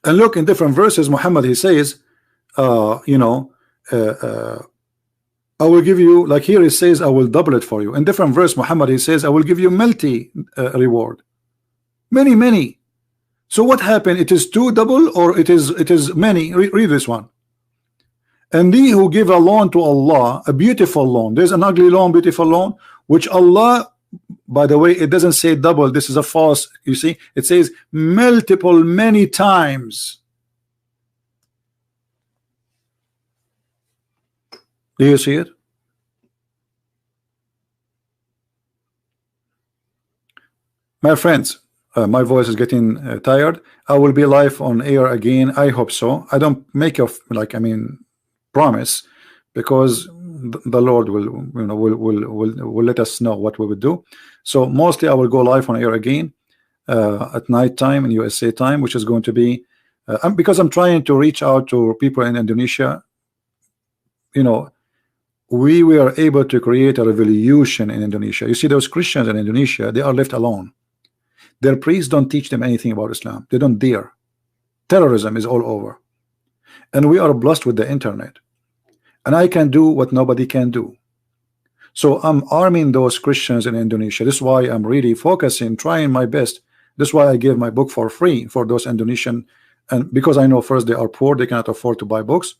And look, in different verses, Muhammad, he says, I will give you, like here he says, I will double it for you. In different verse, Muhammad, he says, I will give you multi reward. Many. So what happened? It is two double or it is many. Read this one. And they who give a loan to Allah, a beautiful loan. There's an ugly loan, beautiful loan, which Allah, by the way, it doesn't say double. This is a false. You see, it says multiple, many times. Do you see it? My friends, my voice is getting tired. I will be live on air again. I hope so. I don't make a promise, because the Lord will, will let us know what we would do. So mostly I will go live on air again at night time in USA time, which is going to be because I'm trying to reach out to people in Indonesia. We were able to create a revolution in Indonesia. You see, those Christians in Indonesia, they are left alone. Their priests don't teach them anything about Islam. They don't dare. Terrorism is all over, and we are blessed with the internet, and I can do what nobody can do. So I'm arming those Christians in Indonesia. This is why I'm really focusing, trying my best. This is why I gave my book for free for those Indonesian, and because I know, first, they are poor, they cannot afford to buy books,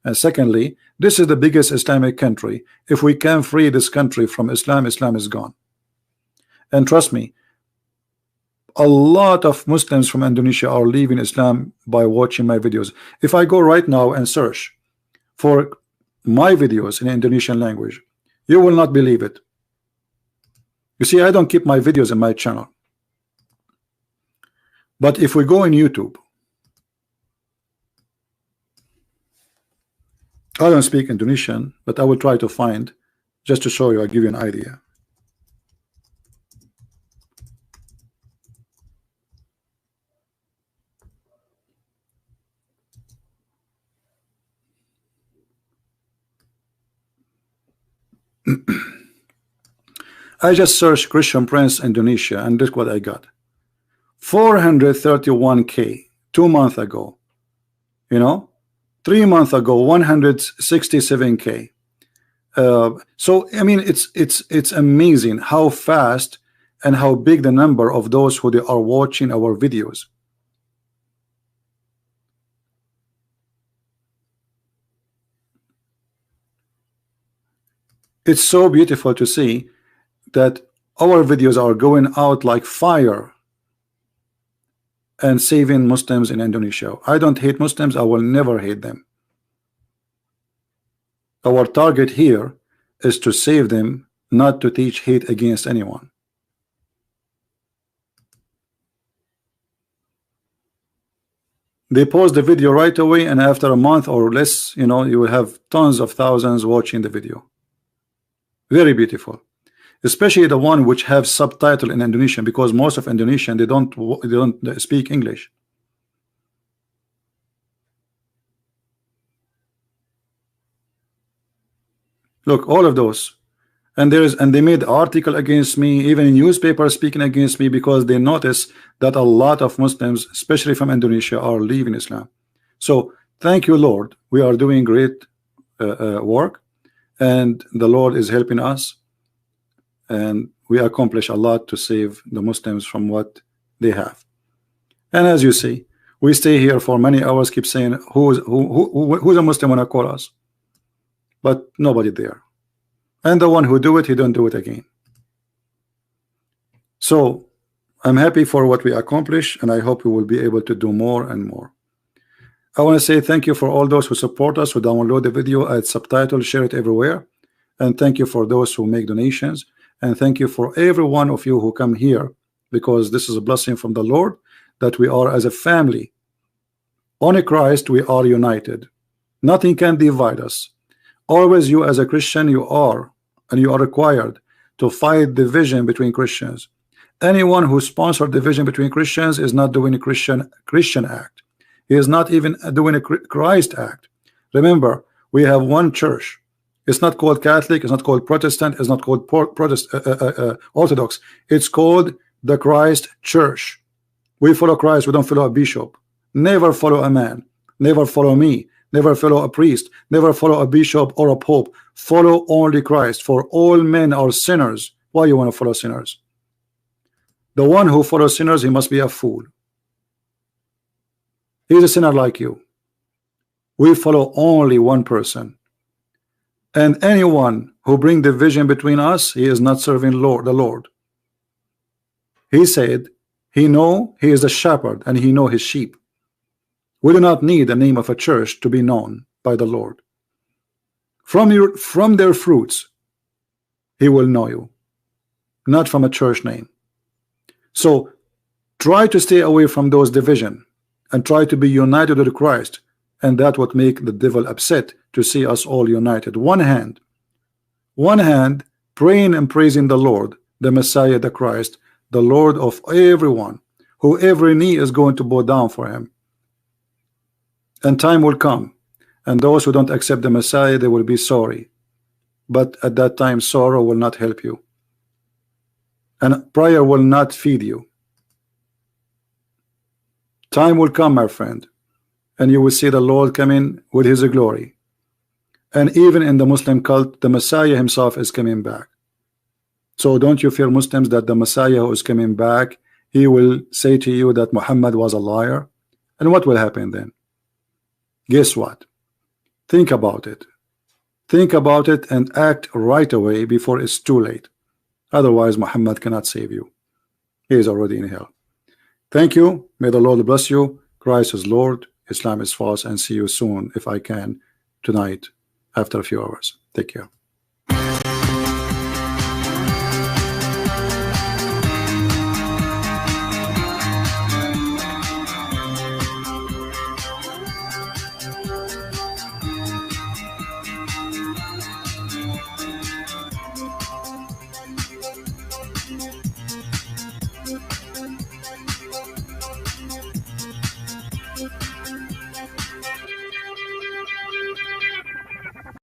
and secondly, this is the biggest Islamic country. If we can free this country from Islam, Islam is gone. And trust me, a lot of Muslims from Indonesia are leaving Islam by watching my videos. If I go right now and search for my videos in Indonesian language, you will not believe it. You see, I don't keep my videos in my channel. But if we go in YouTube, I don't speak Indonesian, but I will try to find, just to show you, I'll give you an idea. I just searched Christian Prince Indonesia, and this is what I got. 431K 2 months ago. 3 months ago, 167K. So I mean, it's amazing how fast and how big the number of those who they are watching our videos. It's so beautiful to see that our videos are going out like fire and saving Muslims in Indonesia. I don't hate Muslims. I will never hate them. Our target here is to save them, not to teach hate against anyone. They post the video right away, and after a month or less, you will have tons of thousands watching the video. Very beautiful, especially the one which have subtitle in Indonesian, because most of Indonesian, they don't speak English. Look, all of those, and they made article against me, even in newspapers speaking against me, because they notice that a lot of Muslims, especially from Indonesia, are leaving Islam. So thank you, Lord. We are doing great work, and the Lord is helping us, and we accomplish a lot to save the Muslims from what they have. And as you see, we stay here for many hours, keep saying who's a Muslim wanna call us, but nobody there. And the one who do it, he don't do it again. So I'm happy for what we accomplish, and I hope we will be able to do more and more. I want to say thank you for all those who support us, who download the video, add subtitles, share it everywhere, and thank you for those who make donations, and thank you for every one of you who come here, because this is a blessing from the Lord that we are as a family. On Christ we are united. Nothing can divide us. Always, you as a Christian, you are required to fight division between Christians. Anyone who sponsors division between Christians is not doing a Christian act. He is not even doing a Christ act. Remember, we have one church. It's not called Catholic, it's not called Protestant, it's not called Orthodox. It's called the Christ Church. We follow Christ, we don't follow a bishop. Never follow a man, never follow me, never follow a priest, never follow a bishop or a pope. Follow only Christ, for all men are sinners. Why you want to follow sinners? The one who follows sinners, he must be a fool. He's a sinner like you. We follow only one person, and anyone who bring division between us, he is not serving the Lord. He said he is a shepherd, and he know his sheep. We do not need the name of a church to be known by the Lord. From their fruits he will know you, not from a church name. So try to stay away from those division and try to be united with Christ, and that would make the devil upset to see us all united. One hand praying and praising the Lord, the Messiah, the Christ, the Lord of everyone, who every knee is going to bow down for him. And time will come, and those who don't accept the Messiah, they will be sorry, but at that time sorrow will not help you, and prayer will not feed you. Time will come, my friend, and you will see the Lord coming with his glory. And even in the Muslim cult, the Messiah himself is coming back. So don't you fear, Muslims, that the Messiah who is coming back, he will say to you that Muhammad was a liar? And what will happen then? Guess what? Think about it. Think about it and act right away before it's too late. Otherwise, Muhammad cannot save you. He is already in hell. Thank you. May the Lord bless you. Christ is Lord. Islam is false. And see you soon, if I can, tonight after a few hours. Take care.